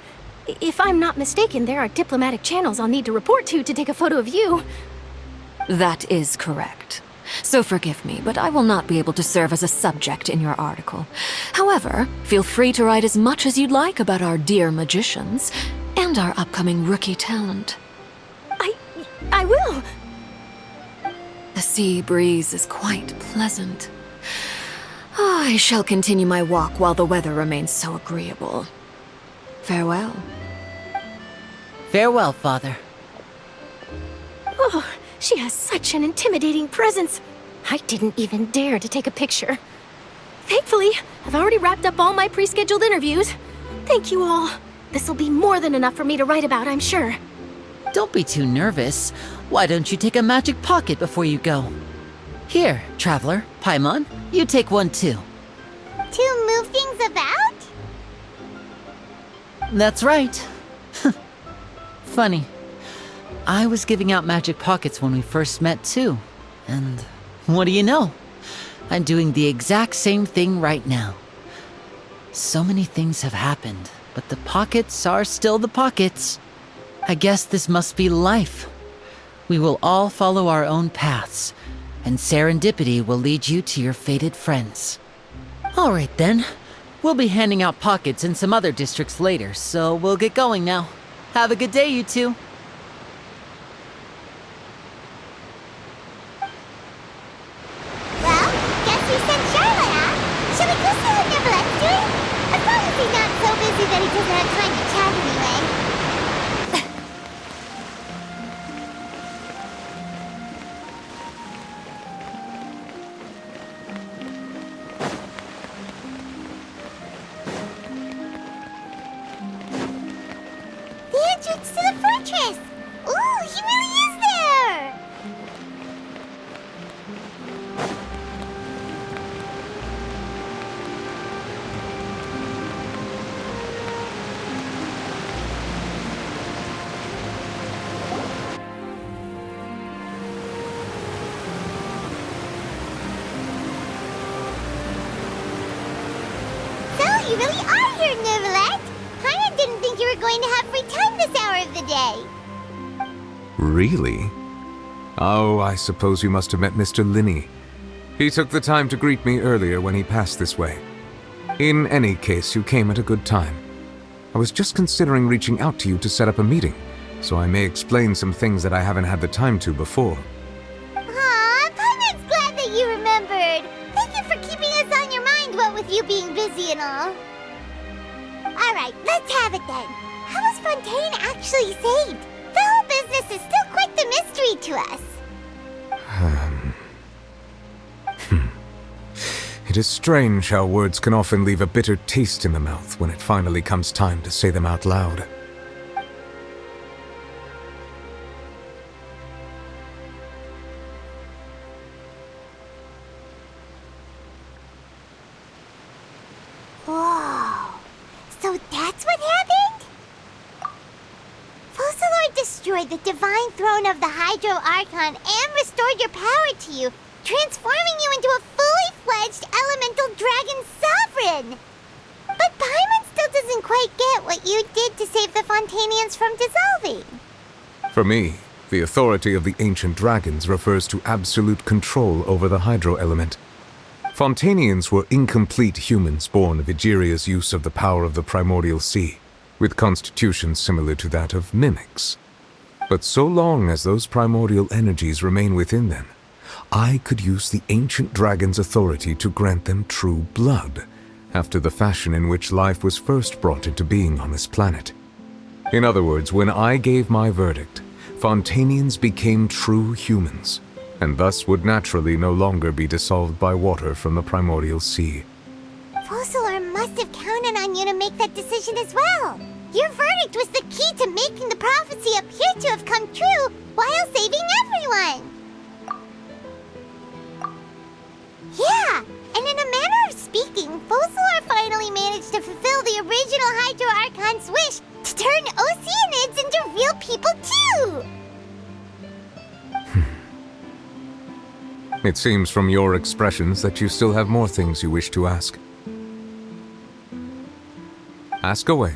If I'm not mistaken, there are diplomatic channels I'll need to report to take a photo of you. That is correct. So forgive me, but I will not be able to serve as a subject in your article. However, feel free to write as much as you'd like about our dear magicians and our upcoming rookie talent. I will. The sea breeze is quite pleasant. I shall continue my walk while the weather remains so agreeable. Farewell. Farewell, Father. Oh, she has such an intimidating presence. I didn't even dare to take a picture. Thankfully, I've already wrapped up all my pre-scheduled interviews. Thank you all. This'll be more than enough for me to write about, I'm sure. Don't be too nervous. Why don't you take a magic pocket before you go? Here, Traveler, Paimon, you take one too. To move things about? That's right. Funny. I was giving out magic pockets when we first met too. And what do you know? I'm doing the exact same thing right now. So many things have happened, but the pockets are still the pockets. I guess this must be life. We will all follow our own paths, and serendipity will lead you to your fated friends. All right then. We'll be handing out pockets in some other districts later, so we'll get going now. Have a good day, you two. Well, guess we sent Charlotte out. Shall we go see what Neverlette's doing? As long as he's not so busy that he doesn't have time to chat anyway. The entrance to the fortress! Ooh, he really is there! you really are here, Neuvillette. Paimon didn't think you were going to have free time this hour of the day. Really? Oh, I suppose you must have met Mr. Linney. He took the time to greet me earlier when he passed this way. In any case, you came at a good time. I was just considering reaching out to you to set up a meeting, so I may explain some things that I haven't had the time to before. Aw, Paimon's glad that you remembered. Thank you for keeping us on your mind, what with you being busy and all. Alright, let's have it then. How was Fontaine actually saved? The whole business is still quite the mystery to us. It is strange how words can often leave a bitter taste in the mouth when it finally comes time to say them out loud. Whoa. So that's what happened? Focalor destroyed the divine throne of the Hydro Archon and restored your power to you, transforming you into a fully-fledged elemental dragon sovereign. But Paimon still doesn't quite get what you did to save the Fontainians from dissolving. For me, the authority of the ancient dragons refers to absolute control over the hydro element. Fontainians were incomplete humans born of Egeria's use of the power of the primordial sea, with constitutions similar to that of mimics. But so long as those primordial energies remain within them, I could use the ancient dragon's authority to grant them true blood, after the fashion in which life was first brought into being on this planet. In other words, when I gave my verdict, Fontainians became true humans, and thus would naturally no longer be dissolved by water from the primordial sea. Focalor must have counted on you to make that decision as well. Your verdict was the key to making the prophecy appear to have come true while saving everyone. Yeah, and in a manner of speaking, Focalor finally managed to fulfill the original Hydro Archon's wish to turn Oceanids into real people too! It seems from your expressions that you still have more things you wish to ask. Ask away.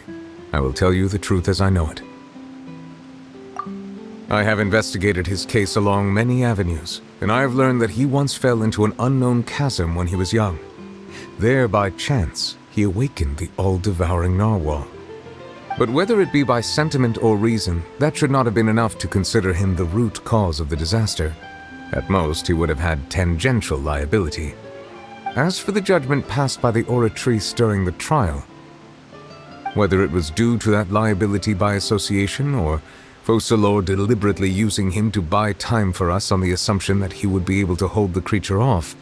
I will tell you the truth as I know it. I have investigated his case along many avenues, and I have learned that he once fell into an unknown chasm when he was young. There, by chance, he awakened the all-devouring narwhal. But whether it be by sentiment or reason, that should not have been enough to consider him the root cause of the disaster. At most, he would have had tangential liability. As for the judgment passed by the oratrice during the trial, whether it was due to that liability by association or Focalor deliberately using him to buy time for us on the assumption that he would be able to hold the creature off,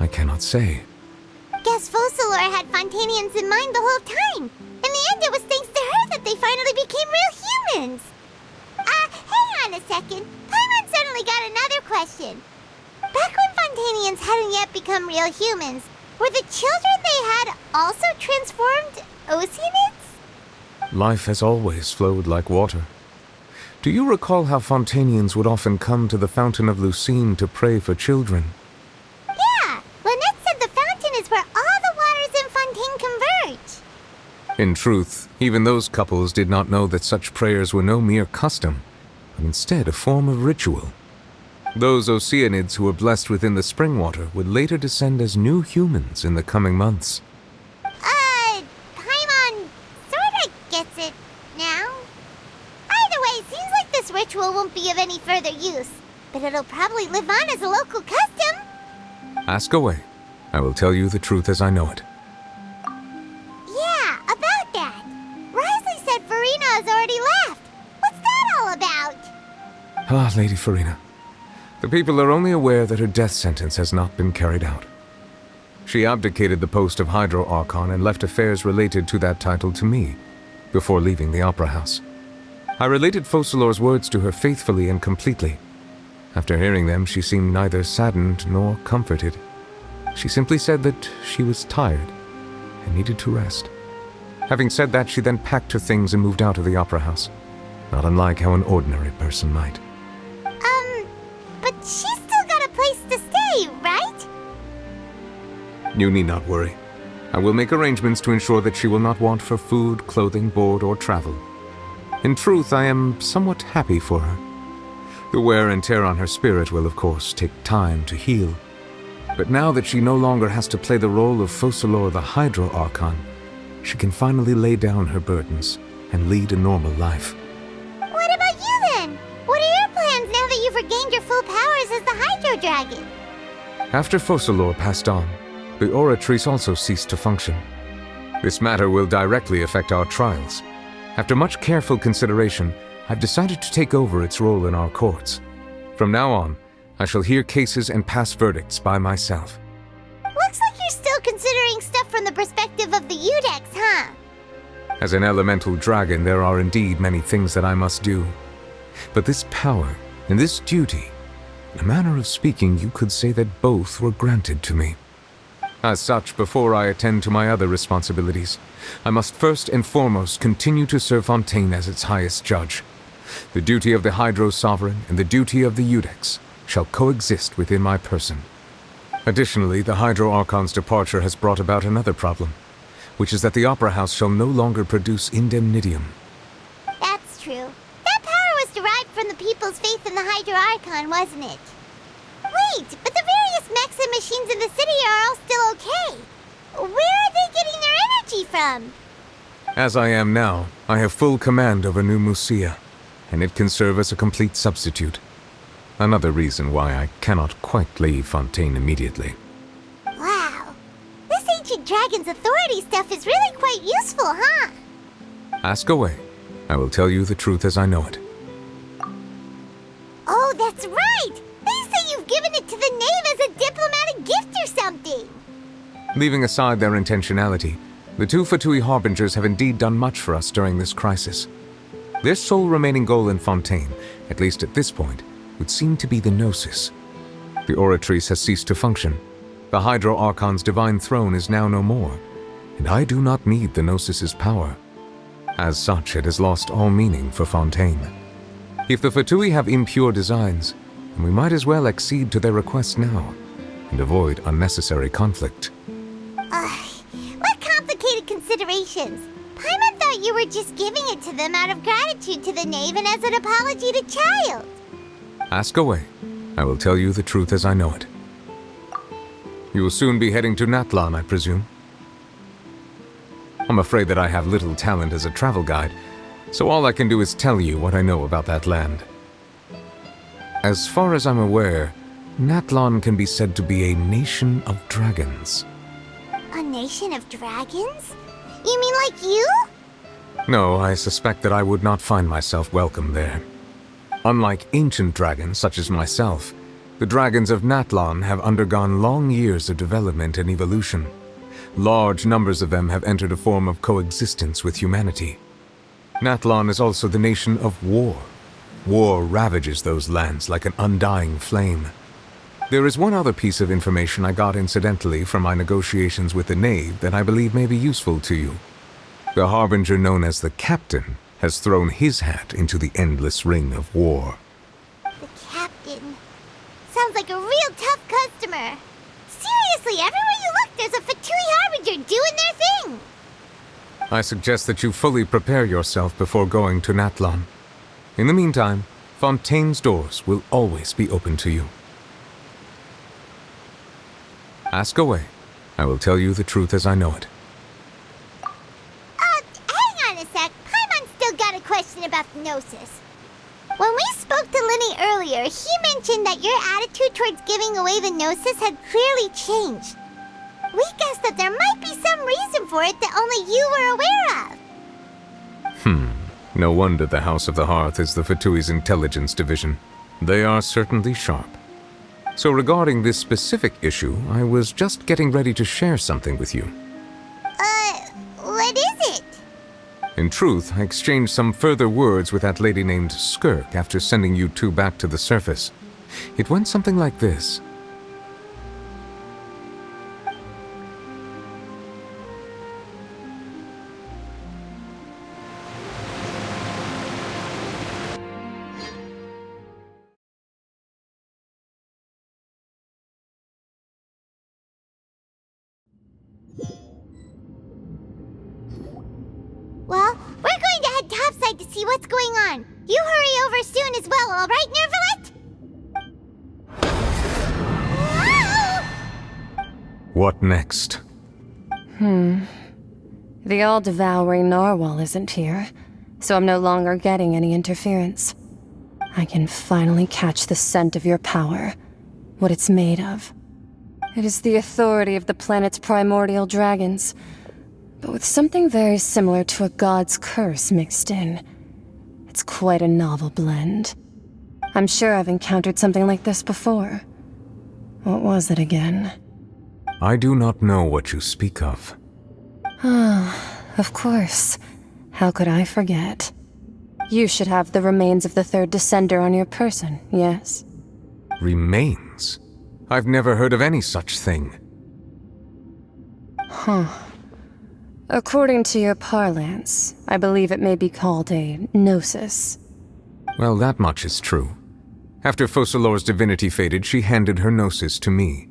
I cannot say. Guess Focalor had Fontainians in mind the whole time. In the end, it was thanks to her that they finally became real humans. Hang on a second. Paimon suddenly got another question. Back when Fontainians hadn't yet become real humans, were the children they had also transformed Oceanids? Life has always flowed like water. Do you recall how Fontainians would often come to the Fountain of Lucine to pray for children? Yeah! Lynette said the fountain is where all the waters in Fontaine converge. In truth, even those couples did not know that such prayers were no mere custom, but instead a form of ritual. Those Oceanids who were blessed within the spring water would later descend as new humans in the coming months. Paimon sorta gets it now. Either way, it seems like this ritual won't be of any further use, but it'll probably live on as a local custom. Ask away. I will tell you the truth as I know it. Yeah, about that. Risley said Farina has already left. What's that all about? Ah, Lady Farina. The people are only aware that her death sentence has not been carried out. She abdicated the post of Hydro Archon and left affairs related to that title to me, before leaving the Opera House. I related Focalor's words to her faithfully and completely. After hearing them, she seemed neither saddened nor comforted. She simply said that she was tired and needed to rest. Having said that, she then packed her things and moved out of the Opera House, not unlike how an ordinary person might. But she's still got a place to stay, right? You need not worry. I will make arrangements to ensure that she will not want for food, clothing, board, or travel. In truth, I am somewhat happy for her. The wear and tear on her spirit will, of course, take time to heal. But now that she no longer has to play the role of Focalor the Hydro Archon, she can finally lay down her burdens and lead a normal life. What about you then? What are your plans now that you've regained your full powers as the Hydro Dragon? After Focalor passed on, the Oratrice also ceased to function. This matter will directly affect our trials. After much careful consideration, I've decided to take over its role in our courts. From now on, I shall hear cases and pass verdicts by myself. Looks like you're still considering stuff from the perspective of the Udex, huh? As an elemental dragon, there are indeed many things that I must do. But this power and this duty, in a manner of speaking, you could say that both were granted to me. As such, before I attend to my other responsibilities, I must first and foremost continue to serve Fontaine as its highest judge. The duty of the Hydro Sovereign and the duty of the Udex shall coexist within my person. Additionally, the Hydro Archon's departure has brought about another problem, which is that the Opera House shall no longer produce indemnitium. That's true. That power was derived from the people's faith in the Hydro Archon, wasn't it? Wait, but the various mechs and machines in the city are all still okay. Where are they getting their energy from? As I am now, I have full command over New Musia, and it can serve as a complete substitute. Another reason why I cannot quite leave Fontaine immediately. Wow. This ancient dragon's authority stuff is really quite useful, huh? Ask away. I will tell you the truth as I know it. Oh, that's right! They say you've given it to the knave as a diplomatic gift or something! Leaving aside their intentionality, the two Fatui Harbingers have indeed done much for us during this crisis. Their sole remaining goal in Fontaine, at least at this point, would seem to be the Gnosis. The Oratrice has ceased to function. The Hydro Archon's divine throne is now no more, and I do not need the Gnosis's power. As such, it has lost all meaning for Fontaine. If the Fatui have impure designs, then we might as well accede to their request now, and avoid unnecessary conflict. What complicated considerations! Paimon thought you were just giving it to them out of gratitude to the knave and as an apology to Child. Ask away. I will tell you the truth as I know it. You will soon be heading to Natlan, I presume? I'm afraid that I have little talent as a travel guide, so all I can do is tell you what I know about that land. As far as I'm aware, Natlan can be said to be a nation of dragons. A nation of dragons? You mean like you? No, I suspect that I would not find myself welcome there. Unlike ancient dragons such as myself, the dragons of Natlan have undergone long years of development and evolution. Large numbers of them have entered a form of coexistence with humanity. Natlan is also the nation of war. War ravages those lands like an undying flame. There is one other piece of information I got incidentally from my negotiations with the knave that I believe may be useful to you. The Harbinger known as the Captain has thrown his hat into the endless ring of war. The Captain. Sounds like a real tough customer. Seriously, everywhere you look, there's a Fatui Harbinger doing their thing. I suggest that you fully prepare yourself before going to Natlan. In the meantime, Fontaine's doors will always be open to you. Ask away. I will tell you the truth as I know it. Hang on a sec. Paimon's still got a question about the Gnosis. When we spoke to Linny earlier, he mentioned that your attitude towards giving away the Gnosis had clearly changed. We guessed that there might be some reason for it that only you were aware of. No wonder the House of the Hearth is the Fatui's intelligence division. They are certainly sharp. So regarding this specific issue, I was just getting ready to share something with you. What is it? In truth, I exchanged some further words with that lady named Skirk after sending you two back to the surface. It went something like this. outside to see what's going on. You hurry over soon as well, all right, Nervalet? What next? The all-devouring narwhal isn't here, so I'm no longer getting any interference. I can finally catch the scent of your power, what it's made of. It is the authority of the planet's primordial dragons, but with something very similar to a god's curse mixed in. It's quite a novel blend. I'm sure I've encountered something like this before. What was it again? I do not know what you speak of. Of course. How could I forget? You should have the remains of the third descender on your person, yes? Remains? I've never heard of any such thing. According to your parlance, I believe it may be called a gnosis. Well, that much is true. After Focalor's divinity faded, she handed her gnosis to me.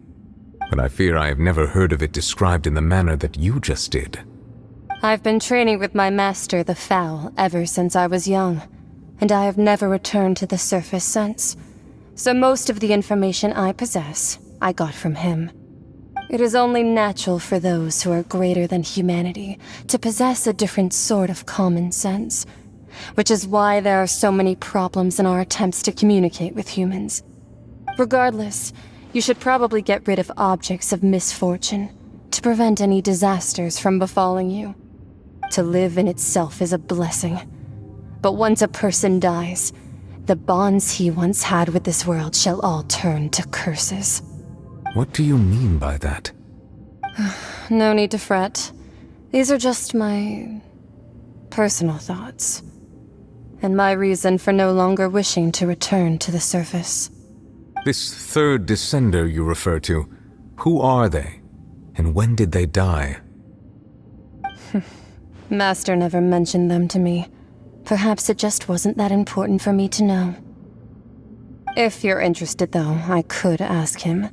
But I fear I have never heard of it described in the manner that you just did. I've been training with my master, the Foul, ever since I was young, and I have never returned to the surface since. So most of the information I possess, I got from him. It is only natural for those who are greater than humanity to possess a different sort of common sense, which is why there are so many problems in our attempts to communicate with humans. Regardless, you should probably get rid of objects of misfortune to prevent any disasters from befalling you. To live in itself is a blessing. But once a person dies, the bonds he once had with this world shall all turn to curses. What do you mean by that? No need to fret. These are just my personal thoughts, and my reason for no longer wishing to return to the surface. This third descender you refer to, who are they? And when did they die? Master never mentioned them to me. Perhaps it just wasn't that important for me to know. If you're interested, though, I could ask him.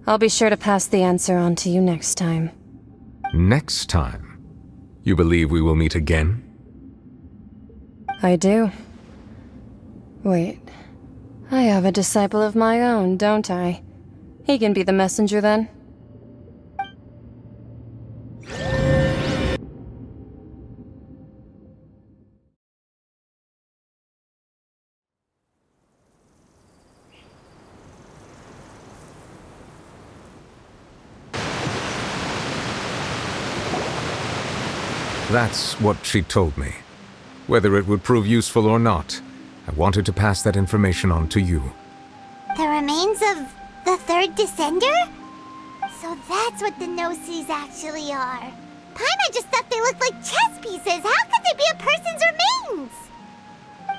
I'll be sure to pass the answer on to you next time. Next time? You believe we will meet again? I do. Wait. I have a disciple of my own, don't I? He can be the messenger then. That's what she told me. Whether it would prove useful or not, I wanted to pass that information on to you. The remains of the third descender? So that's what the Gnosis actually are. Paimon just thought they looked like chess pieces. How could they be a person's remains?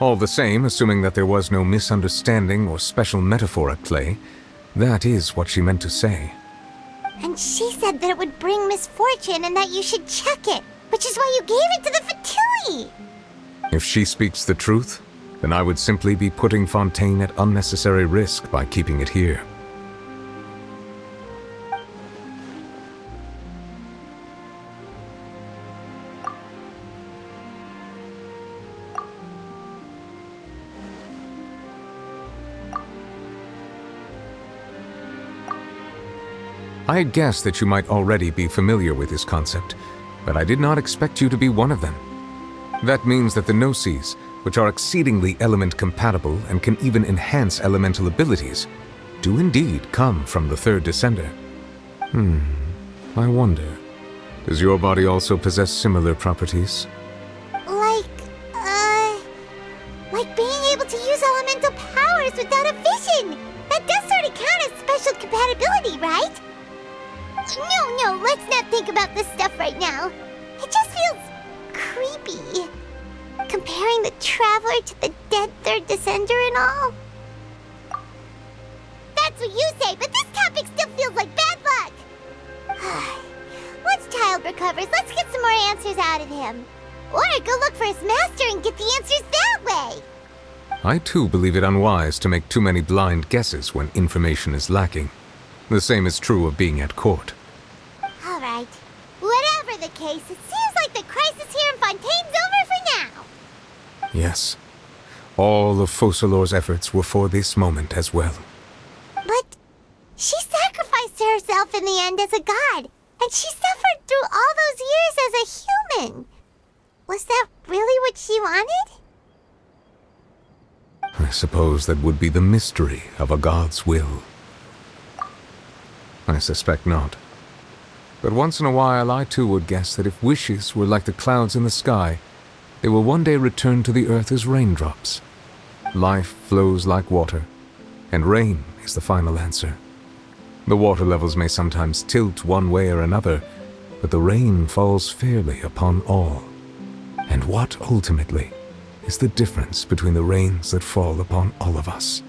All the same, assuming that there was no misunderstanding or special metaphor at play, that is what she meant to say. And she said that it would bring misfortune and that you should check it, which is why you gave it to the Fatui. If she speaks the truth, then I would simply be putting Fontaine at unnecessary risk by keeping it here. I had guessed that you might already be familiar with this concept, but I did not expect you to be one of them. That means that the Gnosis, which are exceedingly element-compatible and can even enhance elemental abilities, do indeed come from the third descender. I wonder, does your body also possess similar properties? Like being able to use elemental powers without a vision! That does sort of count as special compatibility, right? No, let's not think about this stuff right now. It just feels creepy. Comparing the Traveler to the dead third descender and all. That's what you say, but this topic still feels like bad luck. Once Child recovers, let's get some more answers out of him. Or go look for his master and get the answers that way. I too believe it unwise to make too many blind guesses when information is lacking. The same is true of being at court. Alright. Whatever the case, it seems like the crisis here in Fontaine's over for now. Yes. All of Focalor's efforts were for this moment as well. But she sacrificed herself in the end as a god, and she suffered through all those years as a human. Was that really what she wanted? I suppose that would be the mystery of a god's will. I suspect not. But once in a while I too would guess that if wishes were like the clouds in the sky, they will one day return to the earth as raindrops. Life flows like water, and rain is the final answer. The water levels may sometimes tilt one way or another, but the rain falls fairly upon all. And what ultimately is the difference between the rains that fall upon all of us?